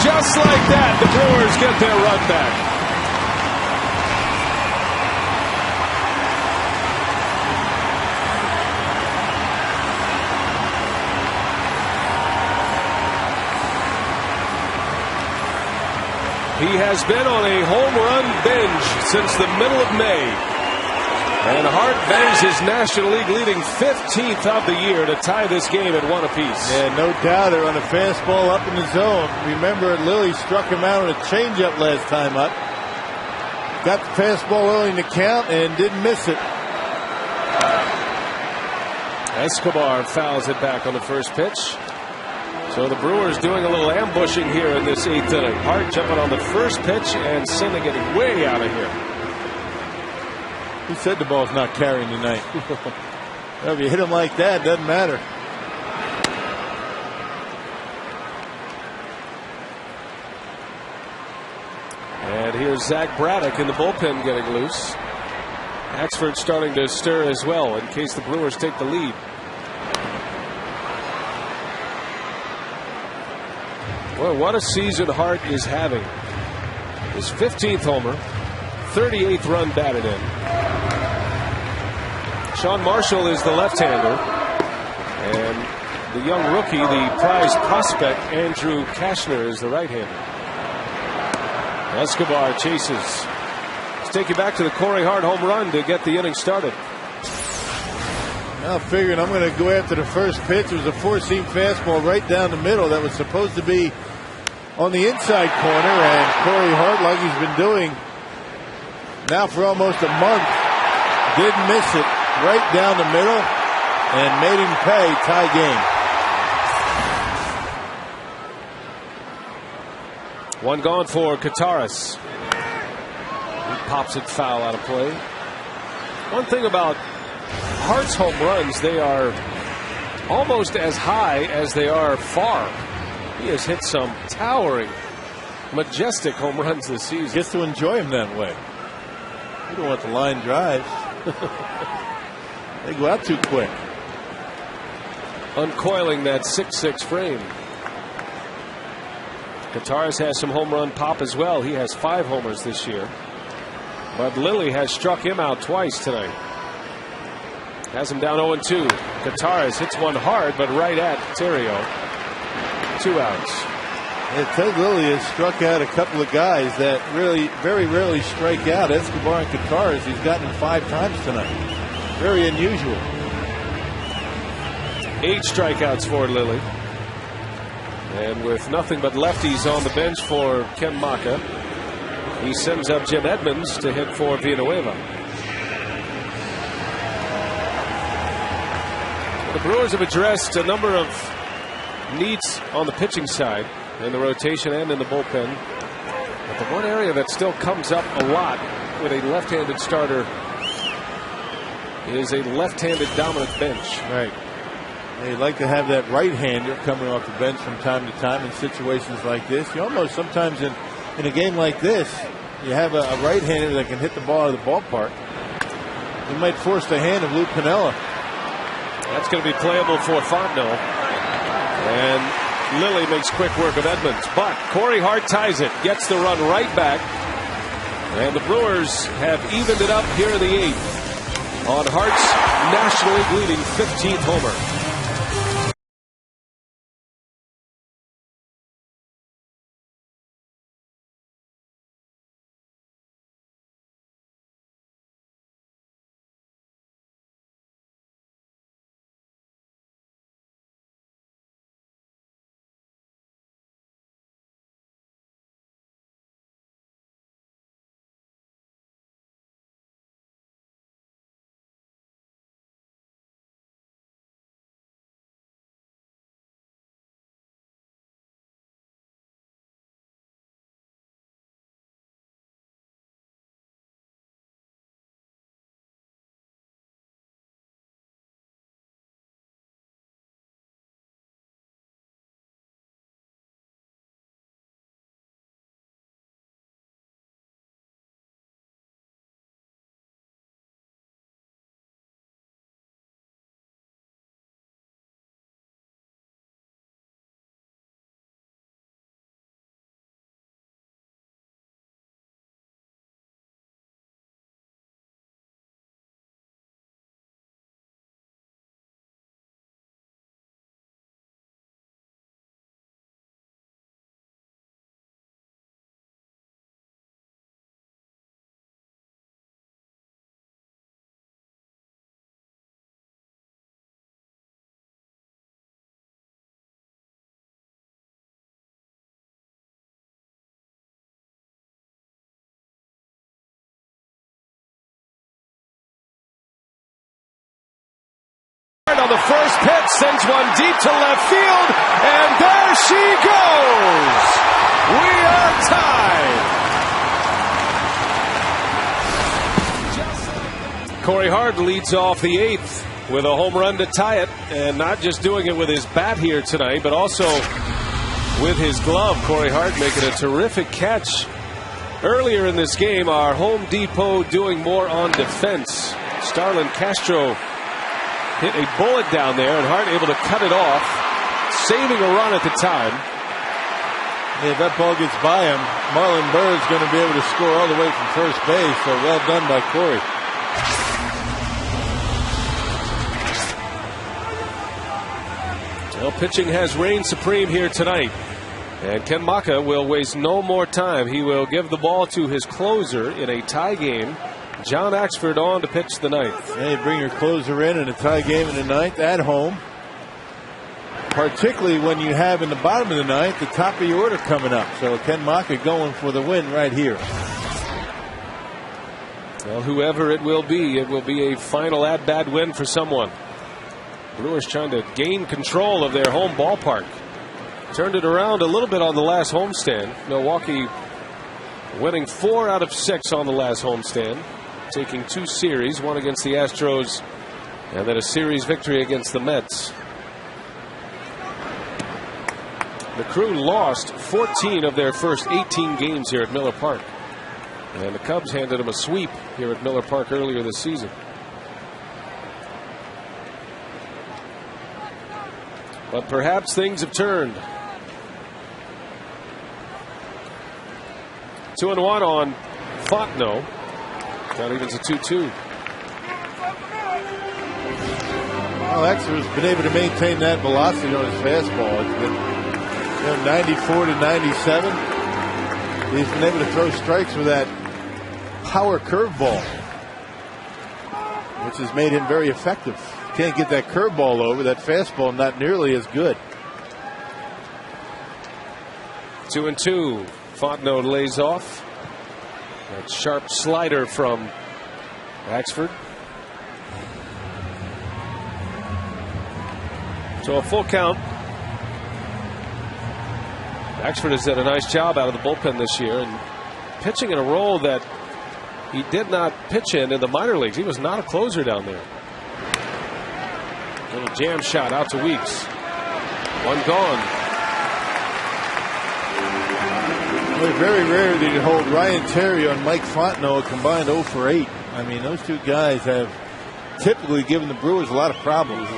Just like that, the Brewers get their run back. He has been on a home run binge since the middle of May. And Hart bangs his National League leading 15th of the year to tie this game at 1 apiece. Yeah, no doubter on a fastball up in the zone. Remember, Lilly struck him out on a changeup last time up. Got the fastball early in the count and didn't miss it. Escobar fouls it back on the first pitch. So the Brewers doing a little ambushing here in this 8th inning. Hart jumping on the first pitch and sending it way out of here. Who said the ball's not carrying tonight? Well, if you hit him like that, it doesn't matter. And here's Zach Braddock in the bullpen getting loose. Axford starting to stir as well in case the Brewers take the lead. Well, what a season Hart is having. His 15th homer, 38th run batted in. Sean Marshall is the left-hander, and the young rookie, the prize prospect, Andrew Kashner, is the right-hander. Escobar chases. Let's take you back to the Cory Hart home run to get the inning started. Now figuring I'm going to go after the first pitch. It was a four-seam fastball right down the middle that was supposed to be on the inside corner, and Cory Hart, like he's been doing now for almost a month, didn't miss it. Right down the middle and made him pay. Tie game. One gone for Kataris. He pops it foul out of play. One thing about Hart's home runs, they are almost as high as they are far. He has hit some towering, majestic home runs this season. Gets to enjoy them that way. You don't want the line drives. They go out too quick. Uncoiling that 6'6" frame. Kataris has some home run pop as well. He has 5 homers this year. But Lilly has struck him out twice tonight. Has him down 0-2. Kataris hits one hard, but right at Terrio. 2 outs. Yeah, Ted Lilly has struck out a couple of guys that really very rarely strike out. Escobar and Kataris, he's gotten him 5 times tonight. Very unusual. 8 strikeouts for Lilly. And with nothing but lefties on the bench for Ken Maka, he sends up Jim Edmonds to hit for Villanueva. The Brewers have addressed a number of needs on the pitching side, in the rotation and in the bullpen. But the one area that still comes up a lot with a left-handed starter is a left-handed dominant bench. Right. They'd like to have that right-hander coming off the bench from time to time in situations like this. You almost sometimes in a game like this, you have a right-hander that can hit the ball out of the ballpark. You might force the hand of Lou Piniella. That's going to be playable for Fontenot. And Lilly makes quick work of Edmonds. But Cory Hart ties it, gets the run right back. And the Brewers have evened it up here in the 8th on Hart's National League leading 15th homer. the first pitch, sends one deep to left field, and there she goes. We are tied. Cory Hart leads off the 8th with a home run to tie it, and not just doing it with his bat here tonight, but also with his glove. Cory Hart making a terrific catch earlier in this game. Our Home Depot doing more on defense. Starlin Castro hit a bullet down there, and Hart able to cut it off, saving a run at the time. If that ball gets by him, Marlon Bird's going to be able to score all the way from first base, so well done by Cory. Well, pitching has reigned supreme here tonight, and Ken Maka will waste no more time. He will give the ball to his closer in a tie game. John Axford on to pitch the 9th. Yeah, you bring your closer in a tie game in the 9th at home, particularly when you have in the bottom of the 9th the top of your order coming up. So Ken Maka going for the win right here. Well, whoever it will be a final at-bat win for someone. Brewers trying to gain control of their home ballpark. Turned it around a little bit on the last homestand. Milwaukee winning 4 out of 6 on the last homestand, taking 2 series, one against the Astros and then a series victory against the Mets. The Crew lost 14 of their first 18 games here at Miller Park, and the Cubs handed them a sweep here at Miller Park earlier this season. But perhaps things have turned. 2-1 on Fontenot. Count evens at 2-2. Well, Axford's been able to maintain that velocity on his fastball. It's been 94 to 97. He's been able to throw strikes with that power curveball, which has made him very effective. Can't get that curveball over. That fastball not nearly as good. 2-2. Fontenot lays off. That sharp slider from Axford. So a full count. Axford has done a nice job out of the bullpen this year and pitching in a role that he did not pitch in the minor leagues. He was not a closer down there. Little jam shot out to Weeks. One gone. Well, very rare that you hold Ryan Terry and Mike Fontenot a combined 0 for 8. I mean, those two guys have typically given the Brewers a lot of problems.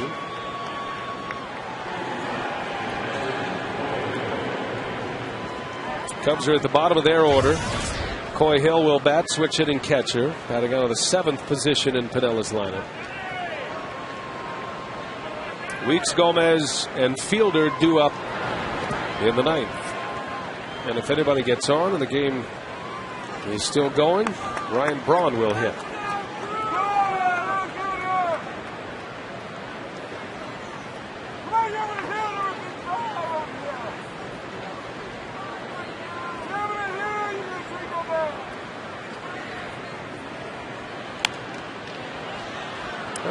Cubs are at the bottom of their order. Coy Hill will bat, switch hitting catcher, batting out of the 7th position in Pinella's lineup. Weeks, Gomez, and Fielder due up in the 9th. And if anybody gets on and the game is still going, Ryan Braun will hit.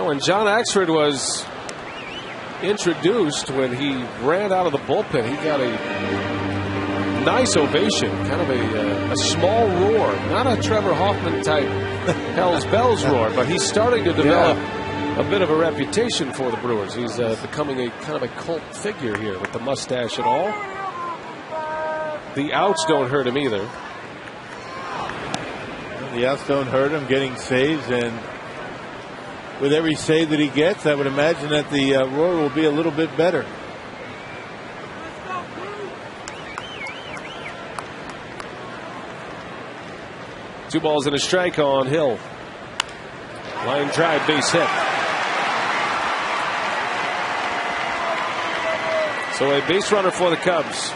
When John Axford was introduced, when he ran out of the bullpen, he got a nice ovation, kind of a small roar, not a Trevor Hoffman type Hell's Bells roar, but he's starting to develop a bit of a reputation for the Brewers. He's becoming a kind of a cult figure here with the mustache and all. The outs don't hurt him either. The outs don't hurt him, getting saves, and with every save that he gets, I would imagine that the roar will be a little bit better. Two balls and a strike on Hill. Line drive, base hit. So a base runner for the Cubs.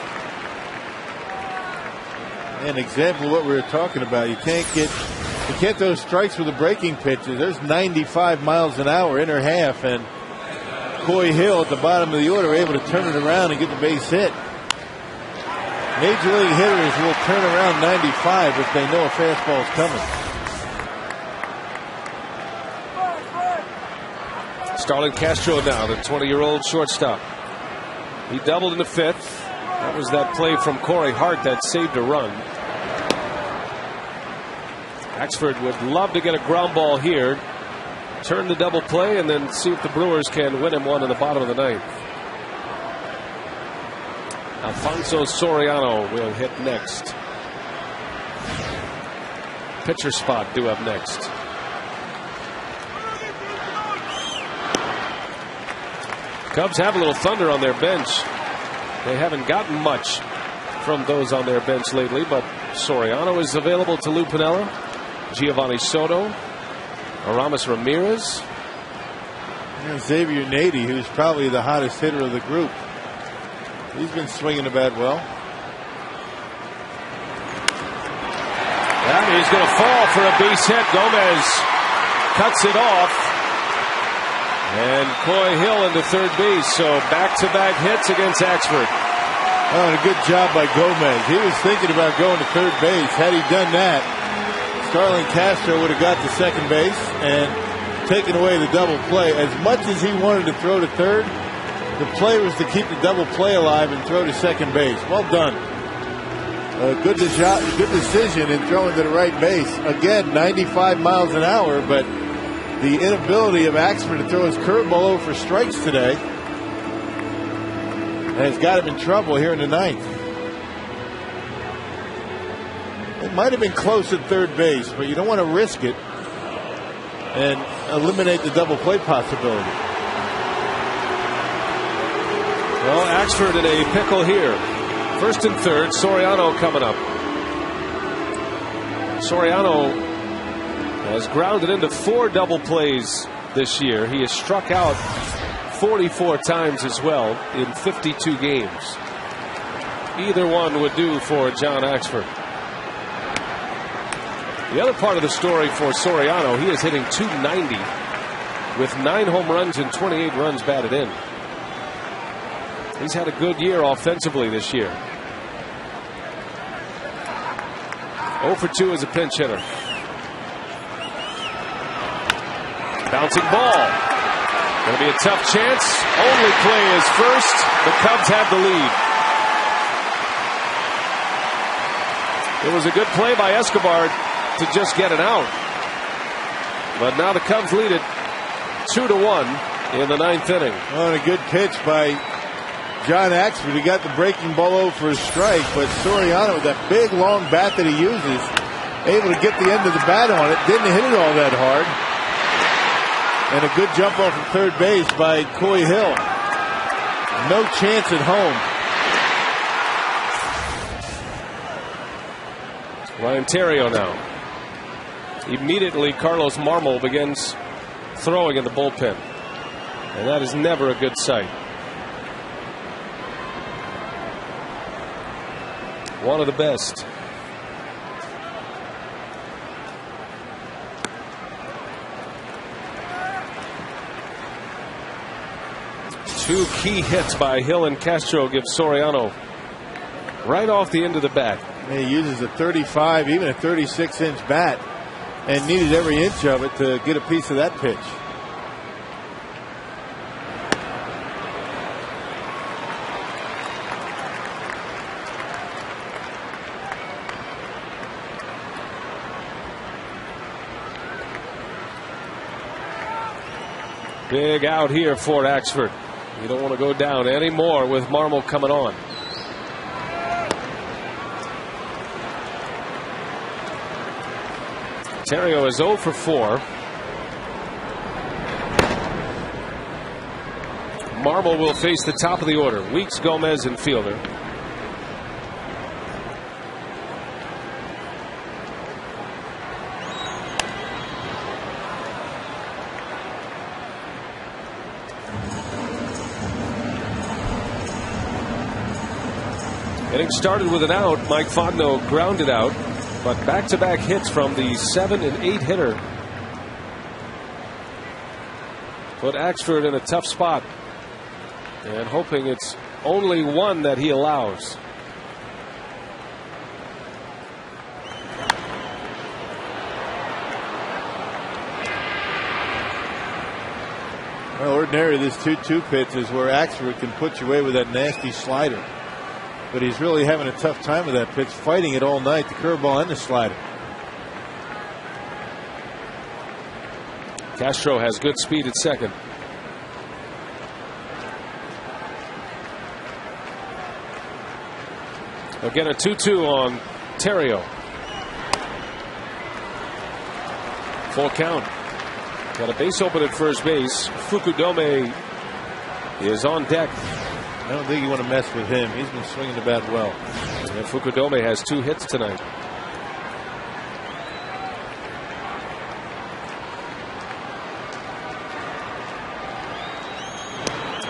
An example of what we were talking about. You can't those strikes with the breaking pitches. There's 95 miles an hour, inner half, and Coy Hill at the bottom of the order able to turn it around and get the base hit. Major league hitters will turn around 95 if they know a fastball is coming. Starlin Castro now, the 20-year-old shortstop. He doubled in the 5th. That was that play from Cory Hart that saved a run. Axford would love to get a ground ball here, turn the double play, and then see if the Brewers can win him one in the bottom of the 9th. Alfonso Soriano will hit next. Pitcher spot due up next. Cubs have a little thunder on their bench. They haven't gotten much from those on their bench lately, but Soriano is available to Lou Piniella, Giovanni Soto, Aramis Ramirez. Xavier Nady, who's probably the hottest hitter of the group. He's been swinging the bat well. And he's going to fall for a base hit. Gomez cuts it off. And Coy Hill into third base. So back-to-back hits against Axford. Oh, and a good job by Gomez. He was thinking about going to third base. Had he done that, Starlin Castro would have got to second base and taken away the double play. As much as he wanted to throw to third, the play was to keep the double play alive and throw to second base. Well done. Good decision in throwing to the right base. Again, 95 miles an hour, but the inability of Axford to throw his curveball over for strikes today has got him in trouble here in the 9th. It might have been close at third base, but you don't want to risk it and eliminate the double play possibility. Well, Axford in a pickle here. First and third, Soriano coming up. Soriano has grounded into 4 double plays this year. He has struck out 44 times as well in 52 games. Either one would do for John Axford. The other part of the story for Soriano, he is hitting .290 with 9 home runs and 28 runs batted in. He's had a good year offensively this year. 0 for 2 as a pinch hitter. Bouncing ball. Going to be a tough chance. Only play is first. The Cubs have the lead. It was a good play by Escobar to just get it out. But now the Cubs lead it 2-1 in the 9th inning. Oh, and a good pitch by John Axford. He got the breaking ball over for a strike, but Soriano, with that big long bat that he uses, able to get the end of the bat on it, didn't hit it all that hard. And a good jump off of third base by Coy Hill. No chance at home. Ryan Theriot now. Immediately, Carlos Marmol begins throwing in the bullpen. And that is never a good sight. One of the best. Two key hits by Hill and Castro give Soriano right off the end of the bat. He uses a 35, even a 36-inch bat, and needed every inch of it to get a piece of that pitch. Big out here for Axford. You don't want to go down anymore with Marmol coming on. Theriot is 0 for 4. Marmol will face the top of the order. Weeks, Gomez, and Fielder. Inning started with an out. Mike Fontenot grounded out, but back-to-back hits from the 7 and 8 hitter put Axford in a tough spot, and hoping it's only one that he allows. Well, extraordinary, this 2-2 pitch, is where Axford can put you away with that nasty slider. But he's really having a tough time with that pitch, fighting it all night, the curveball and the slider. Castro has good speed at second. Again, a 2-2 on Terrio. Full count. Got a base open at first base. Fukudome is on deck. I don't think you want to mess with him. He's been swinging the bat well. And Fukudome has 2 hits tonight.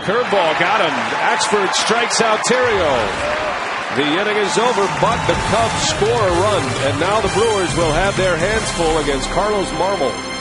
Curveball got him. Axford strikes out Terrio. The inning is over, but the Cubs score a run, and now the Brewers will have their hands full against Carlos Marmol.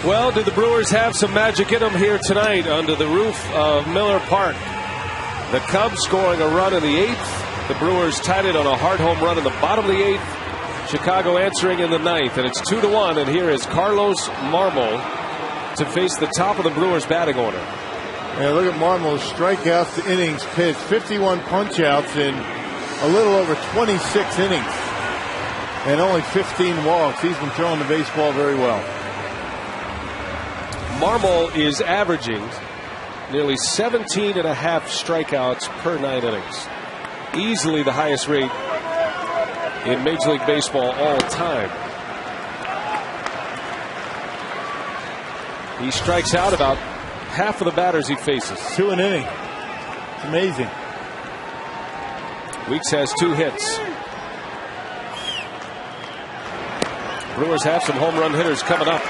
Well, do the Brewers have some magic in them here tonight under the roof of Miller Park? The Cubs scoring a run in the 8th. The Brewers tied it on a hard home run in the bottom of the 8th. Chicago answering in the 9th, and it's 2-1. And here is Carlos Marmol to face the top of the Brewers batting order. Yeah, look at Marmol's strikeouts to innings pitched. 51 punch-outs in a little over 26 innings. And only 15 walks. He's been throwing the baseball very well. Marmol is averaging nearly 17 and a half strikeouts per 9 innings. Easily the highest rate in Major League Baseball all time. He strikes out about half of the batters he faces. 2 an inning. It's amazing. Weeks has 2 hits. Brewers have some home run hitters coming up.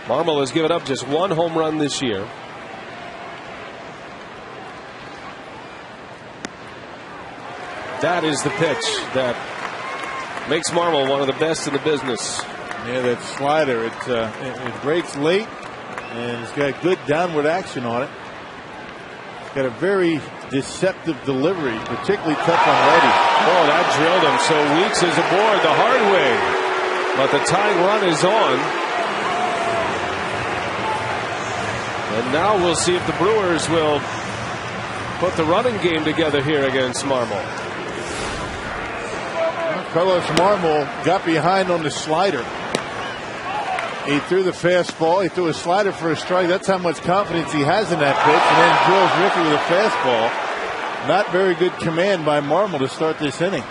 Marmol has given up just 1 home run this year. That is the pitch that makes Marmol one of the best in the business. Yeah, that slider, it breaks late, and it's got good downward action on it. It's got a very deceptive delivery, particularly tough on righties. Oh, that drilled him. So Weeks is aboard the hard way, but the tying run is on. And now we'll see if the Brewers will put the running game together here against Marmol. Carlos Marmol got behind on the slider. He threw the fastball. He threw a slider for a strike. That's how much confidence he has in that pitch. And then drills Ricky with a fastball. Not very good command by Marmol to start this inning.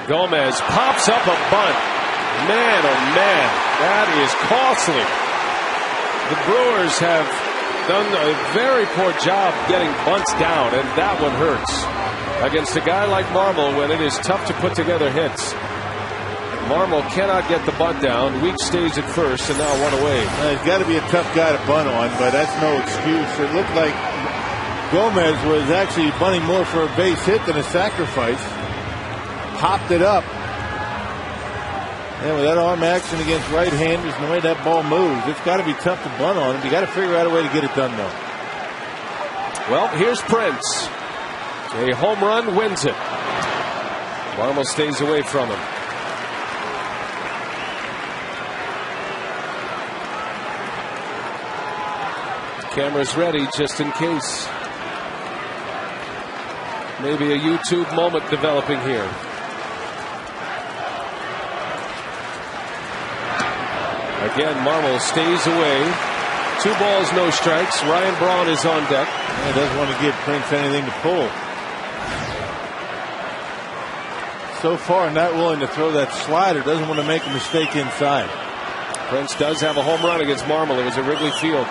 Gomez pops up a bunt. Man, oh man, that is costly. The Brewers have done a very poor job getting bunts down, and that one hurts against a guy like Marmol when it is tough to put together hits. Marmol cannot get the bunt down. Weeks stays at first, and now one away. He's got to be a tough guy to bunt on, but that's no excuse. It looked like Gomez was actually bunting more for a base hit than a sacrifice. Popped it up. And with that arm action against right-handers and the way that ball moves, it's got to be tough to bunt on him. You got to figure out a way to get it done, though. Well, here's Prince. A home run wins it. Marmol stays away from him. Camera's ready just in case. Maybe a YouTube moment developing here. Again, Marmol stays away. 2 balls, no strikes. Ryan Braun is on deck. He doesn't want to give Prince anything to pull. So far, not willing to throw that slider. Doesn't want to make a mistake inside. Prince does have a home run against Marmol. It was at Wrigley Field.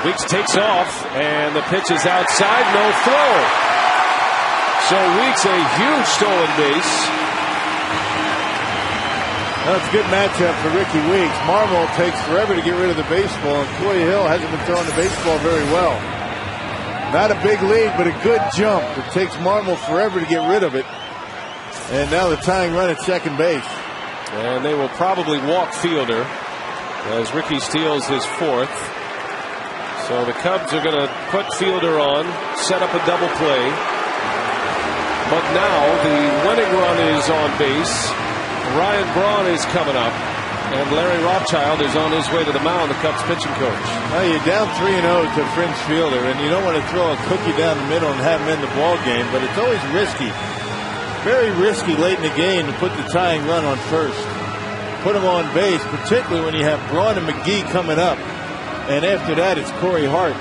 Weeks takes off, and the pitch is outside. No throw. So Weeks a huge stolen base. That's a good matchup for Ricky Weeks. Marmol takes forever to get rid of the baseball, and Cory Hill hasn't been throwing the baseball very well. Not a big lead, but a good jump. It takes Marmol forever to get rid of it. And now the tying run at second base. And they will probably walk Fielder as Ricky steals his 4th. So the Cubs are going to put Fielder on, set up a double play. But now the winning run is on base. Ryan Braun is coming up, and Larry Rothschild is on his way to the mound, the Cubs pitching coach. Well, you're down 3-0 to Prince Fielder, and you don't want to throw a cookie down the middle and have him in the ball game, but it's always risky. Very risky late in the game to put the tying run on first. Put him on base, particularly when you have Braun and McGee coming up. And after that, it's Cory Hart.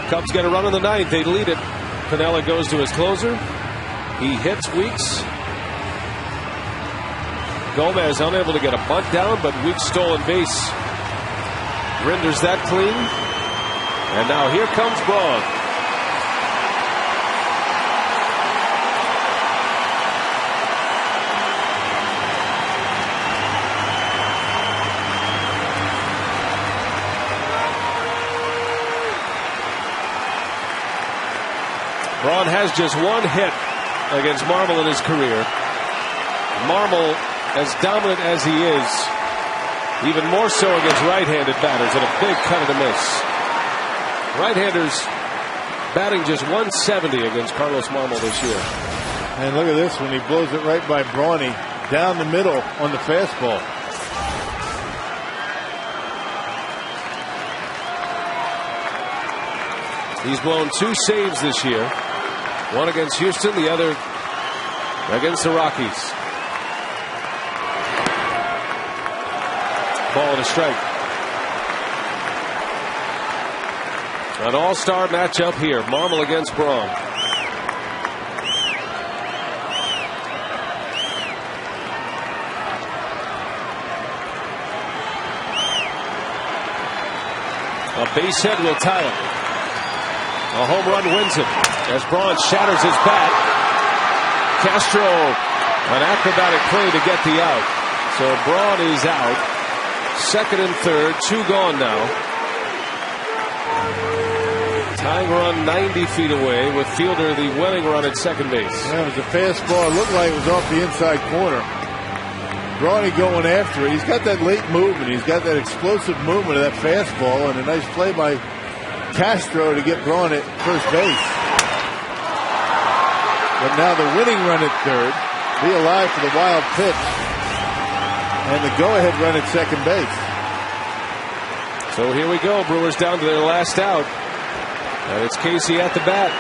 Cubs get a run in the 9th. They lead it. Piniella goes to his closer. He hits Weeks. Gomez unable to get a bunt down, but Weeks stolen base renders that clean. And now here comes Braun. Braun has just 1 hit against Marmol in his career. Marmol, as dominant as he is, even more so against right-handed batters, and a big cut and a miss. Right-handers batting just 170 against Carlos Marmol this year. And look at this when he blows it right by Brawny down the middle on the fastball. He's blown 2 saves this year. One against Houston, the other against the Rockies. Ball and a strike. An all-star matchup here. Marmol against Braun. A base hit will tie it. A home run wins it as Braun shatters his bat. Castro, an acrobatic play to get the out. So Braun is out. 2nd and 3rd, 2 gone now. Tying run 90 feet away with Fielder the winning run at second base. Yeah, it was a fastball. It looked like it was off the inside corner. Brawny going after it. He's got that late movement. He's got that explosive movement of that fastball, and a nice play by Castro to get Braun at first base. But now the winning run at third. Be alive for the wild pitch. And the go-ahead run at second base. So here we go. Brewers down to their last out. And it's Casey at the bat.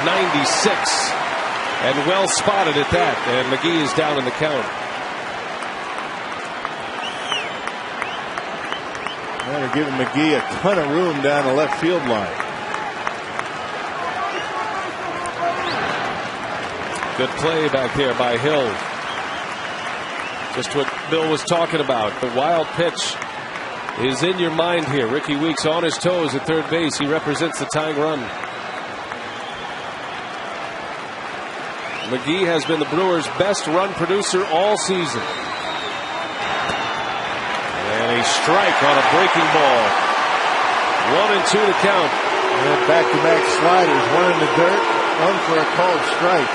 .96. And well spotted at that. And McGee is down in the count. They're giving McGee a ton of room down the left field line. Good play back there by Hill. Just what Bill was talking about. The wild pitch is in your mind here. Ricky Weeks on his toes at third base. He represents the tying run. McGee has been the Brewers' best run producer all season. And a strike on a breaking ball. 1-2 to count. And back-to-back sliders. One in the dirt, one for a called strike.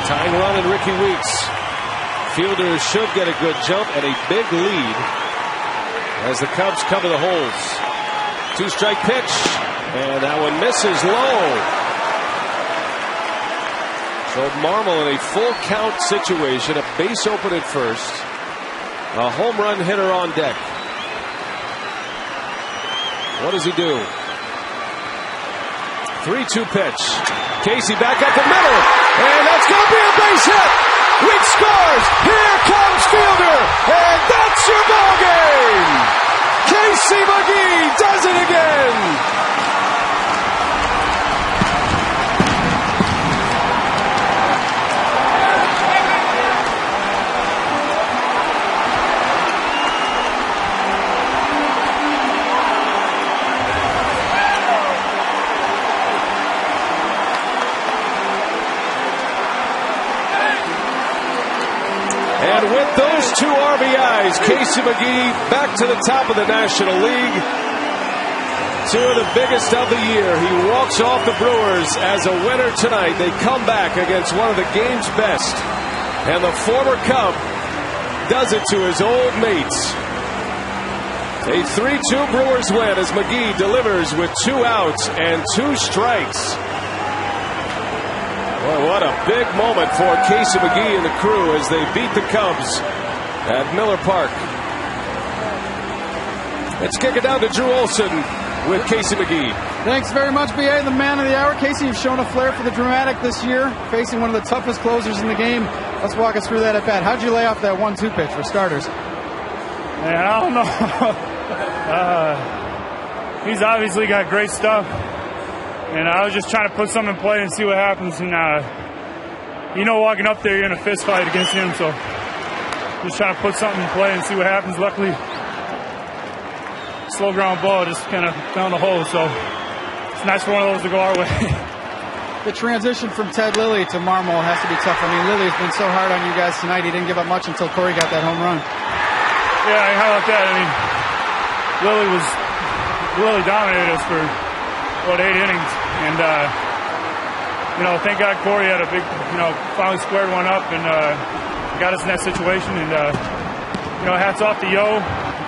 Tying run in Ricky Weeks. Fielders should get a good jump and a big lead as the Cubs cover the holes. 2-strike pitch, and that one misses low. So Marmol in a full count situation, a base open at first, a home run hitter on deck. What does he do? 3-2 pitch. Casey back up the middle, and that's going to be a base hit. Weeks scores. Here comes Fielder, and that's your ball game. Casey McGee does it again. And with those 2 RBIs, Casey McGee back to the top of the National League. 2 of the biggest of the year. He walks off the Brewers as a winner tonight. They come back against one of the game's best. And the former Cub does it to his old mates. A 3-2 Brewers win as McGee delivers with 2 outs and 2 strikes. Boy, what a big moment for Casey McGee and the crew as they beat the Cubs at Miller Park. Let's kick it down to Drew Olson with Casey McGee. Thanks very much, B.A., the man of the hour. Casey, you've shown a flair for the dramatic this year, facing one of the toughest closers in the game. Let's walk us through that at bat. How'd you lay off that 1-2 pitch for starters? Man, I don't know. He's obviously got great stuff. And I was just trying to put something in play and see what happens. And, walking up there, you're in a fist fight against him. So just trying to put something in play and see what happens. Luckily, slow ground ball just kind of found the hole. So it's nice for one of those to go our way. The transition from Ted Lilly to Marmol has to be tough. I mean, Lilly's been so hard on you guys tonight. He didn't give up much until Cory got that home run. Yeah, how about that? I mean, Lilly dominated us for 8 innings, and thank God Cory had a big, finally squared one up and got us in that situation. And hats off to Yo.